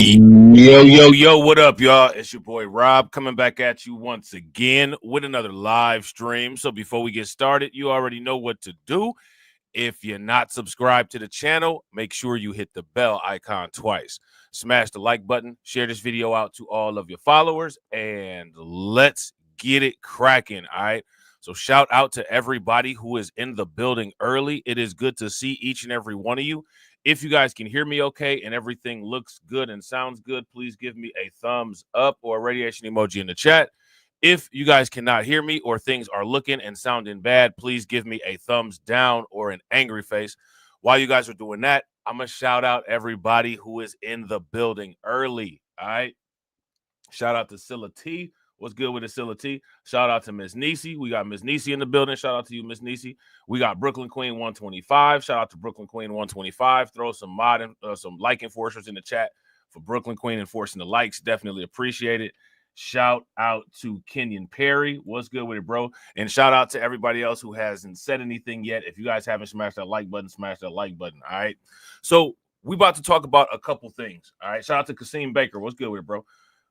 Yo, what up, y'all? It's your boy Rob coming back at you once again with another live stream. So before we get started, you already know what to do. If you're not subscribed to the channel, make sure you hit the bell icon twice. Smash the like button, share this video out to all of your followers, and let's get it cracking, all right? So shout out to everybody who is in the building early. It is good to see each and every one of you. If you guys can hear me okay and everything looks good and sounds good, please give me a thumbs up or a radiation emoji in the chat. If you guys cannot hear me or things are looking and sounding bad, please give me a thumbs down or an angry face. While you guys are doing that, I'm going to shout out everybody who is in the building early, all right? Shout out to Scylla T. What's good with the Scylla T? Shout out to Miss Nisi. We got Miss Nisi in the building. Shout out to you, Miss Nisi. We got Brooklyn Queen 125. Shout out to Brooklyn Queen 125. Throw some some like enforcers in the chat for Brooklyn Queen enforcing the likes. Definitely appreciate it. Shout out to Kenyon Perry. What's good with it, bro? And shout out to everybody else who hasn't said anything yet. If you guys haven't smashed that like button, smash that like button. All right. So we about to talk about a couple things. All right. Shout out to Kasim Baker. What's good with it, bro?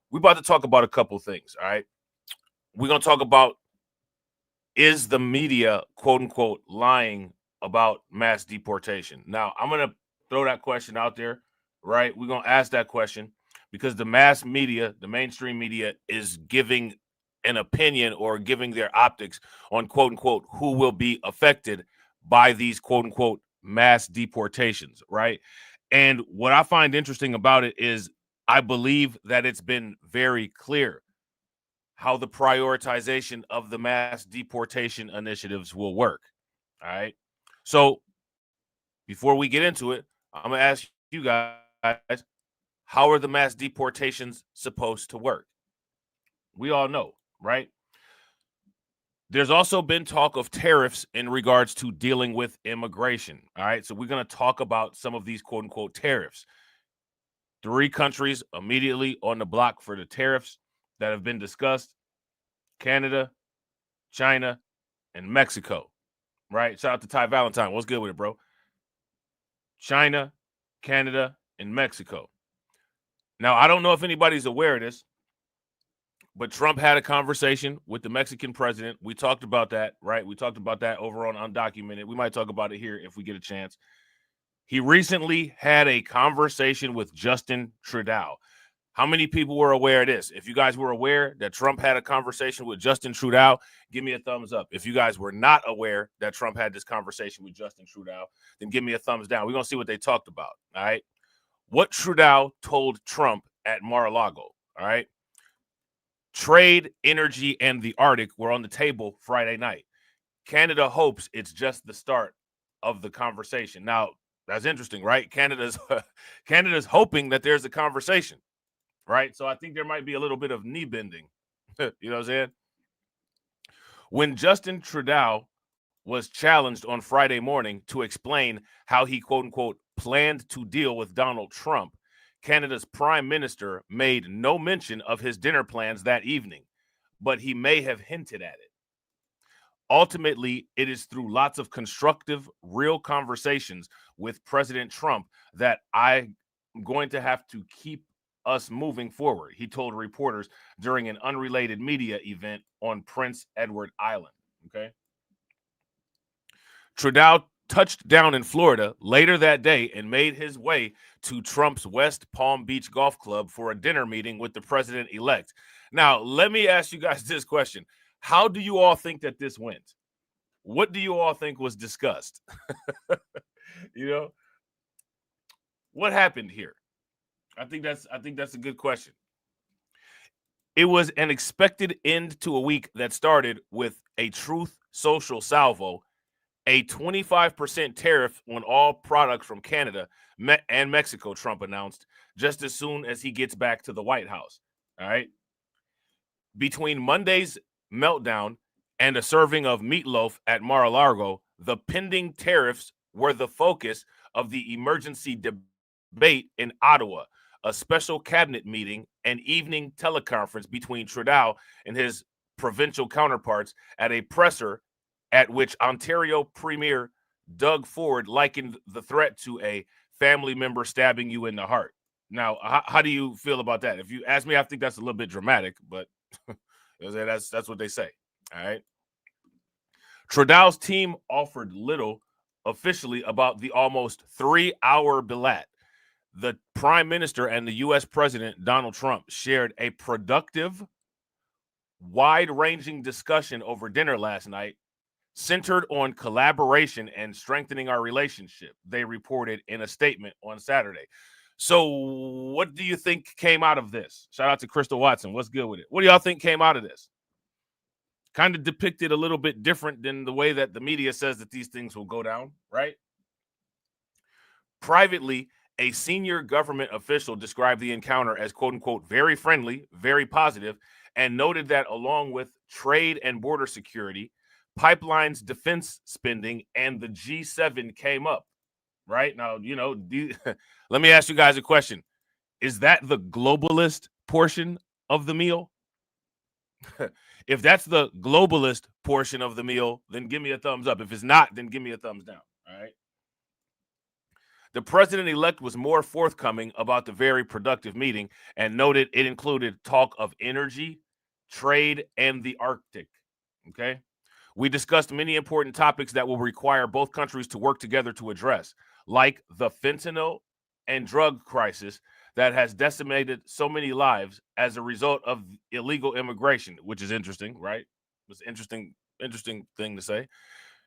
We're about to talk about a couple things, all right? We're going to talk about, is the media, quote unquote, lying about mass deportation? Now, I'm going to throw that question out there, right? We're going to ask that question because the mass media, the mainstream media, is giving an opinion or giving their optics on, quote unquote, who will be affected by these, quote unquote, mass deportations, right? And what I find interesting about it is I believe that it's been very clear how the prioritization of the mass deportation initiatives will work. All right. So before we get into it, I'm going to ask you guys, how are the mass deportations supposed to work? We all know, right? There's also been talk of tariffs in regards to dealing with immigration. All right. So we're going to talk about some of these quote unquote tariffs. 3 countries immediately on the block for the tariffs that have been discussed: Canada, China, and Mexico, right? Shout out to Ty Valentine. What's good with it, bro? China, Canada, and Mexico. Now, I don't know if anybody's aware of this, but Trump had a conversation with the Mexican president. We talked about that, right? We talked about that over on Undocumented. We might talk about it here if we get a chance. He recently had a conversation with Justin Trudeau. How many people were aware of this? If you guys were aware that Trump had a conversation with Justin Trudeau, give me a thumbs up. If you guys were not aware that Trump had this conversation with Justin Trudeau, then give me a thumbs down. We're going to see what they talked about, all right? What Trudeau told Trump at Mar-a-Lago, all right? Trade, energy, and the Arctic were on the table Friday night. Canada hopes it's just the start of the conversation. Now, that's interesting, right? Canada's hoping that there's a conversation, right? So I think there might be a little bit of knee bending. You know what I'm saying? When Justin Trudeau was challenged on Friday morning to explain how he, quote unquote, planned to deal with Donald Trump, Canada's prime minister made no mention of his dinner plans that evening, but he may have hinted at it. Ultimately, it is through lots of constructive, real conversations with President Trump that I'm going to have to keep us moving forward, he told reporters during an unrelated media event on Prince Edward Island. Okay. Trudeau touched down in Florida later that day and made his way to Trump's West Palm Beach Golf Club for a dinner meeting with the president-elect. Now, let me ask you guys this question. How do you all think that this went? What do you all think was discussed? You know, what happened here? I think that's a good question. It was an expected end to a week that started with a Truth Social salvo, a 25% tariff on all products from Canada and Mexico, Trump announced just as soon as he gets back to the White House. All right. Between Monday's meltdown and a serving of meatloaf at Mar-a-Lago, the pending tariffs were the focus of the emergency debate in Ottawa, a special cabinet meeting, and evening teleconference between Trudeau and his provincial counterparts at a presser at which Ontario Premier Doug Ford likened the threat to a family member stabbing you in the heart. Now, how do you feel about that? If you ask me, I think that's a little bit dramatic, but that's what they say. All right. Trudeau's team offered little officially about the almost 3-hour billet. The prime minister and the U.S. president, Donald Trump, shared a productive, wide-ranging discussion over dinner last night, centered on collaboration and strengthening our relationship, they reported in a statement on Saturday. So what do you think came out of this? Shout out to Crystal Watson. What's good with it? What do y'all think came out of this? Kind of depicted a little bit different than the way that the media says that these things will go down, right? Privately, a senior government official described the encounter as, quote unquote, very friendly, very positive, and noted that along with trade and border security, pipelines, defense spending, and the G7 came up, right? Now, let me ask you guys a question. Is that the globalist portion of the meal? If that's the globalist portion of the meal, then give me a thumbs up. If it's not, then give me a thumbs down, all right? The president-elect was more forthcoming about the very productive meeting and noted it included talk of energy, trade, and the Arctic, okay? We discussed many important topics that will require both countries to work together to address, like the fentanyl and drug crisis that has decimated so many lives as a result of illegal immigration, which is interesting, right? It's an interesting thing to say.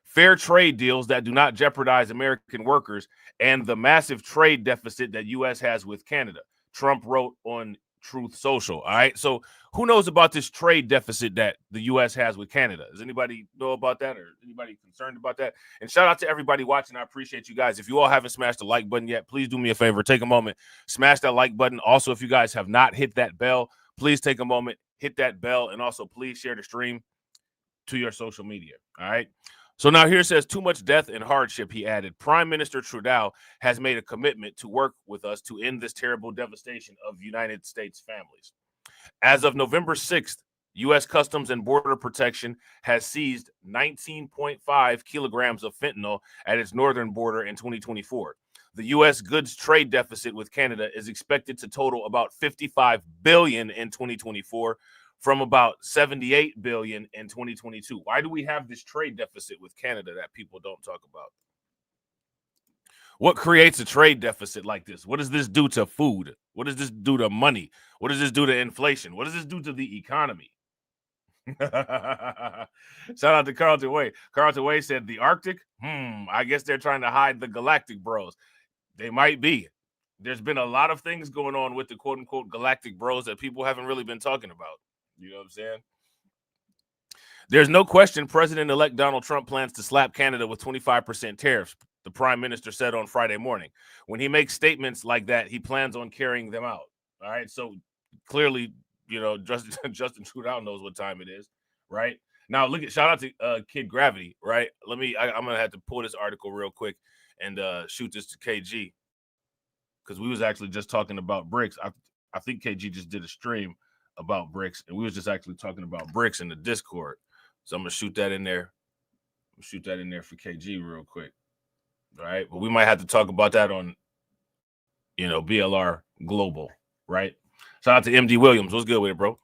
Fair trade deals that do not jeopardize American workers, and the massive trade deficit that U.S. has with Canada, Trump wrote on Truth Social. All right. So who knows about this trade deficit that the U.S. has with Canada? Does anybody know about that, or anybody concerned about that? And shout out to everybody watching. I appreciate you guys. If you all haven't smashed the like button yet, please do me a favor. Take a moment, smash that like button. Also, if you guys have not hit that bell, please take a moment, hit that bell, and also please share the stream to your social media. All right. So now here it says too much death and hardship, he added. Prime Minister Trudeau has made a commitment to work with us to end this terrible devastation of United States families. As of November 6th, U.S. Customs and Border Protection has seized 19.5 kilograms of fentanyl at its northern border in 2024. The U.S. goods trade deficit with Canada is expected to total about $55 billion in 2024, from about $78 billion in 2022. Why do we have this trade deficit with Canada that people don't talk about? What creates a trade deficit like this? What does this do to food? What does this do to money? What does this do to inflation? What does this do to the economy? Shout out to Carlton Way. Carlton Way said the Arctic? I guess they're trying to hide the galactic bros. They might be. There's been a lot of things going on with the quote unquote galactic bros that people haven't really been talking about. You know what I'm saying? There's no question President-elect Donald Trump plans to slap Canada with 25% tariffs, the prime minister said on Friday morning. When he makes statements like that, he plans on carrying them out. All right. So clearly, Justin Trudeau knows what time it is. Right. Now, shout out to Kid Gravity. Right. I'm going to have to pull this article real quick and shoot this to KG, because we was actually just talking about BRICS. I think KG just did a stream about BRICS, and we was just actually talking about BRICS in the Discord. So I'm gonna shoot that in there. Shoot that in there for KG real quick. All right, but we might have to talk about that on, BLR Global, right? Shout out to MD Williams. What's good with it, bro?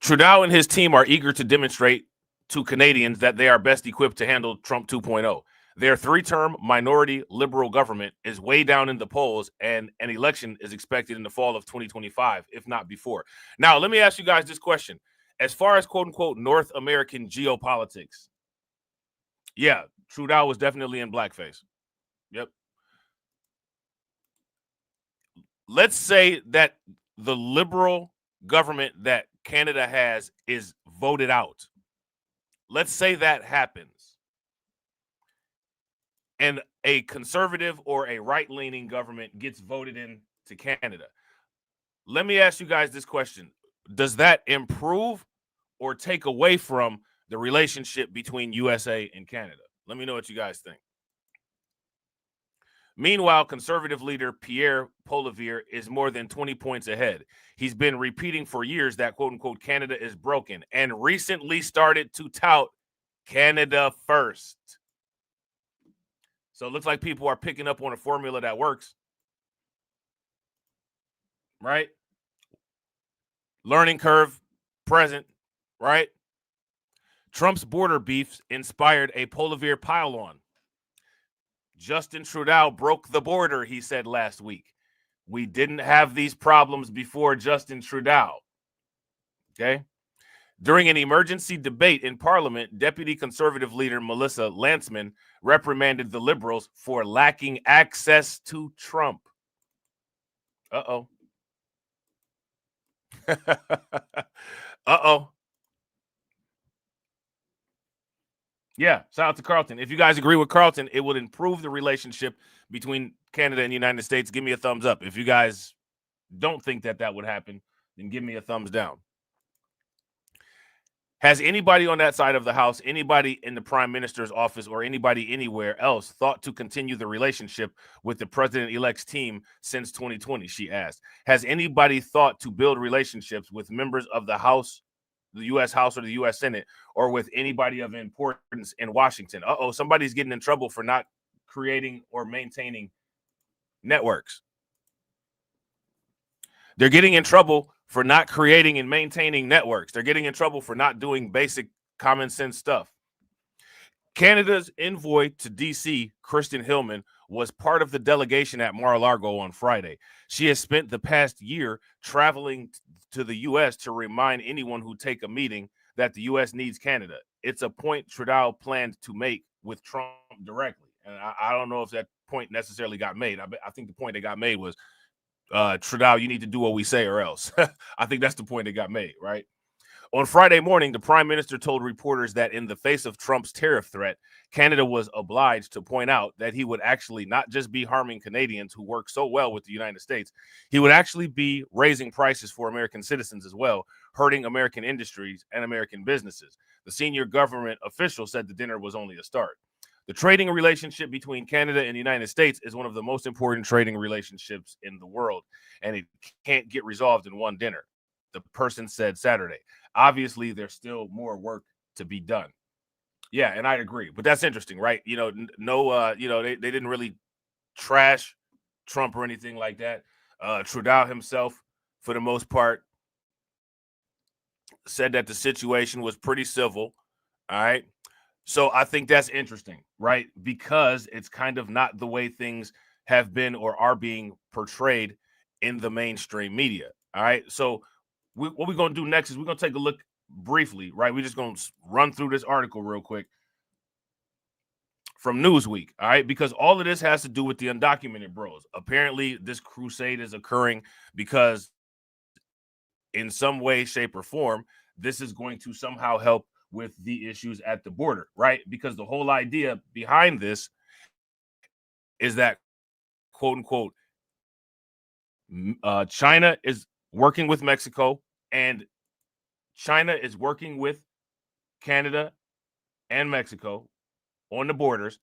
Trudeau and his team are eager to demonstrate to Canadians that they are best equipped to handle Trump 2.0. Their 3-term minority liberal government is way down in the polls, and an election is expected in the fall of 2025, if not before. Now, let me ask you guys this question. As far as quote-unquote North American geopolitics, yeah, Trudeau was definitely in blackface. Yep. Let's say that the liberal government that Canada has is voted out. Let's say that happens, and a conservative or a right-leaning government gets voted into Canada. Let me ask you guys this question. Does that improve or take away from the relationship between USA and Canada? Let me know what you guys think. Meanwhile, conservative leader Pierre Poilievre is more than 20 points ahead. He's been repeating for years that, quote-unquote, Canada is broken, and recently started to tout Canada first. So it looks like people are picking up on a formula that works. right? Learning curve present, right? Trump's border beefs inspired a Polar pile-on. Justin Trudeau broke the border, he said last week. We didn't have these problems before Justin Trudeau. Okay? During an emergency debate in Parliament, Deputy Conservative leader Melissa Lantsman reprimanded the Liberals for lacking access to Trump. Uh-oh. Uh-oh. Yeah, shout out to Carlton. If you guys agree with Carlton, it would improve the relationship between Canada and the United States. Give me a thumbs up. If you guys don't think that that would happen, then give me a thumbs down. Has anybody on that side of the house, anybody in the prime minister's office, or anybody anywhere else thought to continue the relationship with the president-elect's team since 2020, she asked. Has anybody thought to build relationships with members of the House, the U.S. House or the U.S. Senate, or with anybody of importance in Washington? Uh-oh, somebody's getting in trouble for not creating or maintaining networks. They're getting in trouble for not creating and maintaining networks. They're getting in trouble for not doing basic common sense stuff. Canada's envoy to D.C., Kristen Hillman, was part of the delegation at Mar-a-Lago on Friday. She has spent the past year traveling to the U.S. to remind anyone who take a meeting that the U.S. needs Canada. It's a point Trudeau planned to make with Trump directly. And I don't know if that point necessarily got made. I think the point that got made was, Trudeau, you need to do what we say or else. I think that's the point that got made, right? On Friday morning, the prime minister told reporters that in the face of Trump's tariff threat, Canada was obliged to point out that he would actually not just be harming Canadians who work so well with the United States, he would actually be raising prices for American citizens as well, hurting American industries and American businesses. The senior government official said the dinner was only a start. The trading relationship between Canada and the United States is one of the most important trading relationships in the world, and it can't get resolved in one dinner, the person said Saturday. Obviously, there's still more work to be done. Yeah, and I agree. But that's interesting, right? You know, they didn't really trash Trump or anything like that. Trudeau himself, for the most part, said that the situation was pretty civil. All right. So I think that's interesting, right? Because it's kind of not the way things have been or are being portrayed in the mainstream media. All right. So what we're going to do next is we're going to take a look briefly, right? We're just going to run through this article real quick from Newsweek. All right. Because all of this has to do with the undocumented bros. Apparently, this crusade is occurring because in some way, shape, or form, this is going to somehow help with the issues at the border, right? Because the whole idea behind this is that, quote unquote, China is working with Mexico and China is working with Canada and Mexico on the borders.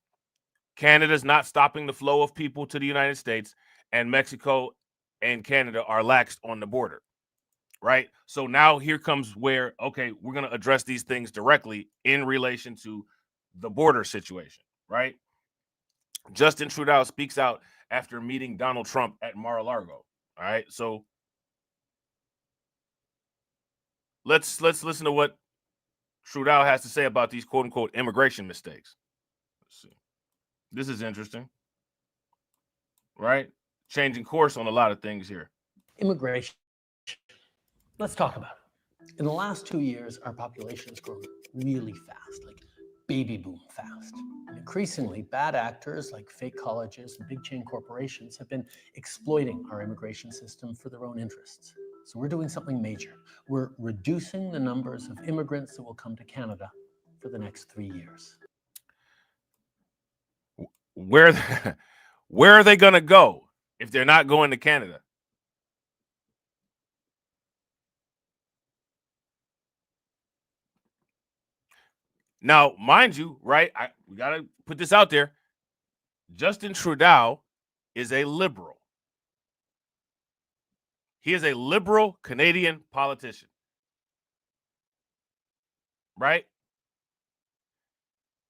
Canada's not stopping the flow of people to the United States, and Mexico and Canada are laxed on the border. Right. So now here comes where, okay, we're going to address these things directly in relation to the border situation. Right. Justin Trudeau speaks out after meeting Donald Trump at Mar-a-Lago. All right. So let's listen to what Trudeau has to say about these quote unquote immigration mistakes. Let's see. This is interesting. Right. Changing course on a lot of things here. Immigration. Let's talk about it. In the last 2 years, our population has grown really fast, like baby boom fast. And increasingly, bad actors like fake colleges and big chain corporations have been exploiting our immigration system for their own interests. So we're doing something major. We're reducing the numbers of immigrants that will come to Canada for the next 3 years. Where are they going to go if they're not going to Canada? Now, mind you, right, we got to put this out there. Justin Trudeau is a liberal. He is a liberal Canadian politician. Right?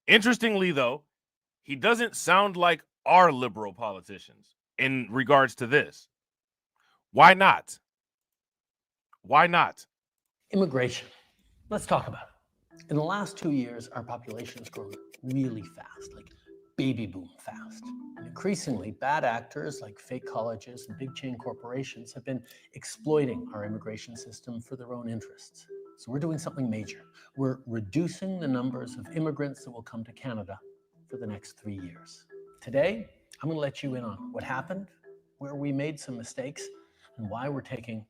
Interestingly, though, he doesn't sound like our liberal politicians in regards to this. Why not? Why not? Immigration. Let's talk about it. In the last 2 years, our population has grown really fast, like baby boom fast. And increasingly, bad actors like fake colleges and big chain corporations have been exploiting our immigration system for their own interests. So we're doing something major. We're reducing the numbers of immigrants that will come to Canada for the next 3 years. Today, I'm going to let you in on what happened, where we made some mistakes, and why we're taking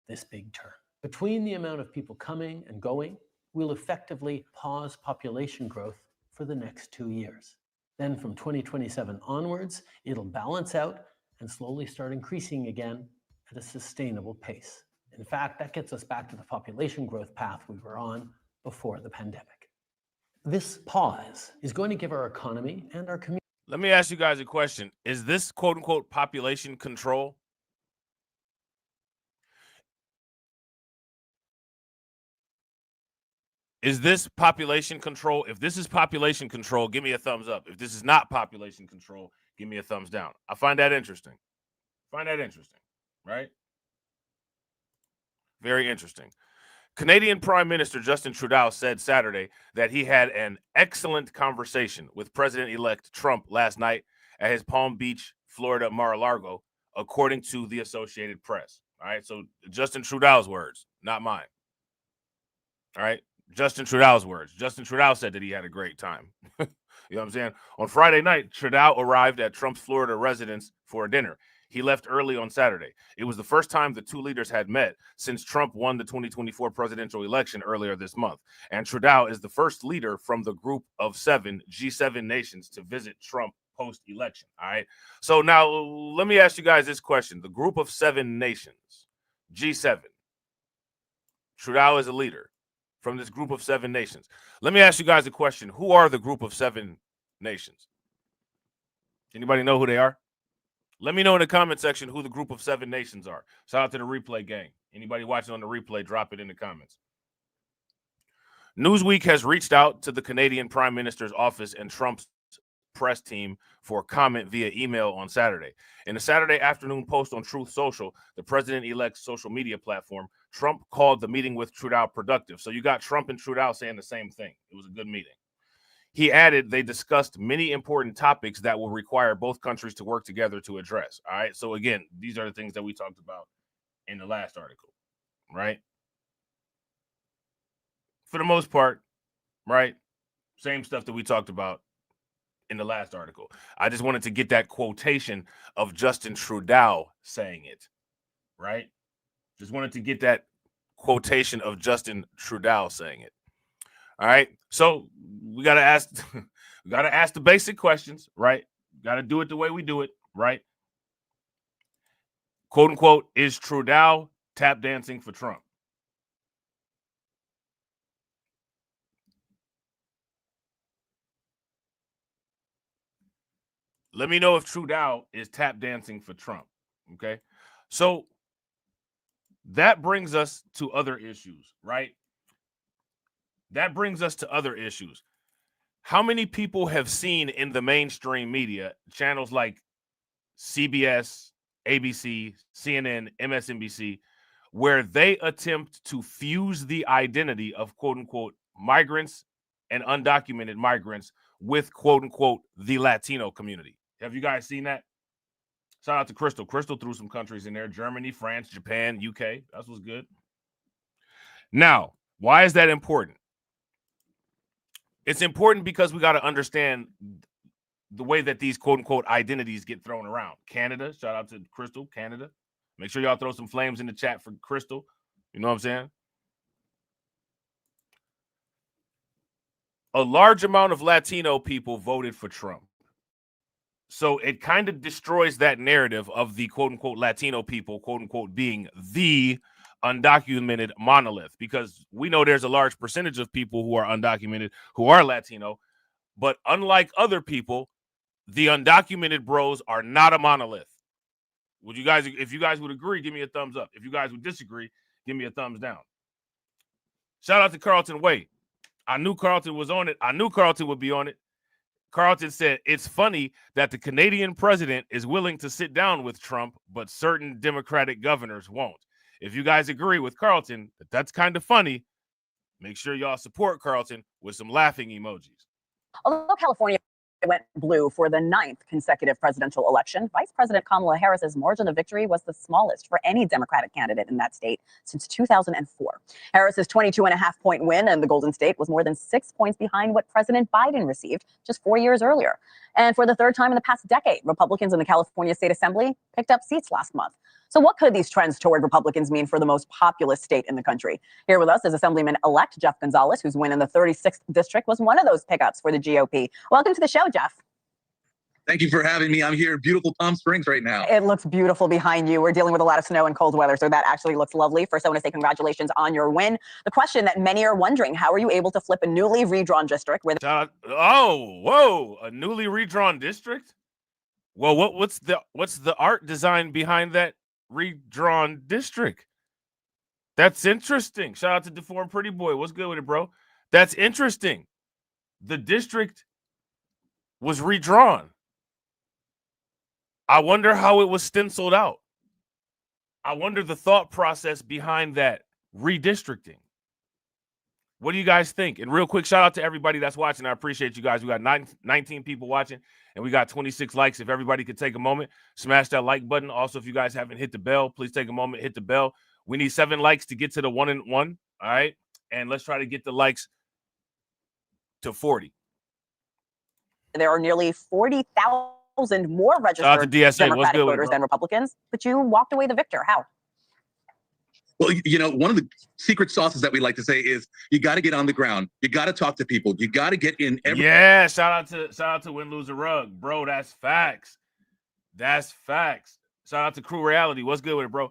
this big turn. Between the amount of people coming and going, we'll effectively pause population growth for the next 2 years. Then from 2027 onwards, it'll balance out and slowly start increasing again at a sustainable pace. In fact, that gets us back to the population growth path we were on before the pandemic. This pause is going to give our economy and our community. Let me ask you guys a question. Is this quote unquote population control? Is this population control? If this is population control, give me a thumbs up. If this is not population control, give me a thumbs down. I find that interesting. Right? Very interesting. Canadian Prime Minister Justin Trudeau said Saturday that he had an excellent conversation with President-elect Trump last night at his Palm Beach, Florida Mar-a-Lago, according to the Associated Press. All right, so Justin Trudeau's words, not mine. All right, Justin Trudeau's words. Justin Trudeau said that he had a great time. You know what I'm saying? On Friday night, Trudeau arrived at Trump's Florida residence for a dinner. He left early on Saturday. It was the first time the two leaders had met since Trump won the 2024 presidential election earlier this month. And Trudeau is the first leader from the group of 7 G7 nations to visit Trump post-election. All right. So now let me ask you guys this question. The group of 7 nations, G7, Trudeau is a leader from this group of 7 nations. Let me ask you guys a question. Who are the group of 7 nations? Anybody know who they are? Let me know in the comment section who the group of 7 nations are. Shout out to the replay gang. Anybody watching on the replay, drop it in the comments. Newsweek has reached out to the Canadian Prime Minister's office and Trump's press team for comment via email on Saturday. In a Saturday afternoon post on Truth Social, the president-elect's social media platform, Trump called the meeting with Trudeau productive. So you got Trump and Trudeau saying the same thing. It was a good meeting. He added they discussed many important topics that will require both countries to work together to address. All right. So again, these are the things that we talked about in the last article, right? For the most part, right? Same stuff that we talked about in the last article. I just wanted to get that quotation of Justin Trudeau saying it, right? Just wanted to get that quotation of Justin Trudeau saying it. All right. So we got to ask the basic questions, right? Got to do it the way we do it, right? Quote unquote, is Trudeau tap dancing for Trump? Let me know if Trudeau is tap dancing for Trump. Okay. So that brings us to other issues, right? That brings us to other issues. How many people have seen in the mainstream media channels like CBS, ABC, CNN, MSNBC, where they attempt to fuse the identity of quote unquote migrants and undocumented migrants with quote unquote the Latino community? Have you guys seen that? Shout out to Crystal. Crystal threw some countries in there: Germany, France, Japan, UK. That was good. Now, why is that important? It's important because we got to understand the way that these quote unquote identities get thrown around. Canada, shout out to Crystal, Canada. Make sure y'all throw some flames in the chat for Crystal. You know what I'm saying? A large amount of Latino people voted for Trump. So it kind of destroys that narrative of the quote unquote Latino people, quote unquote, being the undocumented monolith, because we know there's a large percentage of people who are undocumented who are Latino, but unlike other people, the undocumented bros are not a monolith. Would you guys, if you guys would agree, give me a thumbs up. If you guys would disagree, give me a thumbs down. Shout out to Carlton Way. I knew Carlton was on it. I knew Carlton would be on it. Carlton said, it's funny that the Canadian president is willing to sit down with Trump, but certain Democratic governors won't. if you guys agree with Carlton that that's kind of funny, make sure y'all support Carlton with some laughing emojis. Although California went blue for the 9th consecutive presidential election, Vice President Kamala Harris's margin of victory was the smallest for any Democratic candidate in that state since 2004. Harris's 22.5-point win in the Golden State was more than 6 points behind what President Biden received just 4 years earlier. And for the third time in the past decade, Republicans in the California State Assembly picked up seats last month. So what could these trends toward Republicans mean for the most populous state in the country? Here with us is Assemblyman-elect Jeff Gonzalez, whose win in the 36th district was one of those pickups for the GOP. Welcome to the show, Jeff. Thank you for having me. I'm here in beautiful Palm Springs right now. It looks beautiful behind you. We're dealing with a lot of snow and cold weather, so that actually looks lovely. First, I want to say congratulations on your win. The question that many are wondering, how are you able to flip a newly redrawn district with... Whoa, a newly redrawn district? Well, what's the art design behind that redrawn district? That's interesting. Shout out to Deformed Pretty Boy. What's good with it, bro? That's interesting. The district was redrawn. I wonder how it was stenciled out. I wonder the thought process behind that redistricting. What do you guys think? And real quick, shout out to everybody that's watching. I appreciate you guys. We got 19 people watching, and we got 26 likes. If everybody could take a moment, smash that like button. Also, if you guys haven't hit the bell, please take a moment, hit the bell. We need 7 likes to get to the 1 and 1. All right, and let's try to get the likes to 40. There are nearly 40,000 more registered Democratic voters than Republicans, but you walked away the victor. How? Well, you know, one of the secret sauces that we like to say is you got to get on the ground. You got to talk to people. You got to get in. Yeah, shout out to Win Lose a Rug, bro. That's facts. That's facts. Shout out to Crew Reality. What's good with it, bro?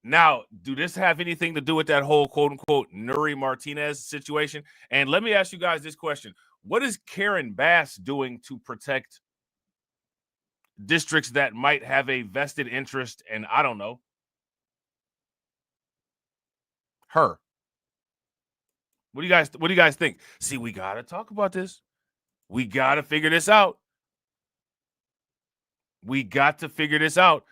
Now, do this have anything to do with that whole quote unquote Nuri Martinez situation? And let me ask you guys this question: what is Karen Bass doing to protect districts that might have a vested interest in, I don't know, her? What do you guys think? See, we gotta talk about this. We gotta figure this out. We got to figure this out.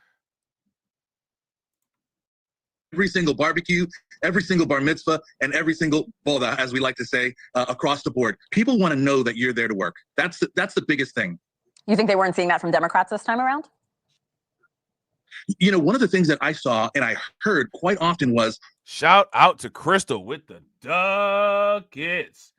Every single barbecue, every single bar mitzvah, and every single boda, as we like to say, across the board. People want to know that you're there to work. That's the biggest thing. You think they weren't seeing that from Democrats this time around? You know, one of the things that I saw and I heard quite often was... Shout out to Crystal with the ducats.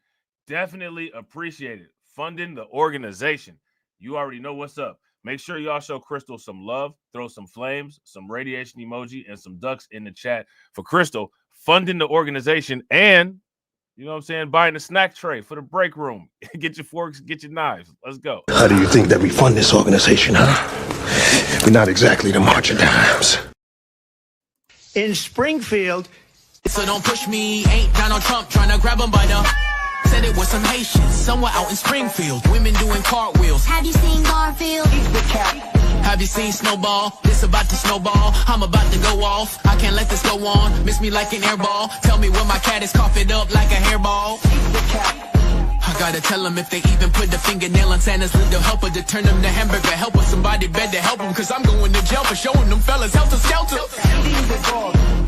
Definitely appreciate it. Funding the organization. You already know what's up. Make sure y'all show Crystal some love. Throw some flames, some radiation emoji, and some ducks in the chat for Crystal funding the organization and, you know what I'm saying, buying a snack tray for the break room. Get your forks, get your knives. Let's go. How do you think that we fund this organization, huh? We're not exactly the March of Dimes. In Springfield. So don't push me, ain't Donald Trump trying to grab him by the... Said it was some Haitians somewhere out in Springfield. Women doing cartwheels. Have you seen Garfield? Have you seen Snowball? This about to snowball. I'm about to go off. I can't let this go on. Miss me like an airball. Tell me where my cat is, cough it up like a hairball. I gotta tell them if they even put the fingernail on Santa's little helper to turn them to hamburger helper. Somebody better help them, cause I'm going to jail for showing them fellas helter skelter.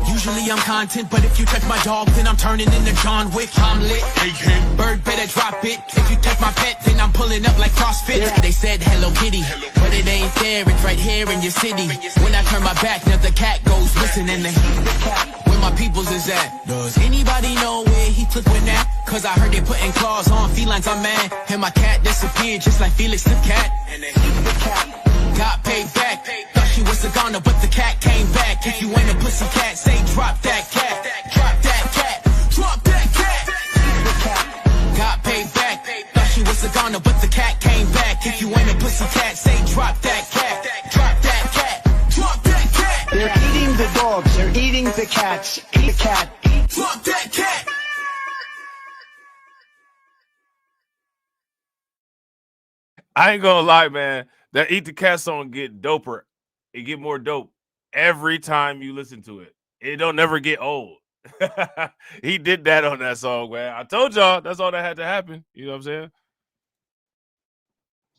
Usually I'm content, but if you touch my dog, then I'm turning into John Wick. I'm lit. Bird better drop it. If you touch my pet, then I'm pulling up like CrossFit. They said Hello Kitty, but it ain't there. It's right here in your city. When I turn my back, now the cat goes missing in the where my peoples is at. Does anybody know where he flipping at? Cause I heard they putting claws on felines, I'm mad. And my cat disappeared just like Felix the cat. And they got paid back. Thought she was a goner, but the cat came back. If you ain't a pussy cat, say drop that cat. Drop that cat. Drop that cat. Got paid back. Thought she was a goner, but the cat came back. If you ain't a pussy cat, say drop that cat. Drop that cat. Drop that cat. They're eating the dogs. They're eating the cats. Eat the cat. Drop that cat. I ain't gonna lie, man. That Eat the Cat song get doper. It get more dope every time you listen to it. It don't never get old. He did that on that song, man. I told y'all that's all that had to happen. You know what I'm saying?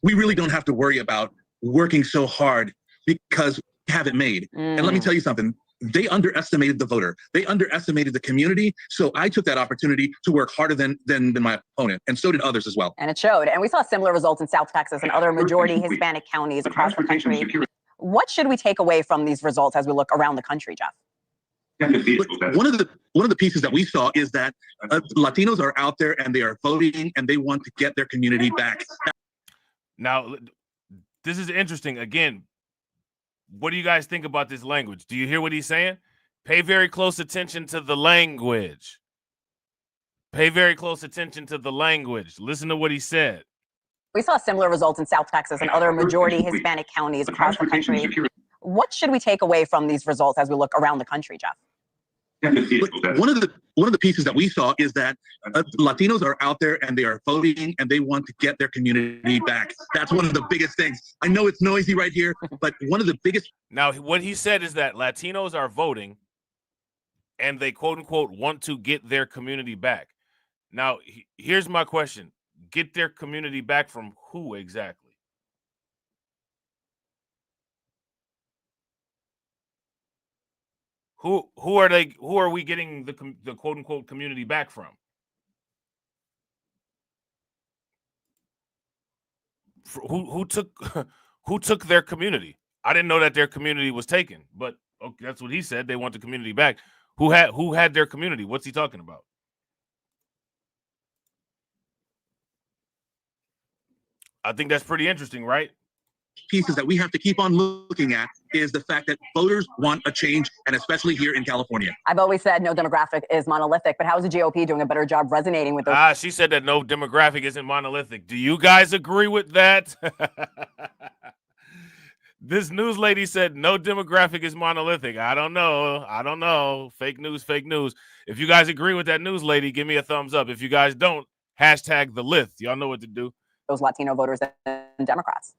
We really don't have to worry about working so hard because we have it made. And let me tell you something. they underestimated the voter. They underestimated the community. So I took that opportunity to work harder than my opponent, and so did others as well. And it showed. And we saw similar results in South Texas and other majority Hispanic counties across the country. What should we take away from these results as we look around the country, Jeff? One of the pieces that we saw is that Latinos are out there and they are voting and they want to get their community back. Now, this is interesting. Again, what do you guys think about this language? Do you hear what he's saying? Pay very close attention to the language. Pay very close attention to the language. Listen to what he said. We saw similar results in South Texas and other majority Hispanic counties across the country. What should we take away from these results as we look around the country, Jeff? One of the pieces that we saw is that Latinos are out there and they are voting and they want to get their community back. That's one of the biggest things. I know it's noisy right here, but one of the biggest. Now, what he said is that Latinos are voting and they quote unquote want to get their community back. Now, here's my question. Get their community back from who exactly? Who are they? Who are we getting the quote unquote community back from? Who took their community? I didn't know that their community was taken, but okay, that's what he said. They want the community back. Who had their community? What's he talking about? I think that's pretty interesting, right? Pieces that we have to keep on looking at is the fact that voters want a change, and especially here in California. I've always said no demographic is monolithic, but how is the GOP doing a better job resonating with those? She said that no demographic isn't monolithic. Do you guys agree with that? This news lady said no demographic is monolithic. I don't know. Fake news. If you guys agree with that news lady, give me a thumbs up. If you guys don't, hashtag the list. Y'all know what to do. Those Latino voters and Democrats.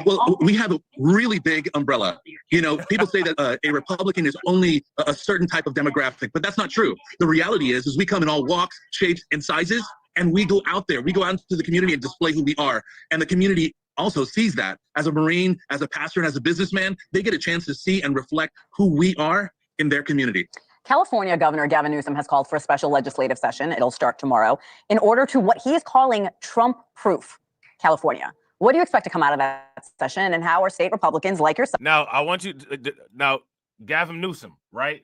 Well, we have a really big umbrella. You know, people say that a Republican is only a certain type of demographic, but that's not true. The reality is we come in all walks, shapes, and sizes, and we go out there. We go out into the community and display who we are. And the community also sees that. As a Marine, as a pastor, and as a businessman, they get a chance to see and reflect who we are in their community. California Governor Gavin Newsom has called for a special legislative session. It'll start tomorrow in order to what he is calling Trump-proof California. What do you expect to come out of that session, and how are state Republicans like yourself? Now, I want you to, Gavin Newsom, right?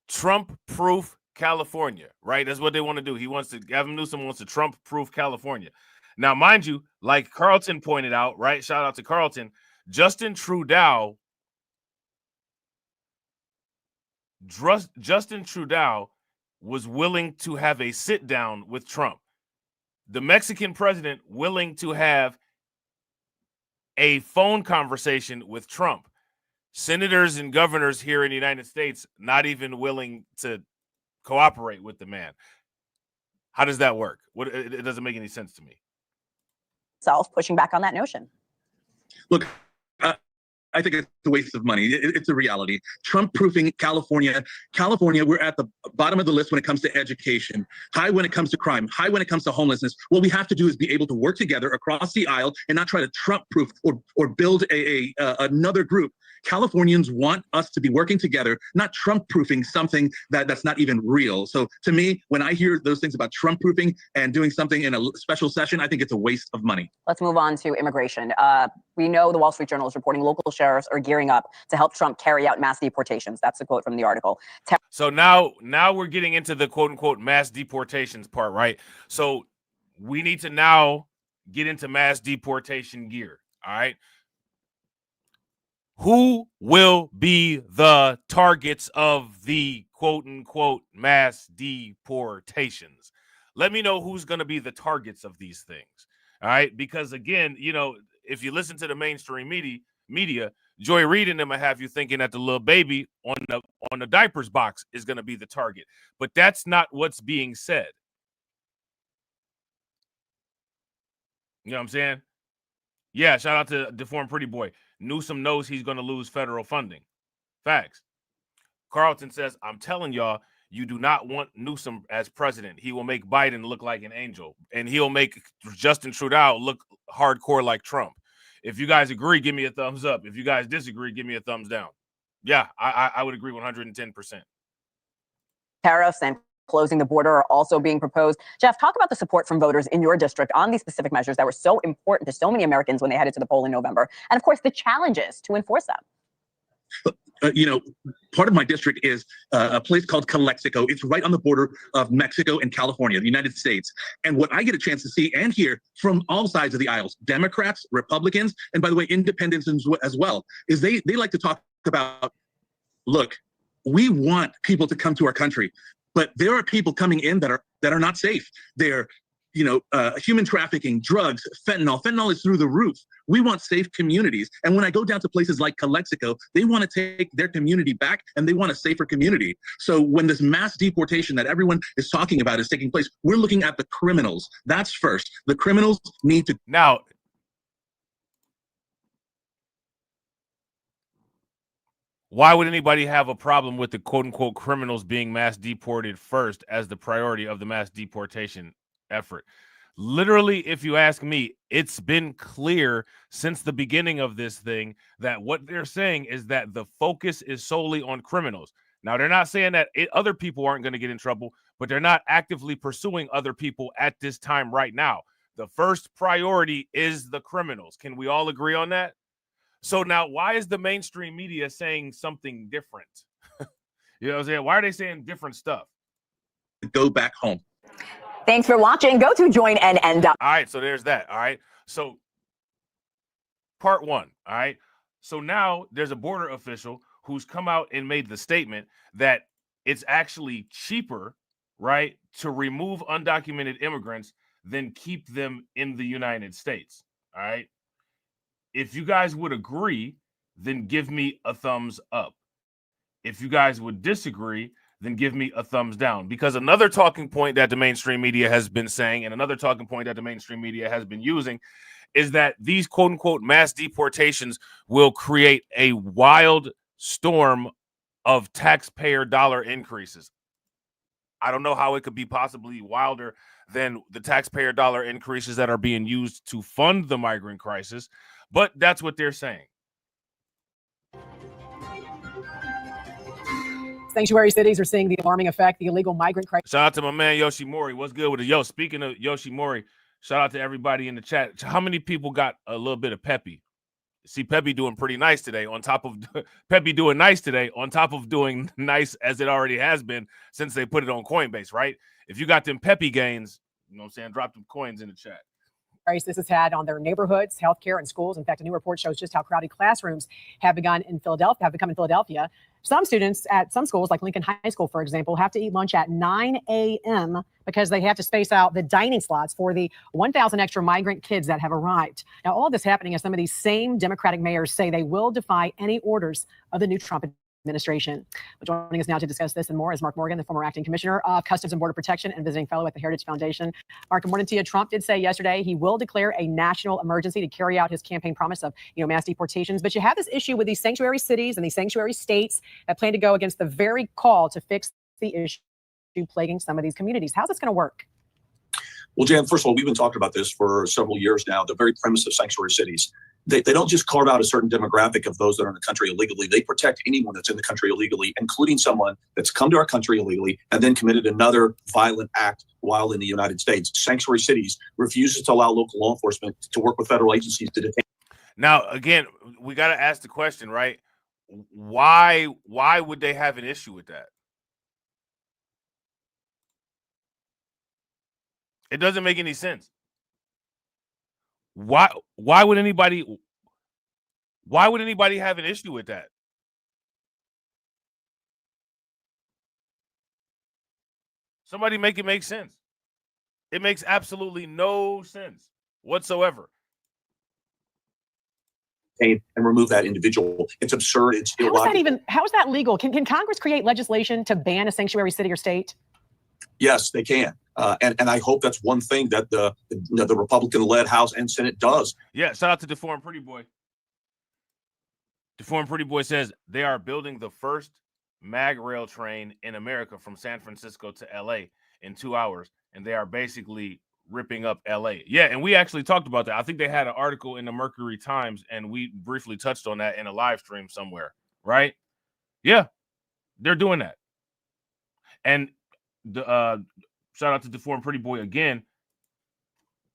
Trump-proof California, right? That's what they want to do. Gavin Newsom wants to Trump-proof California. Now, mind you, like Carlton pointed out, right? Shout out to Carlton. Justin Trudeau was willing to have a sit down with Trump. The Mexican president willing to have a phone conversation with Trump. Senators and governors here in the United States not even willing to cooperate with the man. How does that work? It doesn't make any sense to me. Pushing back on that notion. Look, I think it's a waste of money. It's a reality. Trump-proofing California. California, we're at the bottom of the list when it comes to education, high when it comes to crime, high when it comes to homelessness. What we have to do is be able to work together across the aisle and not try to Trump-proof or build another group. Californians want us to be working together, not Trump-proofing something that's not even real. So to me, when I hear those things about Trump-proofing and doing something in a special session, I think it's a waste of money. Let's move on to immigration. We know the Wall Street Journal is reporting local sheriffs are gearing up to help Trump carry out mass deportations. That's a quote from the article. So now we're getting into the quote unquote mass deportations part, right? So we need to now get into mass deportation gear. All right. Who will be the targets of the quote unquote mass deportations? Let me know who's going to be the targets of these things. All right. Because again, you know, if you listen to the mainstream media, Joy Reid and them will have you thinking that the little baby on the diapers box is going to be the target. But that's not what's being said. You know what I'm saying? Yeah, shout out to Deformed Pretty Boy. Newsom knows he's going to lose federal funding. Facts. Carlton says, I'm telling y'all, you do not want Newsom as president. He will make Biden look like an angel, and he'll make Justin Trudeau look hardcore like Trump. If you guys agree, give me a thumbs up. If you guys disagree, give me a thumbs down. Yeah, I would agree 110%. Tariffs and closing the border are also being proposed. Jeff, talk about the support from voters in your district on these specific measures that were so important to so many Americans when they headed to the poll in November. And of course, the challenges to enforce them. Part of my district is a place called Calexico. It's right on the border of Mexico and California, the United States. And what I get a chance to see and hear from all sides of the aisles, Democrats, Republicans, and by the way, independents as well, is they like to talk about, look, we want people to come to our country, but there are people coming in that are not safe. They're human trafficking, drugs, fentanyl. Fentanyl is through the roof. We want safe communities. And when I go down to places like Calexico, they want to take their community back and they want a safer community. So when this mass deportation that everyone is talking about is taking place, we're looking at the criminals. That's first. The criminals need to. Now, why would anybody have a problem with the quote unquote criminals being mass deported first as the priority of the mass deportation effort? Literally, if you ask me, it's been clear since the beginning of this thing that what they're saying is that the focus is solely on criminals. Now, they're not saying that other people aren't going to get in trouble, but they're not actively pursuing other people at this time right now. The first priority is the criminals. Can we all agree on that? So now, why is the mainstream media saying something different? You know what I'm saying? Why are they saying different stuff? Go back home. Thanks for watching. Go to joinnn. All right, so there's that. All right, so part one. All right, so now there's a border official who's come out and made the statement that it's actually cheaper, right, to remove undocumented immigrants than keep them in the United States. All right. If you guys would agree, then give me a thumbs up. If you guys would disagree, then give me a thumbs down. Because another talking point that the mainstream media has been saying, and another talking point that the mainstream media has been using, is that these quote unquote mass deportations will create a wild storm of taxpayer dollar increases. I don't know how it could be possibly wilder than the taxpayer dollar increases that are being used to fund the migrant crisis, but that's what they're saying. Sanctuary cities are seeing the alarming effect the illegal migrant crisis. Shout out to my man Yoshimori. What's good with it? Yo, speaking of Yoshimori, shout out to everybody in the chat. How many people got a little bit of Peppy? See, Peppy doing pretty nice today on top of Peppy doing nice today on top of doing nice as it already has been since they put it on Coinbase, right? If you got them Peppy gains, you know what I'm saying, drop them coins in the chat. This has had on their neighborhoods, healthcare, and schools. In fact, a new report shows just how crowded classrooms have become in Philadelphia. Some students at some schools, like Lincoln High School, for example, have to eat lunch at 9 a.m. because they have to space out the dining slots for the 1,000 extra migrant kids that have arrived. Now, all this happening as some of these same Democratic mayors say they will defy any orders of the new Trump administration. But joining us now to discuss this and more is Mark Morgan, the former acting commissioner of Customs and Border Protection and visiting fellow at the Heritage Foundation. Mark, good morning to you. Trump did say yesterday he will declare a national emergency to carry out his campaign promise of, mass deportations. But you have this issue with these sanctuary cities and these sanctuary states that plan to go against the very call to fix the issue plaguing some of these communities. How's this going to work? Well, Jan, first of all, we've been talking about this for several years now. The very premise of sanctuary cities. They don't just carve out a certain demographic of those that are in the country illegally. They protect anyone that's in the country illegally, including someone that's come to our country illegally and then committed another violent act while in the United States. Sanctuary cities refuses to allow local law enforcement to work with federal agencies to detain. Now, again, we got to ask the question, right? Why would they have an issue with that? It doesn't make any sense. Why would anybody have an issue with that? Somebody make it make sense. It makes absolutely no sense whatsoever. And remove that individual. It's absurd. It's illogical. How is that legal? Can Congress create legislation to ban a sanctuary city or state? Yes, they can. And I hope that's one thing that the Republican-led House and Senate does. Yeah, shout out to Deformed Pretty Boy. Deformed Pretty Boy says they are building the first mag rail train in America from San Francisco to LA in 2 hours, and they are basically ripping up LA. Yeah, and we actually talked about that. I think they had an article in the Mercury Times, and we briefly touched on that in a live stream somewhere, right? Yeah, they're doing that. And the shout out to Deformed Pretty Boy again.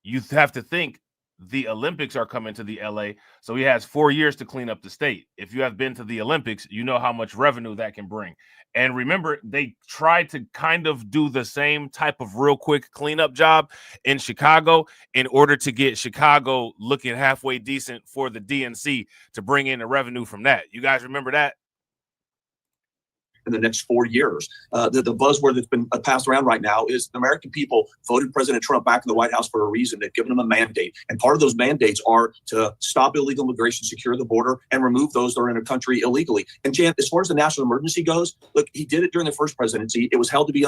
You have to think the Olympics are coming to the LA, so he has 4 years to clean up the state. If you have been to the Olympics, you know how much revenue that can bring. And remember, they tried to kind of do the same type of real quick cleanup job in Chicago in order to get Chicago looking halfway decent for the DNC to bring in the revenue from that. You guys remember that? In the next 4 years. The buzzword that's been passed around right now is the American people voted President Trump back in the White House for a reason. They've given him a mandate. And part of those mandates are to stop illegal immigration, secure the border, and remove those that are in a country illegally. And Jan, as far as the national emergency goes, look, he did it during the first presidency. It was held to be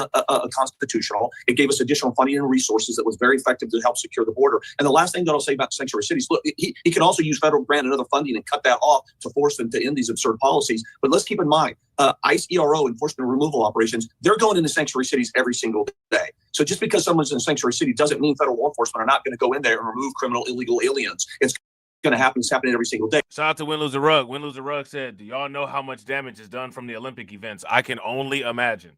constitutional. It gave us additional funding and resources that was very effective to help secure the border. And the last thing that I'll say about sanctuary cities, look, he can also use federal grant and other funding and cut that off to force them to end these absurd policies. But let's keep in mind, ICE ERO, enforcement and removal operations, they're going into sanctuary cities every single day. So just because someone's in a sanctuary city doesn't mean federal law enforcement are not going to go in there and remove criminal illegal aliens. It's going to happen. It's happening every single day. Shout out to Win Lose a Rug. Win Lose a Rug said, do y'all know how much damage is done from the Olympic events? I can only imagine.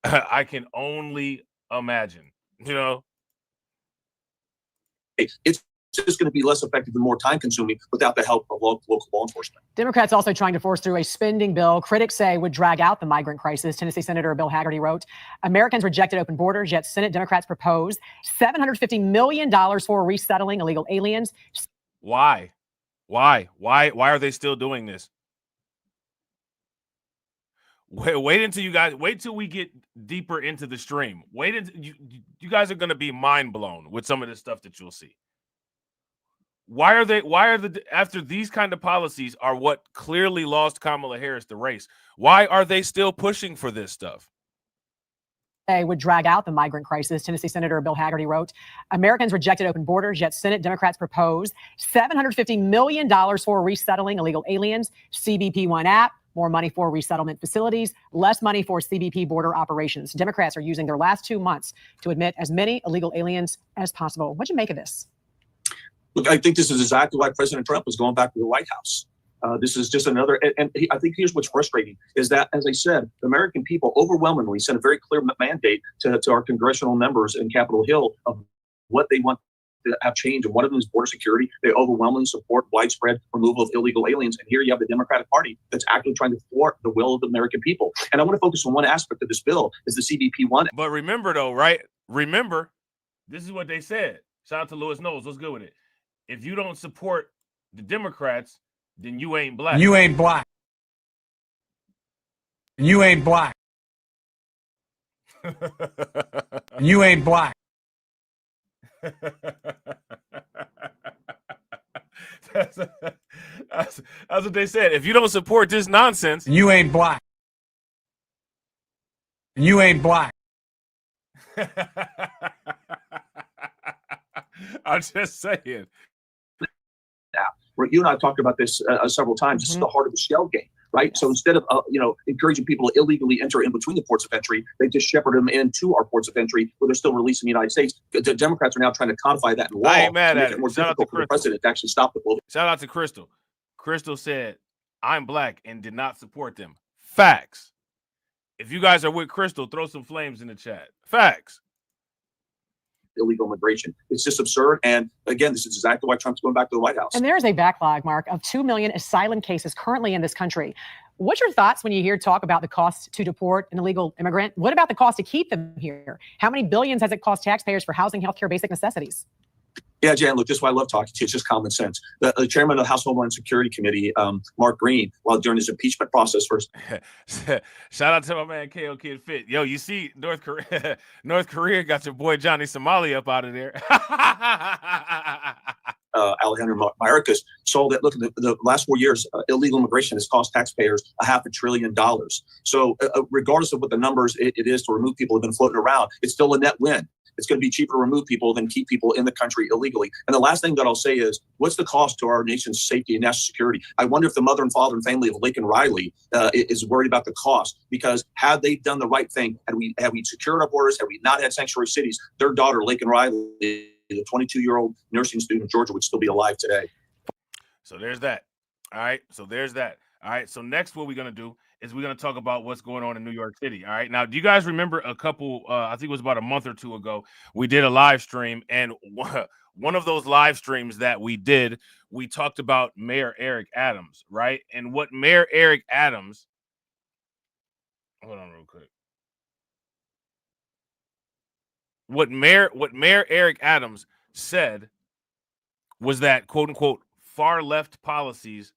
I can only imagine. You know? It's just going to be less effective and more time consuming without the help of local law enforcement. Democrats also trying to force through a spending bill critics say would drag out the migrant crisis. Tennessee Senator Bill Hagerty wrote, Americans rejected open borders, yet Senate Democrats propose $750 million for resettling illegal aliens. Why? Why are they still doing this? Wait until you guys, wait till we get deeper into the stream. Wait until you guys are going to be mind blown with some of this stuff that you'll see. Why are the after these kind of policies are what clearly lost Kamala Harris the race? Why are they still pushing for this stuff? They would drag out the migrant crisis. Tennessee Senator Bill Hagerty wrote, Americans rejected open borders, yet Senate Democrats propose $750 million for resettling illegal aliens, CBP One app, more money for resettlement facilities, less money for CBP border operations. Democrats are using their last 2 months to admit as many illegal aliens as possible. What'd you make of this? Look, I think this is exactly why President Trump was going back to the White House. This is just another, I think here's what's frustrating is that, as I said, the American people overwhelmingly sent a very clear mandate to our congressional members in Capitol Hill of what they want to have changed. And one of them is border security. They overwhelmingly support widespread removal of illegal aliens. And here you have the Democratic Party that's actively trying to thwart the will of the American people. And I want to focus on one aspect of this bill is the CBP One. But remember though, right? Remember, this is what they said. Shout out to Lewis Knowles. Let's go with it. If you don't support the Democrats, then you ain't black. You ain't black. You ain't black. You ain't black. That's what they said. If you don't support this nonsense, you ain't black. You ain't black. I'm just saying. Now, you and I talked about this several times. This is the heart of the shell game, right? Yes. So instead of encouraging people to illegally enter in between the ports of entry, they just shepherd them into our ports of entry where they're still released in the United States. The Democrats are now trying to codify that in law. I ain't mad at it. More difficult for the president to actually stop the flow. Shout out to Crystal. Crystal said, "I'm black and did not support them." Facts. If you guys are with Crystal, throw some flames in the chat. Facts. Illegal immigration. It's just absurd. And again, this is exactly why Trump's going back to the White House. And there is a backlog, Mark, of 2 million asylum cases currently in this country. What's your thoughts when you hear talk about the cost to deport an illegal immigrant? What about the cost to keep them here? How many billions has it cost taxpayers for housing, healthcare, basic necessities? Yeah, Jan, look, this is why I love talking to you. It's just common sense. The chairman of the House Homeland Security Committee, Mark Green, while during his impeachment process first. Shout out to my man KO Kid Fit. Yo, you see North Korea got your boy Johnny Somali up out of there. Alejandro Mayorkas saw that, look, the last 4 years, illegal immigration has cost taxpayers $500 billion. So regardless of what the numbers it is to remove people who have been floating around, it's still a net win. It's going to be cheaper to remove people than keep people in the country illegally. And the last thing that I'll say is, what's the cost to our nation's safety and national security? I wonder if the mother and father and family of Laken Riley is worried about the cost, because had they done the right thing, had we secured our borders, had we not had sanctuary cities, their daughter, Laken Riley, the 22-year-old nursing student in Georgia, would still be alive today. So there's that. All right. So there's that. All right. So next, what we're going to do is we're going to talk about what's going on in New York City. All right. Now, do you guys remember a couple, I think it was about a month or two ago, we did a live stream, and one of those live streams that we did, we talked about Mayor Eric Adams, right? And what Mayor Eric Adams, hold on real quick. What Mayor Eric Adams said was that, quote unquote, far left policies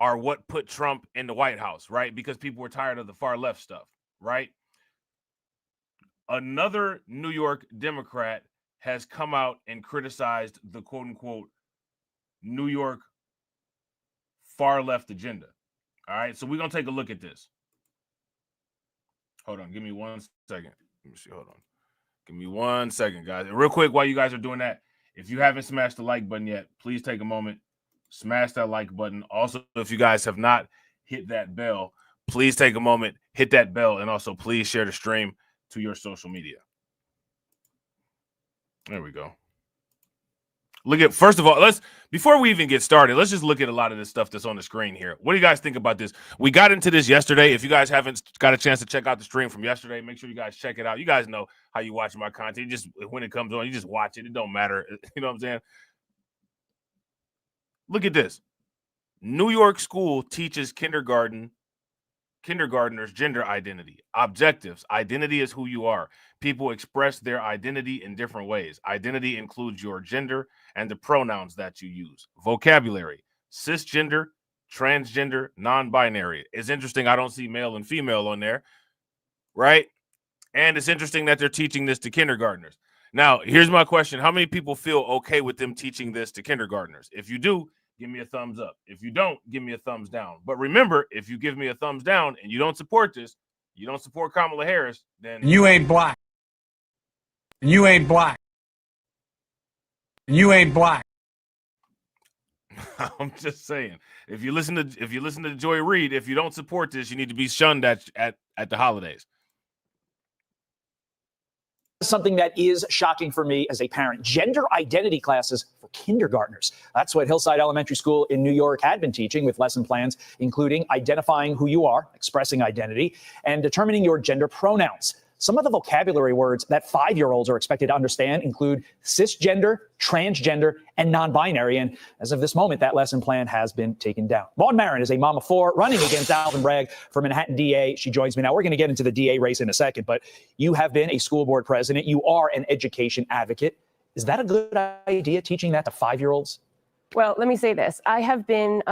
are what put Trump in the White House, right? Because people were tired of the far left stuff, right? Another New York Democrat has come out and criticized the quote unquote New York far left agenda. All right, so we're going to take a look at this. Hold on, give me 1 second. Let me see, hold on. Give me 1 second, guys. And real quick, while you guys are doing that, if you haven't smashed the like button yet, please take a moment, smash that like button. Also, if you guys have not hit that bell, please take a moment, hit that bell, and also please share the stream to your social media. There we go. Look at, first of all, before we even get started, let's just look at a lot of this stuff that's on the screen here. What do you guys think about this? We got into this yesterday. If you guys haven't got a chance to check out the stream from yesterday, make sure you guys check it out. You guys know how you watch my content. You just, when it comes on, you just watch it. It don't matter. You know what I'm saying? Look at this. New York school teaches kindergartners gender identity. Objectives. Identity is who you are. People express their identity in different ways. Identity includes your gender and the pronouns that you use. Vocabulary. Cisgender, transgender, non-binary. It's interesting. I don't see male and female on there, right? And it's interesting that they're teaching this to kindergartners. Now, here's my question. How many people feel okay with them teaching this to kindergartners? If you do, give me a thumbs up. If you don't, give me a thumbs down. But remember, if you give me a thumbs down and you don't support this, you don't support Kamala Harris, then You ain't black. You ain't black. You ain't black. I'm just saying. If you listen to Joy Reid, if you don't support this, you need to be shunned at the holidays. Something that is shocking for me as a parent. Gender identity classes for kindergartners. That's what Hillside Elementary School in New York had been teaching, with lesson plans including identifying who you are, expressing identity, and determining your gender pronouns. Some of the vocabulary words that 5-year-olds are expected to understand include cisgender, transgender, and non-binary. And as of this moment, that lesson plan has been taken down. Maud Marin is a mom of 4 running against Alvin Bragg for Manhattan DA. She joins me now. We're going to get into the DA race in a second, but you have been a school board president. You are an education advocate. Is that a good idea, teaching that to 5-year-olds? Well, let me say this. I have been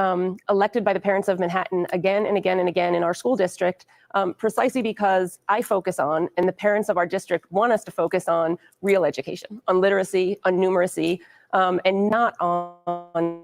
elected by the parents of Manhattan again and again and again in our school district, precisely because I focus on, and the parents of our district want us to focus on, real education, on literacy, on numeracy, and not on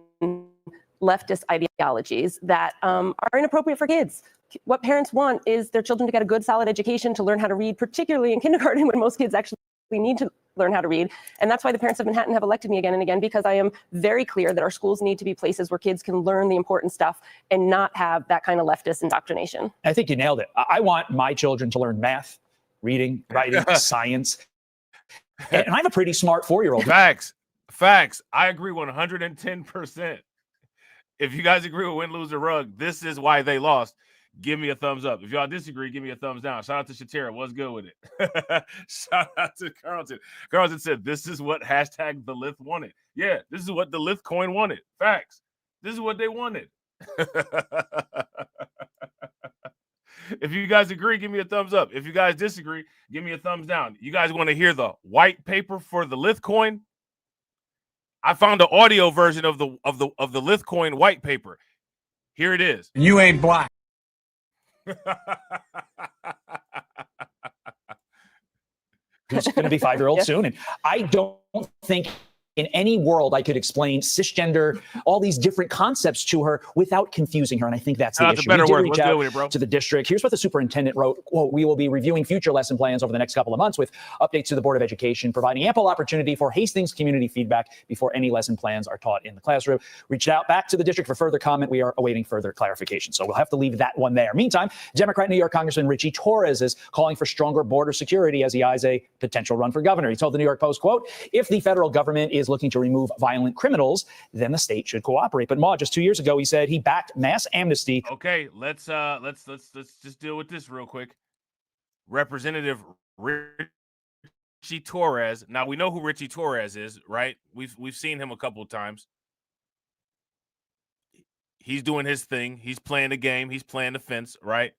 leftist ideologies that are inappropriate for kids. What parents want is their children to get a good, solid education, to learn how to read, particularly in kindergarten when most kids actually need to learn how to read. And that's why the parents of Manhattan have elected me again and again, because I am very clear that our schools need to be places where kids can learn the important stuff and not have that kind of leftist indoctrination. I think you nailed it. I want my children to learn math, reading, writing, science. And I'm a pretty smart 4-year-old. Facts. I agree 110%. If you guys agree with win, lose, or rug, this is why they lost. Give me a thumbs up. If y'all disagree, give me a thumbs down. Shout out to Shatera. What's good with it? Shout out to Carlton. Carlton said, this is what hashtag the Lith wanted. Yeah, this is what the Lith coin wanted. Facts. This is what they wanted. If you guys agree, give me a thumbs up. If you guys disagree, give me a thumbs down. You guys want to hear the white paper for the Lith coin? I found the audio version of the Lith coin white paper. Here it is. You ain't black. Who's going to be 5-year-old soon. And I don't think in any world I could explain cisgender, all these different concepts to her without confusing her. And I think that's the issue. Better word. Reach out to the district. Here's what the superintendent wrote. Quote, we will be reviewing future lesson plans over the next couple of months with updates to the Board of Education, providing ample opportunity for Hastings community feedback before any lesson plans are taught in the classroom. Reached out back to the district for further comment. We are awaiting further clarification. So we'll have to leave that one there. Meantime, Democrat New York Congressman Richie Torres is calling for stronger border security as he eyes a potential run for governor. He told the New York Post, quote, if the federal government is is looking to remove violent criminals, then the state should cooperate. But Ma, just 2 years ago, he said he backed mass amnesty. Okay, let's just deal with this real quick. Representative Richie Torres. Now we know who Richie Torres is, right? We've seen him a couple of times. He's doing his thing. He's playing the game. He's playing the fence, right?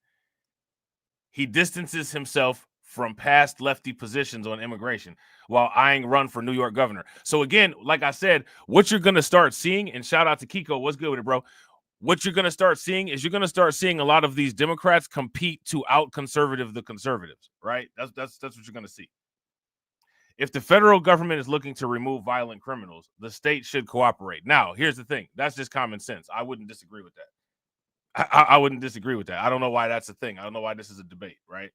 He distances himself from past lefty positions on immigration while eyeing run for New York governor. So again, like I said, what you're going to start seeing, and shout out to Kiko, what's good with it, bro? What you're going to start seeing is you're going to start seeing a lot of these Democrats compete to out-conservative the conservatives, right? That's what you're going to see. If the federal government is looking to remove violent criminals, the state should cooperate. Now, here's the thing. That's just common sense. I wouldn't disagree with that. I wouldn't disagree with that. I don't know why that's a thing. I don't know why this is a debate, right?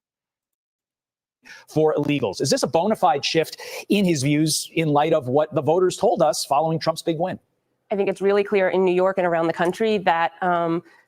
For illegals. Is this a bona fide shift in his views in light of what the voters told us following Trump's big win? I think it's really clear in New York and around the country that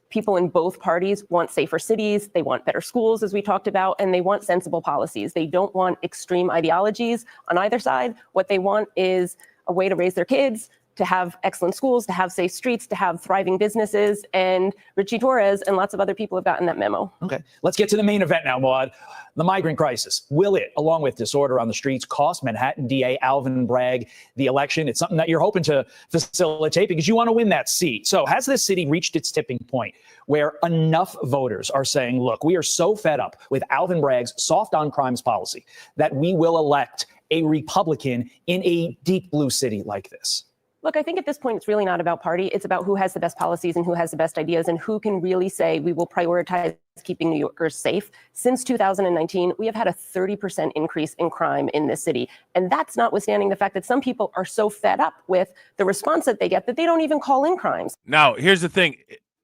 people in both parties want safer cities, they want better schools, as we talked about, and they want sensible policies. They don't want extreme ideologies on either side. What they want is a way to raise their kids, to have excellent schools, to have safe streets, to have thriving businesses. And Richie Torres and lots of other people have gotten that memo. Okay, let's get to the main event now, Maud. The migrant crisis. Will it, along with disorder on the streets, cost Manhattan DA Alvin Bragg the election? It's something that you're hoping to facilitate because you want to win that seat. So has this city reached its tipping point where enough voters are saying, look, we are so fed up with Alvin Bragg's soft on crimes policy that we will elect a Republican in a deep blue city like this? Look, I think at this point, it's really not about party. It's about who has the best policies and who has the best ideas and who can really say we will prioritize keeping New Yorkers safe. Since 2019, we have had a 30% increase in crime in this city. And that's notwithstanding the fact that some people are so fed up with the response that they get that they don't even call in crimes. Now, here's the thing.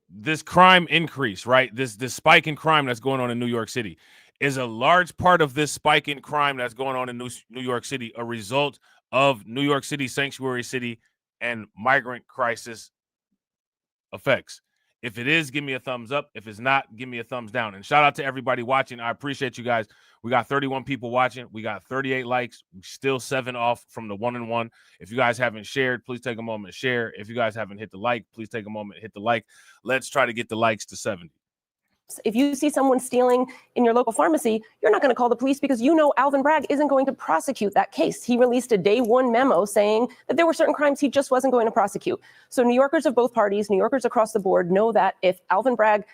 This crime increase, right? This spike in crime that's going on in New York City is a large part of this spike in crime that's going on in New York City, a result of New York City sanctuary city and migrant crisis effects. If it is, give me a thumbs up. If it's not, give me a thumbs down. And shout out to everybody watching. I appreciate you guys. We got 31 people watching. We got 38 likes. We're still 7 off from the 1-and-1. If you guys haven't shared, please take a moment to share. If you guys haven't hit the like, please take a moment to hit the like. Let's try to get the likes to 70. If you see someone stealing in your local pharmacy, you're not going to call the police because you know Alvin Bragg isn't going to prosecute that case. He released a day one memo saying that there were certain crimes he just wasn't going to prosecute. So New Yorkers of both parties, New Yorkers across the board know that if Alvin Bragg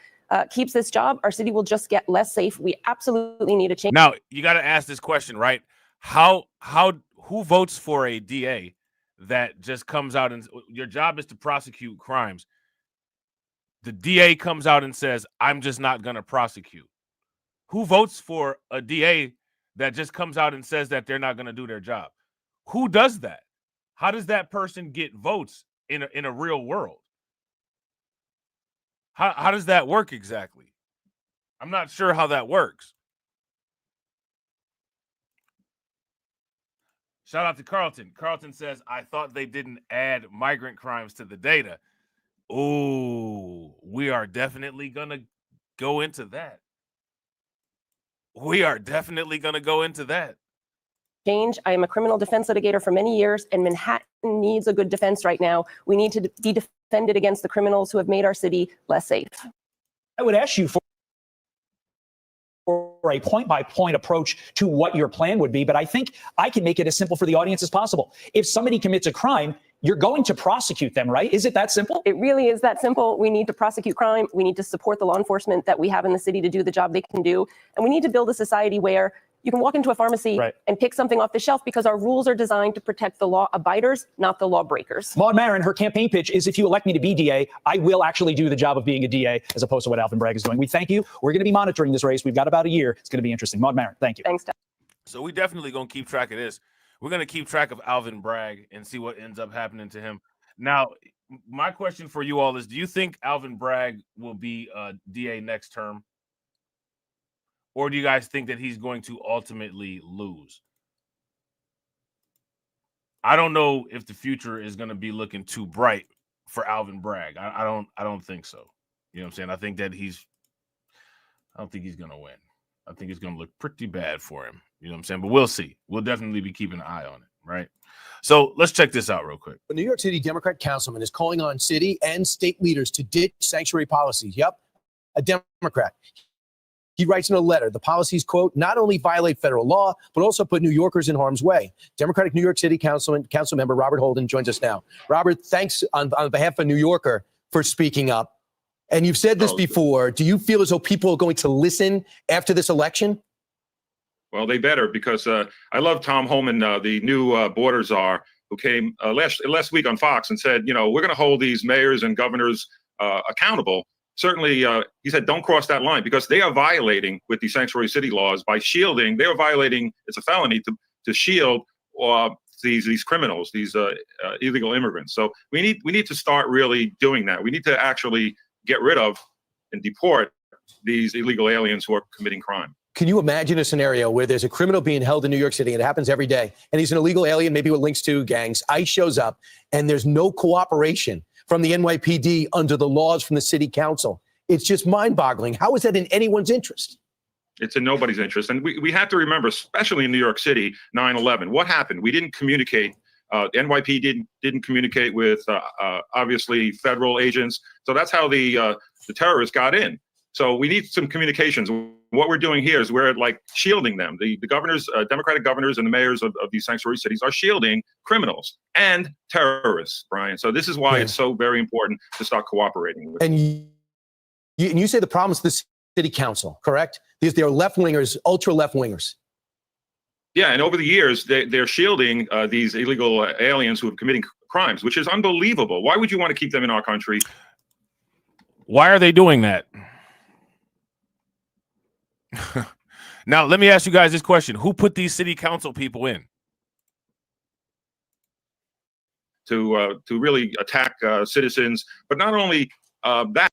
keeps this job, our city will just get less safe. We absolutely need a change. Now, you got to ask this question, right? Who votes for a DA that just comes out and your job is to prosecute crimes? The DA comes out and says, I'm just not going to prosecute. Who votes for a DA that just comes out and says that they're not going to do their job? Who does that? How does that person get votes in a real world? How does that work exactly? I'm not sure how that works. Shout out to Carlton. Carlton says, I thought they didn't add migrant crimes to the data. Oh, we are definitely going to go into that. We are definitely going to go into that. Change. I am a criminal defense litigator for many years, and Manhattan needs a good defense right now. We need to be defended against the criminals who have made our city less safe. I would ask you for a point-by-point approach to what your plan would be, but I think I can make it as simple for the audience as possible. If somebody commits a crime, you're going to prosecute them, right? Is it that simple? It really is that simple. We need to prosecute crime. We need to support the law enforcement that we have in the city to do the job they can do. And we need to build a society where you can walk into a pharmacy and pick something off the shelf because our rules are designed to protect the law abiders, not the law breakers. Maud Marin, her campaign pitch is if you elect me to be DA, I will actually do the job of being a DA as opposed to what Alvin Bragg is doing. We thank you. We're going to be monitoring this race. We've got about a year. It's going to be interesting. Maud Marin, thank you. Thanks, Tom. So we definitely going to keep track of this. We're going to keep track of Alvin Bragg and see what ends up happening to him. Now, my question for you all is, do you think Alvin Bragg will be DA next term? Or do you guys think that he's going to ultimately lose? I don't know if the future is going to be looking too bright for Alvin Bragg. I don't think so. You know what I'm saying? I don't think he's going to win. I think it's going to look pretty bad for him. You know what I'm saying? But we'll see. We'll definitely be keeping an eye on it, right? So let's check this out real quick. A New York City Democrat councilman is calling on city and state leaders to ditch sanctuary policies. Yep, a Democrat. He writes in a letter, the policies, quote, not only violate federal law, but also put New Yorkers in harm's way. Democratic New York City council member Robert Holden joins us now. Robert, thanks on behalf of New Yorker for speaking up. And you've said this before. Do you feel as though people are going to listen after this election? Well, they better, because I love Tom Homan, the new border czar, who came last week on Fox and said, you know, we're going to hold these mayors and governors accountable. Certainly, he said, don't cross that line, because they are violating with the sanctuary city laws by shielding. They are violating. It's a felony to shield these criminals, these illegal immigrants. So we need to start really doing that. We need to actually get rid of and deport these illegal aliens who are committing crime. Can you imagine a scenario where there's a criminal being held in New York City, and it happens every day, and he's an illegal alien, maybe with links to gangs. ICE shows up, and there's no cooperation from the NYPD under the laws from the city council. It's just mind-boggling. How is that in anyone's interest? It's in nobody's interest. And we have to remember, especially in New York City, 9/11, what happened? We didn't communicate. The NYPD didn't communicate with, obviously, federal agents. So that's how the terrorists got in. So we need some communications. What we're doing here is we're like shielding them. The governors, Democratic governors and the mayors of these sanctuary cities are shielding criminals and terrorists, Brian. So this is why it's so very important to start cooperating with. And you say the problem is the city council, correct? These they are left-wingers, ultra-left-wingers. Yeah, and over the years, they're shielding these illegal aliens who are committing crimes, which is unbelievable. Why would you want to keep them in our country? Why are they doing that? Now, let me ask you guys this question. Who put these city council people in? To really attack citizens, but not only that,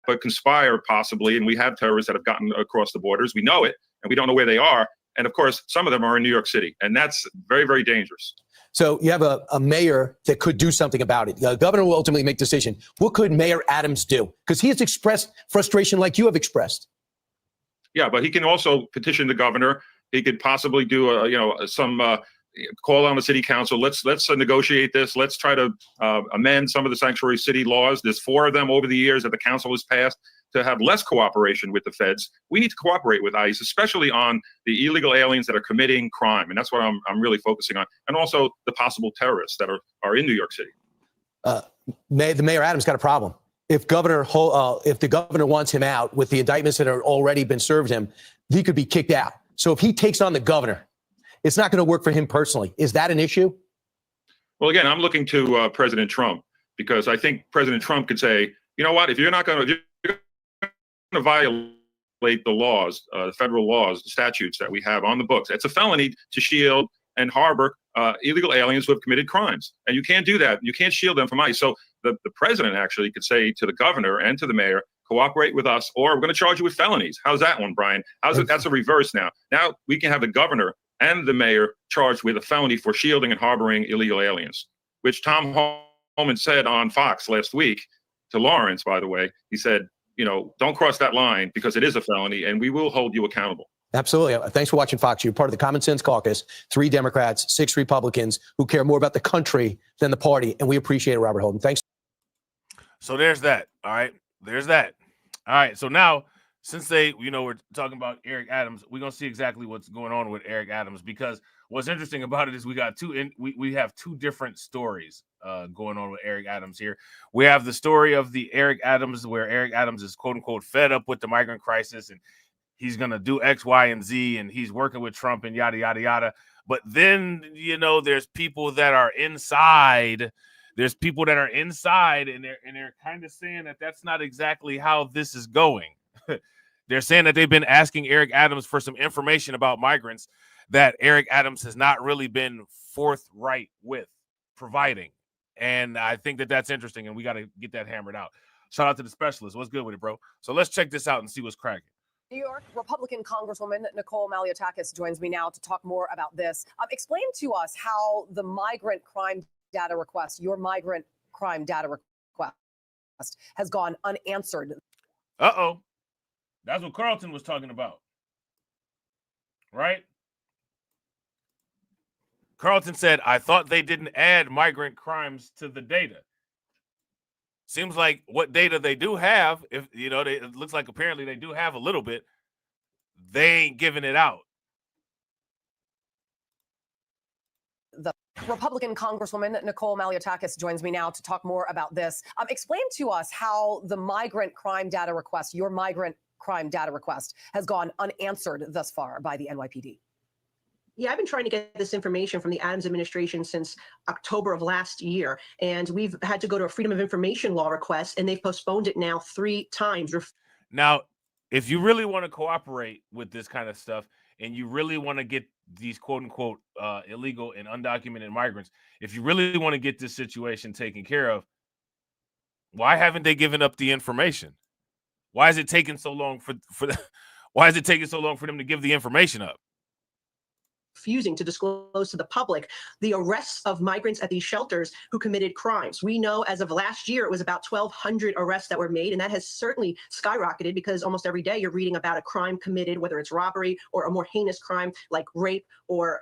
but conspire possibly. And we have terrorists that have gotten across the borders. We know it, and we don't know where they are. And of course, some of them are in New York City, and that's very, very dangerous. So you have a mayor that could do something about it. The governor will ultimately make a decision. What could Mayor Adams do? Because he has expressed frustration like you have expressed. Yeah, but he can also petition the governor. He could possibly do some call on the city council. Let's negotiate this. Let's try to amend some of the sanctuary city laws. There's 4 of them over the years that the council has passed to have less cooperation with the feds. We need to cooperate with ICE, especially on the illegal aliens that are committing crime, and that's what I'm really focusing on, and also the possible terrorists that are in New York City. The Mayor Adams got a problem. If the governor wants him out with the indictments that are already been served him, he could be kicked out. So if he takes on the governor, it's not going to work for him personally. Is that an issue? Well, again, I'm looking to President Trump, because I think President Trump could say, you know what, if you're going to violate the laws, the federal laws, the statutes that we have on the books, it's a felony to shield and harbor illegal aliens who have committed crimes. And you can't do that. You can't shield them from ICE. So the president actually could say to the governor and to the mayor, cooperate with us, or we're going to charge you with felonies. How's that one, Brian? How's it? That's a reverse now. Now we can have the governor and the mayor charged with a felony for shielding and harboring illegal aliens, which Tom Homan said on Fox last week to Lawrence, by the way. He said, don't cross that line, because it is a felony and we will hold you accountable. Absolutely. Thanks for watching Fox. You're part of the Common Sense Caucus, 3 Democrats, 6 Republicans who care more about the country than the party. And we appreciate it, Robert Holden. Thanks. So there's that. All right. There's that. All right. So now, since we're talking about Eric Adams, we're going to see exactly what's going on with Eric Adams, because what's interesting about it is we have 2 different stories going on with Eric Adams here. We have the story of the Eric Adams, where Eric Adams is quote unquote fed up with the migrant crisis and he's going to do X, Y, and Z, and he's working with Trump and yada, yada, yada. But then, there's people that are inside. There's people that are inside, and they're kind of saying that that's not exactly how this is going. They're saying that they've been asking Eric Adams for some information about migrants that Eric Adams has not really been forthright with providing. And I think that that's interesting, and we got to get that hammered out. Shout out to the specialist. What's good with it, bro? So let's check this out and see what's cracking. New York Republican Congresswoman Nicole Maliotakis joins me now to talk more about this. Explain to us how the migrant crime data request, your migrant crime data request, has gone unanswered. Uh-oh. That's what Carlton was talking about. Right? Carlton said, I thought they didn't add migrant crimes to the data. Seems like what data they do have, if you know, it looks like apparently they do have a little bit. They ain't giving it out. The Republican Congresswoman Nicole Maliotakis joins me now to talk more about this. Explain to us how the migrant crime data request, your migrant crime data request, has gone unanswered thus far by the NYPD. Yeah, I've been trying to get this information from the Adams administration since October of last year, and we've had to go to a Freedom of Information law request, and they've postponed it now 3 times. Now, if you really want to cooperate with this kind of stuff, and you really want to get these quote unquote illegal and undocumented migrants, if you really want to get this situation taken care of, why haven't they given up the information? Why is it taking so long why is it taking so long for them to give the information up? Refusing to disclose to the public the arrests of migrants at these shelters who committed crimes. We know as of last year, it was about 1,200 arrests that were made, and that has certainly skyrocketed because almost every day you're reading about a crime committed, whether it's robbery or a more heinous crime like rape or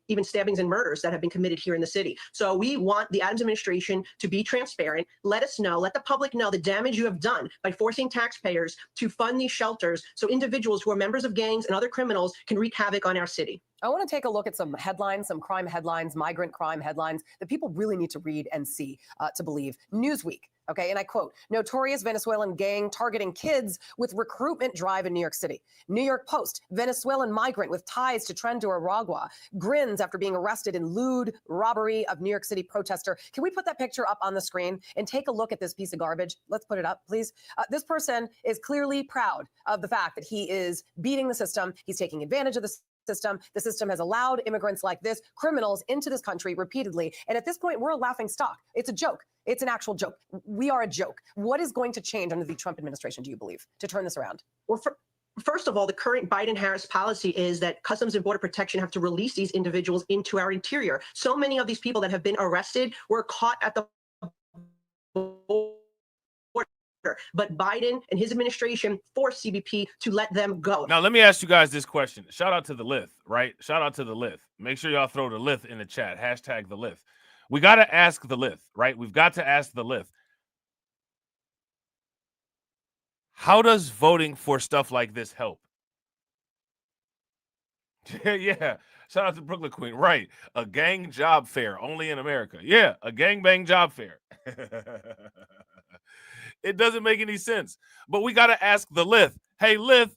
even stabbings and murders that have been committed here in the city. So we want the Adams administration to be transparent. Let us know, let the public know the damage you have done by forcing taxpayers to fund these shelters so individuals who are members of gangs and other criminals can wreak havoc on our city. I want to take a look at some headlines, some crime headlines, migrant crime headlines that people really need to read and see to believe. Newsweek, okay, and I quote, notorious Venezuelan gang targeting kids with recruitment drive in New York City. New York Post, Venezuelan migrant with ties to Tren to Aragua grins after being arrested in lewd robbery of New York City protester. Can we put that picture up on the screen and take a look at this piece of garbage? Let's put it up, please. This person is clearly proud of the fact that he is beating the system. He's taking advantage of the system. The system has allowed immigrants like this, criminals, into this country repeatedly. And at this point, we're a laughing stock. It's a joke. It's an actual joke. We are a joke. What is going to change under the Trump administration, do you believe, to turn this around? Well, first of all, the current Biden-Harris policy is that Customs and Border Protection have to release these individuals into our interior. So many of these people that have been arrested were caught at the border. But Biden and his administration forced CBP to let them go. Now, let me ask you guys this question. Shout out to the Lith, right? Shout out to the Lith. Make sure y'all throw the Lith in the chat. Hashtag the Lith. We got to ask the Lith, right? We've got to ask the Lith. How does voting for stuff like this help? Yeah. Shout out to Brooklyn Queen. Right. A gang job fair only in America. Yeah. A gangbang job fair. It doesn't make any sense. But we got to ask the Lith. Hey, Lith,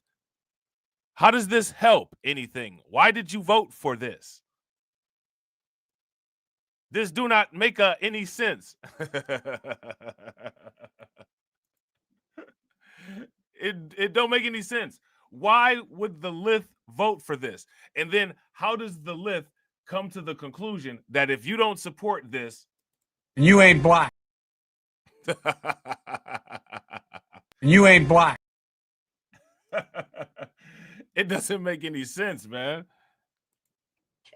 how does this help anything? Why did you vote for this? This do not make any sense. It don't make any sense. Why would the Lith vote for this? And then how does the Lith come to the conclusion that if you don't support this, you ain't black. You ain't black. It doesn't make any sense, man.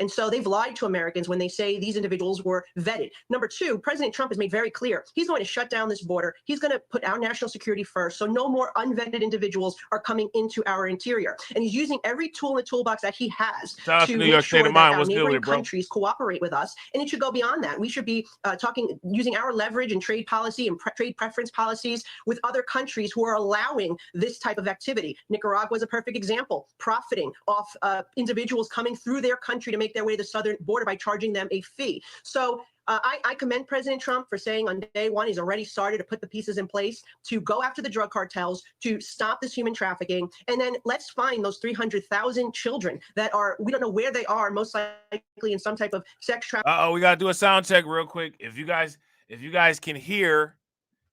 And so they've lied to Americans when they say these individuals were vetted. Number two, President Trump has made very clear he's going to shut down this border. He's going to put our national security first. So no more unvetted individuals are coming into our interior. And he's using every tool in the toolbox that he has to New York State of Mind. What's good with it, bro? Countries cooperate with us. And it should go beyond that. We should be using our leverage and trade policy and trade preference policies with other countries who are allowing this type of activity. Nicaragua is a perfect example, profiting off individuals coming through their country to make their way to the southern border by charging them a fee. So I commend President Trump for saying on day one, he's already started to put the pieces in place to go after the drug cartels, to stop this human trafficking. And then let's find those 300,000 children that we don't know where they are, most likely in some type of sex trafficking. We got to do a sound check real quick. If you guys can hear,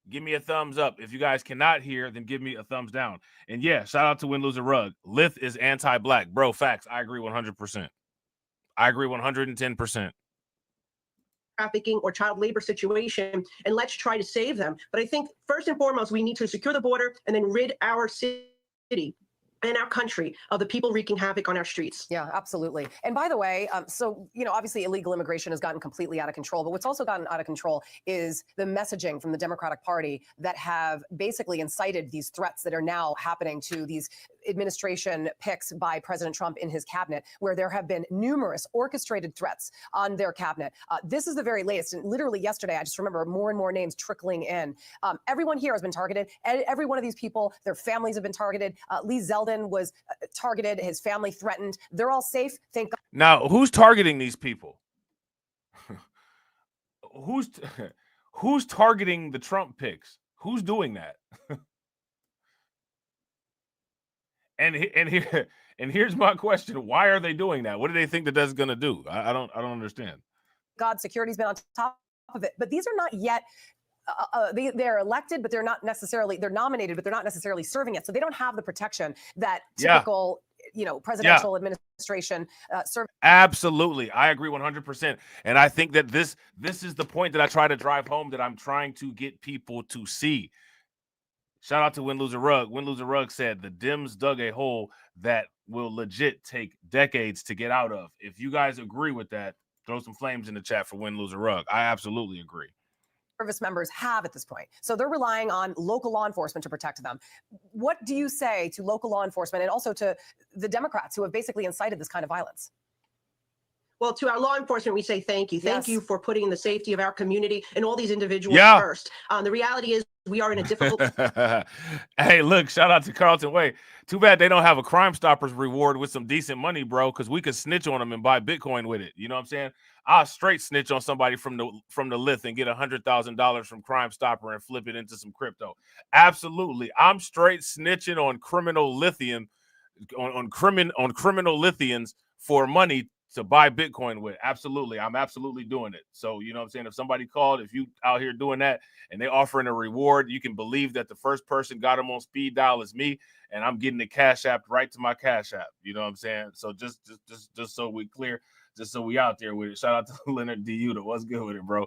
give me a thumbs up. If you guys cannot hear, then give me a thumbs down. And yeah, shout out to Win, Lose, or Rug. Lith is anti-black. Bro, facts. I agree 100%. I agree 110%. Trafficking or child labor situation, and let's try to save them. But I think first and foremost, we need to secure the border and then rid our city and our country of the people wreaking havoc on our streets. Yeah, absolutely. And by the way, so, obviously illegal immigration has gotten completely out of control, but what's also gotten out of control is the messaging from the Democratic Party that have basically incited these threats that are now happening to these administration picks by President Trump in his cabinet, where there have been numerous orchestrated threats on their cabinet. This is the very latest. And literally yesterday, I just remember more and more names trickling in. Everyone here has been targeted. Every one of these people, their families have been targeted. Lee Zeldin was targeted, his family threatened. They're all safe, thank God. Now, who's targeting these people? Who's targeting the Trump picks? Who's doing that? and here's my question: why are they doing that? What do they think that that's going to do? I don't understand. God, security's been on top of it, but these are not yet. They're elected, but they're not necessarily. They're nominated, but they're not necessarily serving it. So they don't have the protection that typical, presidential administration serve. Absolutely, I agree 100%, and I think that this is the point that I try to drive home, that I'm trying to get people to see. Shout out to Win Lose a Rug. Win Lose a Rug said the Dems dug a hole that will legit take decades to get out of. If you guys agree with that, throw some flames in the chat for Win Lose a Rug. I absolutely agree. Service members have at this point. So they're relying on local law enforcement to protect them. What do you say to local law enforcement and also to the Democrats who have basically incited this kind of violence? Well, to our law enforcement, we say thank you. Thank you for putting the safety of our community and all these individuals first. The reality is we are in a difficult... Hey, look, shout out to Carlton Way. Too bad they don't have a Crime Stoppers reward with some decent money, bro, because we could snitch on them and buy Bitcoin with it. You know what I'm saying? I'll straight snitch on somebody from the list and get $100,000 from Crime Stopper and flip it into some crypto. Absolutely. I'm straight snitching on criminal lithium, on criminal lithians for money to buy Bitcoin with. Absolutely. I'm absolutely doing it. So, you know what I'm saying? If somebody called, if you out here doing that and they offering a reward, you can believe that the first person got them on speed dial is me, and I'm getting the Cash App right to my Cash App. You know what I'm saying? So just so we clear, just so we out there with it. Shout out to Leonard D. What's good with it, bro?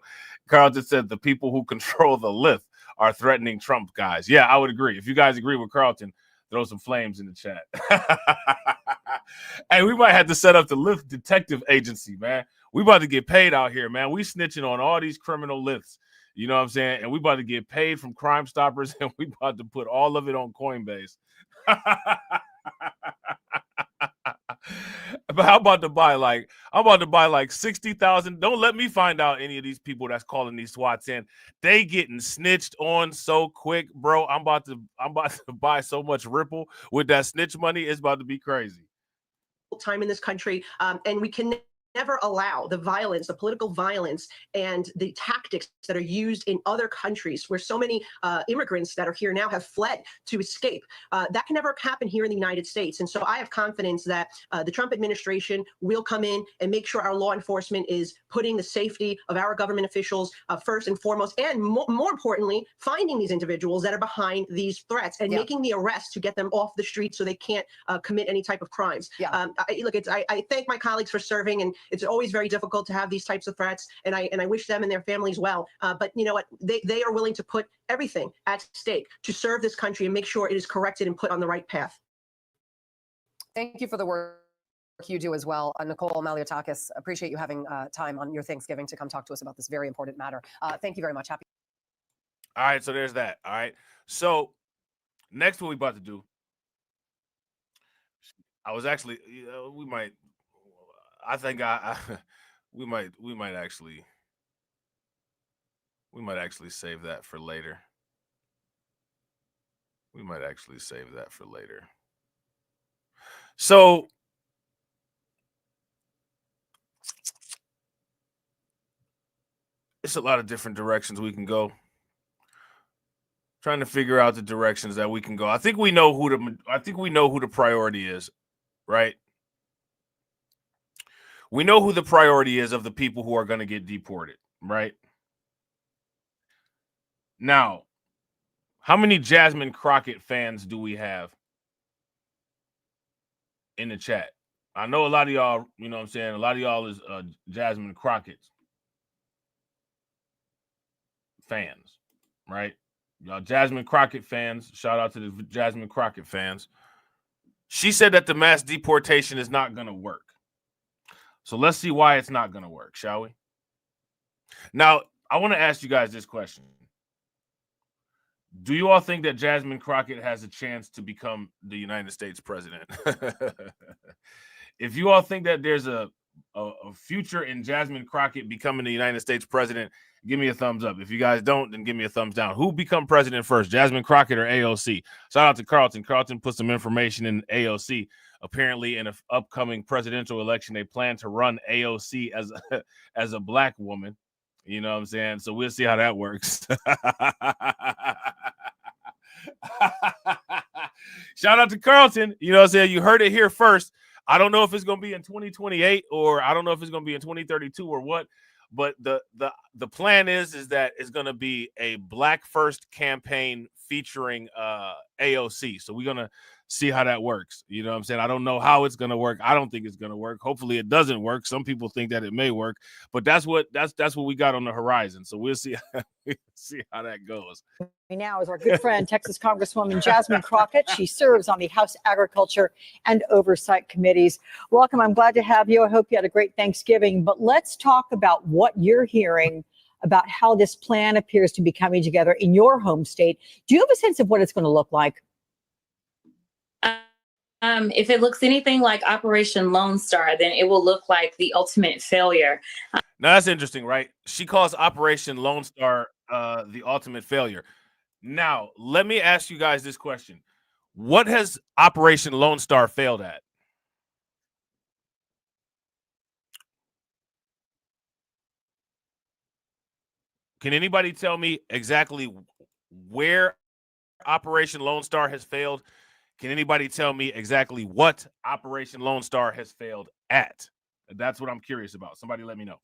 Carlton said the people who control the lift are threatening Trump guys. Yeah, I would agree. If you guys agree with Carlton, throw some flames in the chat. Hey, we might have to set up the Lyft detective agency, man. We about to get paid out here, man. We snitching on all these criminal Lyfts. You know what I'm saying? And we about to get paid from Crime Stoppers, and we about to put all of it on Coinbase. But I'm about to buy like 60,000. Don't let me find out any of these people that's calling these SWATs in. They getting snitched on so quick, bro. I'm about to buy so much Ripple with that snitch money. It's about to be crazy. Time in this country, and we can never allow the violence, the political violence, and the tactics that are used in other countries where so many immigrants that are here now have fled to escape. That can never happen here in the United States. And so I have confidence that the Trump administration will come in and make sure our law enforcement is putting the safety of our government officials first and foremost, and more importantly, finding these individuals that are behind these threats and making the arrests to get them off the street so they can't commit any type of crimes. I thank my colleagues for serving, and it's always very difficult to have these types of threats, and I wish them and their families well. But you know what? They are willing to put everything at stake to serve this country and make sure it is corrected and put on the right path. Thank you for the work you do as well. Nicole Maliotakis, appreciate you having time on your Thanksgiving to come talk to us about this very important matter. Thank you very much. Happy. All right, so there's that. All right. So next, what we about to do, I was actually, we might actually save that for later. So it's a lot of different directions we can go. Trying to figure out the directions that we can go. I think we know who the priority is, right? We know who the priority is of the people who are going to get deported, right? Now, how many Jasmine Crockett fans do we have in the chat? I know a lot of y'all, you know what I'm saying? A lot of y'all is Jasmine Crockett fans, right? Y'all Jasmine Crockett fans. Shout out to the Jasmine Crockett fans. She said that the mass deportation is not going to work. So let's see why it's not going to work, shall we? Now, I want to ask you guys this question. Do you all think that Jasmine Crockett has a chance to become the United States president? If you all think that there's a future in Jasmine Crockett becoming the United States president, give me a thumbs up. If you guys don't, then give me a thumbs down. Who become president first, Jasmine Crockett or AOC? Shout out to Carlton. Carlton put some information in AOC. Apparently, in an upcoming presidential election, they plan to run AOC as a black woman. You know what I'm saying? So we'll see how that works. Shout out to Carlton. You know what I'm saying? You heard it here first. I don't know if it's going to be in 2028 or I don't know if it's going to be in 2032 or what. But the plan is that it's going to be a Black First campaign featuring AOC. So we're going to see how that works. You know what I'm saying? I don't know how it's going to work. I don't think it's going to work. Hopefully it doesn't work. Some people think that it may work, but that's what we got on the horizon. So we'll see how that goes. Now is our good friend, Texas Congresswoman Jasmine Crockett. She serves on the House Agriculture and Oversight Committees. Welcome. I'm glad to have you. I hope you had a great Thanksgiving. But let's talk about what you're hearing about how this plan appears to be coming together in your home state. Do you have a sense of what it's going to look like? If it looks anything like Operation Lone Star, then it will look like the ultimate failure. Now, that's interesting, right? She calls Operation Lone Star the ultimate failure. Now, let me ask you guys this question. What has Operation Lone Star failed at? Can anybody tell me exactly where Operation Lone Star has failed? Can anybody tell me exactly what Operation Lone Star has failed at? That's what I'm curious about. Somebody let me know.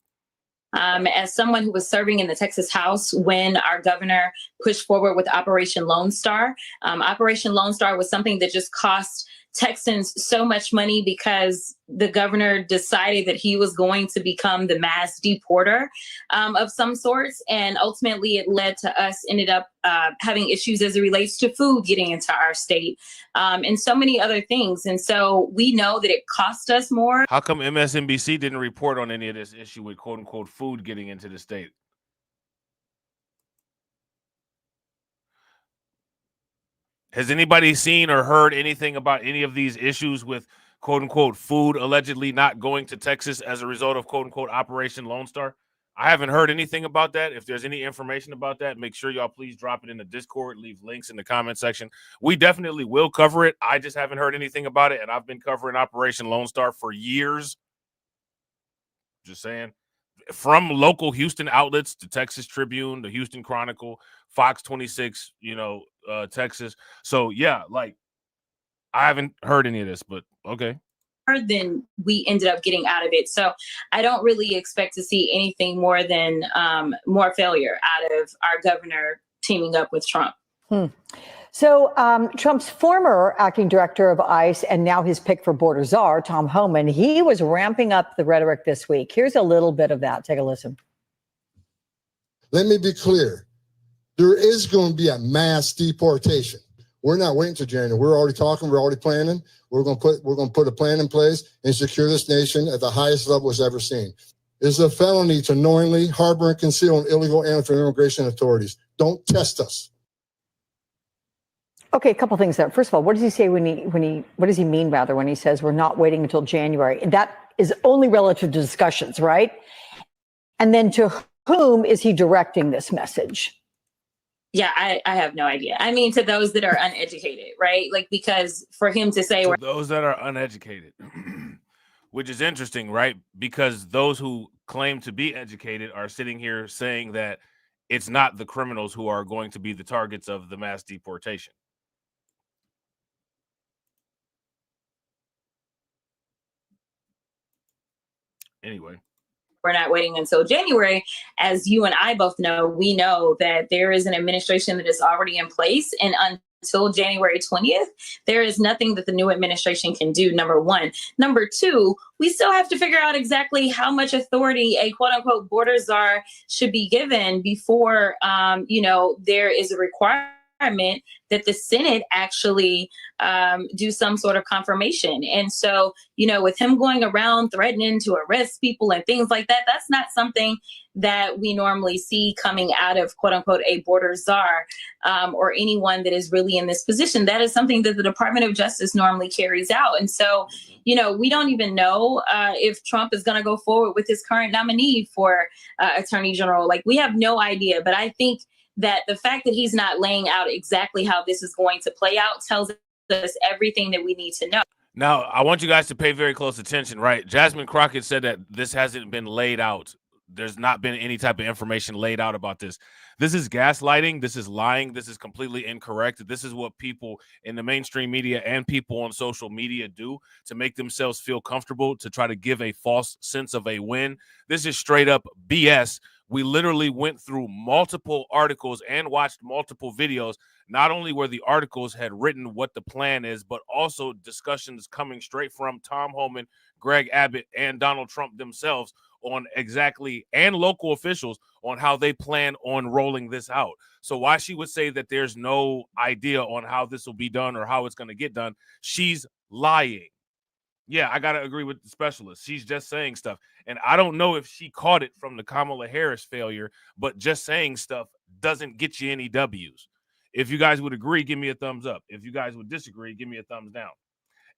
As someone who was serving in the Texas House when our governor pushed forward with Operation Lone Star, Operation Lone Star was something that just cost Texans so much money because the governor decided that he was going to become the mass deporter of some sorts. And ultimately it led to us ended up having issues as it relates to food getting into our state and so many other things. And so we know that it cost us more. How come MSNBC didn't report on any of this issue with quote unquote food getting into the state? Has anybody seen or heard anything about any of these issues with quote unquote food allegedly not going to Texas as a result of quote unquote Operation Lone Star? I haven't heard anything about that. If there's any information about that, make sure y'all please drop it in the Discord, leave links in the comment section. We definitely will cover it. I just haven't heard anything about it, and I've been covering Operation Lone Star for years. Just saying. From local Houston outlets, the Texas Tribune, the Houston Chronicle, Fox 26, Texas. So yeah, like I haven't heard any of this, but okay. Then we ended up getting out of it. So I don't really expect to see anything more than more failure out of our governor teaming up with Trump. So Trump's former acting director of ICE and now his pick for border czar, Tom Homan, he was ramping up the rhetoric this week. Here's a little bit of that. Take a listen. Let me be clear. There is going to be a mass deportation. We're not waiting till January. We're already talking. We're already planning. We're going to put a plan in place and secure this nation at the highest level it's ever seen. It's a felony to knowingly harbor and conceal an illegal alien from immigration authorities. Don't test us. Okay, a couple things there. First of all, what does he say what does he mean rather when he says we're not waiting until January? That is only relative to discussions, right? And then to whom is he directing this message? Yeah, I have no idea. I mean, to those that are uneducated, right? Like, because for him to say to those that are uneducated, which is interesting, right? Because those who claim to be educated are sitting here saying that it's not the criminals who are going to be the targets of the mass deportation. Anyway. We're not waiting until January. As you and I both know, we know that there is an administration that is already in place. And until January 20th, there is nothing that the new administration can do, number one. Number two, we still have to figure out exactly how much authority a quote unquote border czar should be given before, there is a requirement that the Senate actually do some sort of confirmation. And so, you know, with him going around threatening to arrest people and things like that, that's not something that we normally see coming out of, quote unquote, a border czar or anyone that is really in this position. That is something that the Department of Justice normally carries out. And so, you know, we don't even know if Trump is going to go forward with his current nominee for Attorney General. Like, we have no idea. But I think that the fact that he's not laying out exactly how this is going to play out tells us everything that we need to know. Now, I want you guys to pay very close attention, right? Jasmine Crockett said that this hasn't been laid out. There's not been any type of information laid out about this. This is gaslighting. This is lying. This is completely incorrect. This is what people in the mainstream media and people on social media do to make themselves feel comfortable, to try to give a false sense of a win. This is straight up BS. We literally went through multiple articles and watched multiple videos. Not only were the articles had written what the plan is, but also discussions coming straight from Tom Homan, Greg Abbott, and Donald Trump themselves on exactly, and local officials on how they plan on rolling this out. So why she would say that there's no idea on how this will be done or how it's going to get done, she's lying. Yeah, I got to agree with the specialist. She's just saying stuff. And I don't know if she caught it from the Kamala Harris failure, but just saying stuff doesn't get you any W's. If you guys would agree, give me a thumbs up. If you guys would disagree, give me a thumbs down.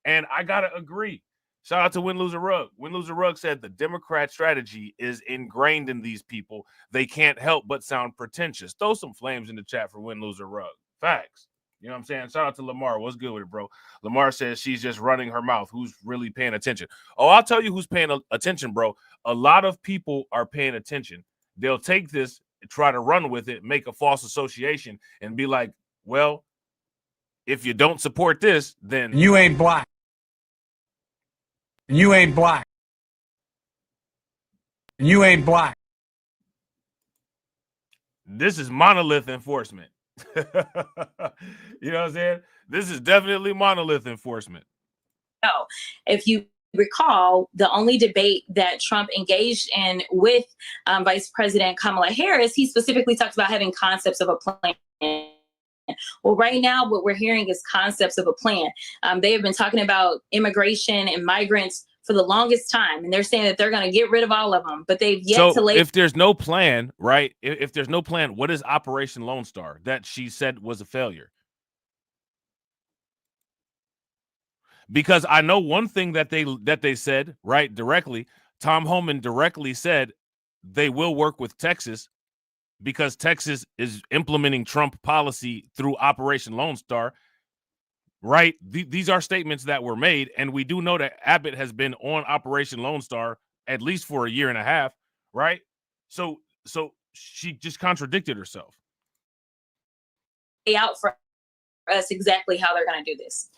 And I got to agree. Shout out to Win, Lose, or Rug. Win, Lose, or Rug said the Democrat strategy is ingrained in these people. They can't help but sound pretentious. Throw some flames in the chat for Win, Lose, or Rug. Facts. You know what I'm saying? Shout out to Lamar. What's good with it, bro? Lamar says she's just running her mouth. Who's really paying attention? Oh, I'll tell you who's paying attention, bro. A lot of people are paying attention. They'll take this, try to run with it, make a false association, and be like, well, if you don't support this, then You ain't black. You ain't black. You ain't black. This is monolith enforcement. You know what I'm saying? This is definitely monolith enforcement. No, if you recall, the only debate that Trump engaged in with Vice President Kamala Harris, he specifically talks about having concepts of a plan. Well, right now, what we're hearing is concepts of a plan. They have been talking about immigration and migrants for the longest time, and they're saying that they're going to get rid of all of them, but they've yet to lay. If there's no plan, right? If there's no plan, what is Operation Lone Star that she said was a failure? Because I know one thing that they said, right, directly. Tom Homan directly said they will work with Texas because Texas is implementing Trump policy through Operation Lone Star. Right. These are statements that were made. And we do know that Abbott has been on Operation Lone Star at least for a year and a half. Right. So she just contradicted herself. Out for us exactly how they're going to do this.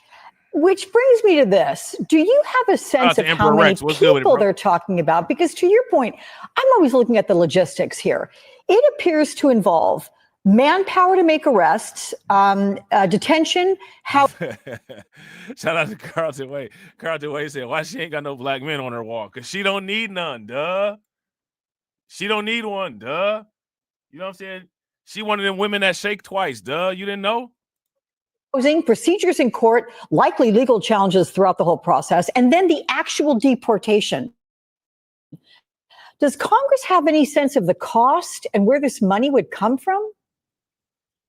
Which brings me to this. Do you have a sense of how many people they're talking about? Because to your point, I'm always looking at the logistics here. It appears to involve manpower to make arrests, detention. Shout out to Carlton Way. Carlton Way said, why she ain't got no black men on her wall? Because she don't need none, duh. She don't need one, duh. You know what I'm saying? She one of them women that shake twice, duh. You didn't know? Procedures in court, likely legal challenges throughout the whole process, and then the actual deportation. Does Congress have any sense of the cost and where this money would come from?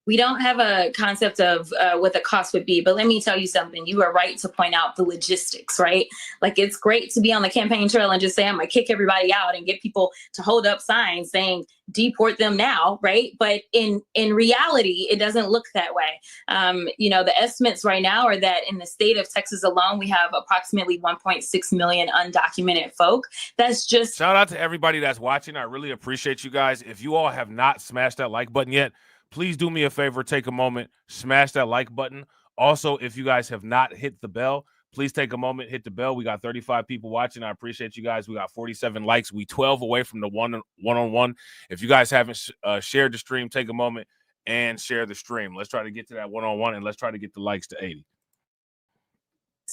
We don't have a concept of what the cost would be, but let me tell you something. You are right to point out the logistics, right? Like, it's great to be on the campaign trail and just say, I'm going to kick everybody out and get people to hold up signs saying, deport them now, right? But in reality, it doesn't look that way. You know, the estimates right now are that in the state of Texas alone, we have approximately 1.6 million undocumented folk. That's just... Shout out to everybody that's watching. I really appreciate you guys. If you all have not smashed that like button yet, please do me a favor, take a moment, smash that like button. Also, if you guys have not hit the bell, please take a moment, hit the bell. We got 35 people watching. I appreciate you guys. We got 47 likes. We 12 away from the one-on-one. If you guys haven't shared the stream, take a moment and share the stream. Let's try to get to that one-on-one, and let's try to get the likes to 80.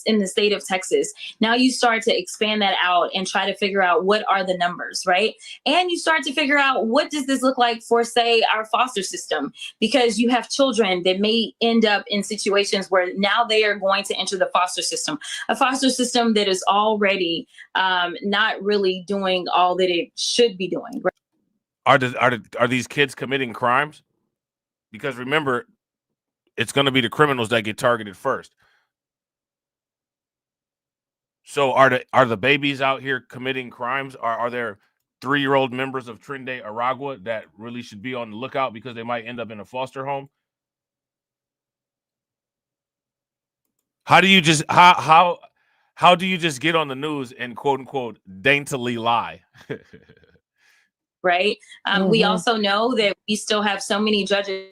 in the state of Texas. Now you start to expand that out and try to figure out what are the numbers, right? And you start to figure out what does this look like for, say, our foster system, because you have children that may end up in situations where now they are going to enter the foster system, a foster system that is already not really doing all that it should be doing. Are these kids committing crimes? Because remember, it's going to be the criminals that get targeted first. So are the babies out here committing crimes? Are there 3-year-old members of Trinidad Aragua that really should be on the lookout because they might end up in a foster home? How do you just how do you just get on the news and quote unquote daintily lie? Right. We also know that we still have so many judges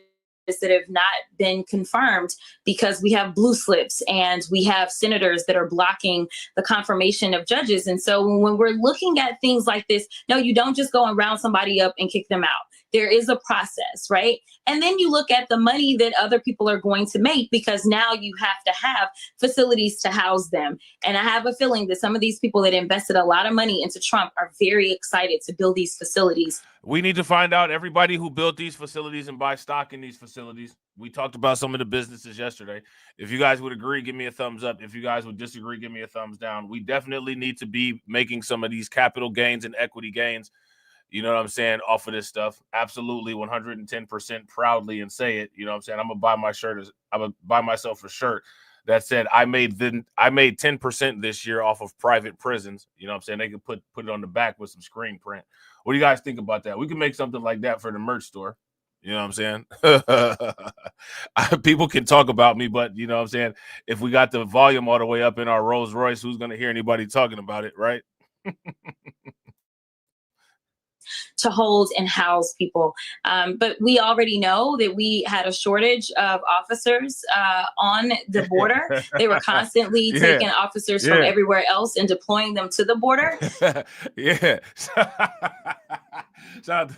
that have not been confirmed because we have blue slips and we have senators that are blocking the confirmation of judges. And so when we're looking at things like this, no, you don't just go and round somebody up and kick them out. There is a process, right? And then you look at the money that other people are going to make, because now you have to have facilities to house them. And I have a feeling that some of these people that invested a lot of money into Trump are very excited to build these facilities. We need to find out everybody who built these facilities and buy stock in these facilities. We talked about some of the businesses yesterday. If you guys would agree, give me a thumbs up. If you guys would disagree, give me a thumbs down. We definitely need to be making some of these capital gains and equity gains, you know what I'm saying, off of this stuff. Absolutely 110% proudly and say it. You know what I'm saying? I'm gonna buy myself a shirt that said I made 10% this year off of private prisons. You know what I'm saying? They could put it on the back with some screen print. What do you guys think about that? We can make something like that for the merch store. You know what I'm saying? People can talk about me, but you know what I'm saying? If we got the volume all the way up in our Rolls Royce, who's going to hear anybody talking about it, right? To hold and house people. But we already know that we had a shortage of officers on the border. They were constantly taking officers from everywhere else and deploying them to the border. Yeah. Shout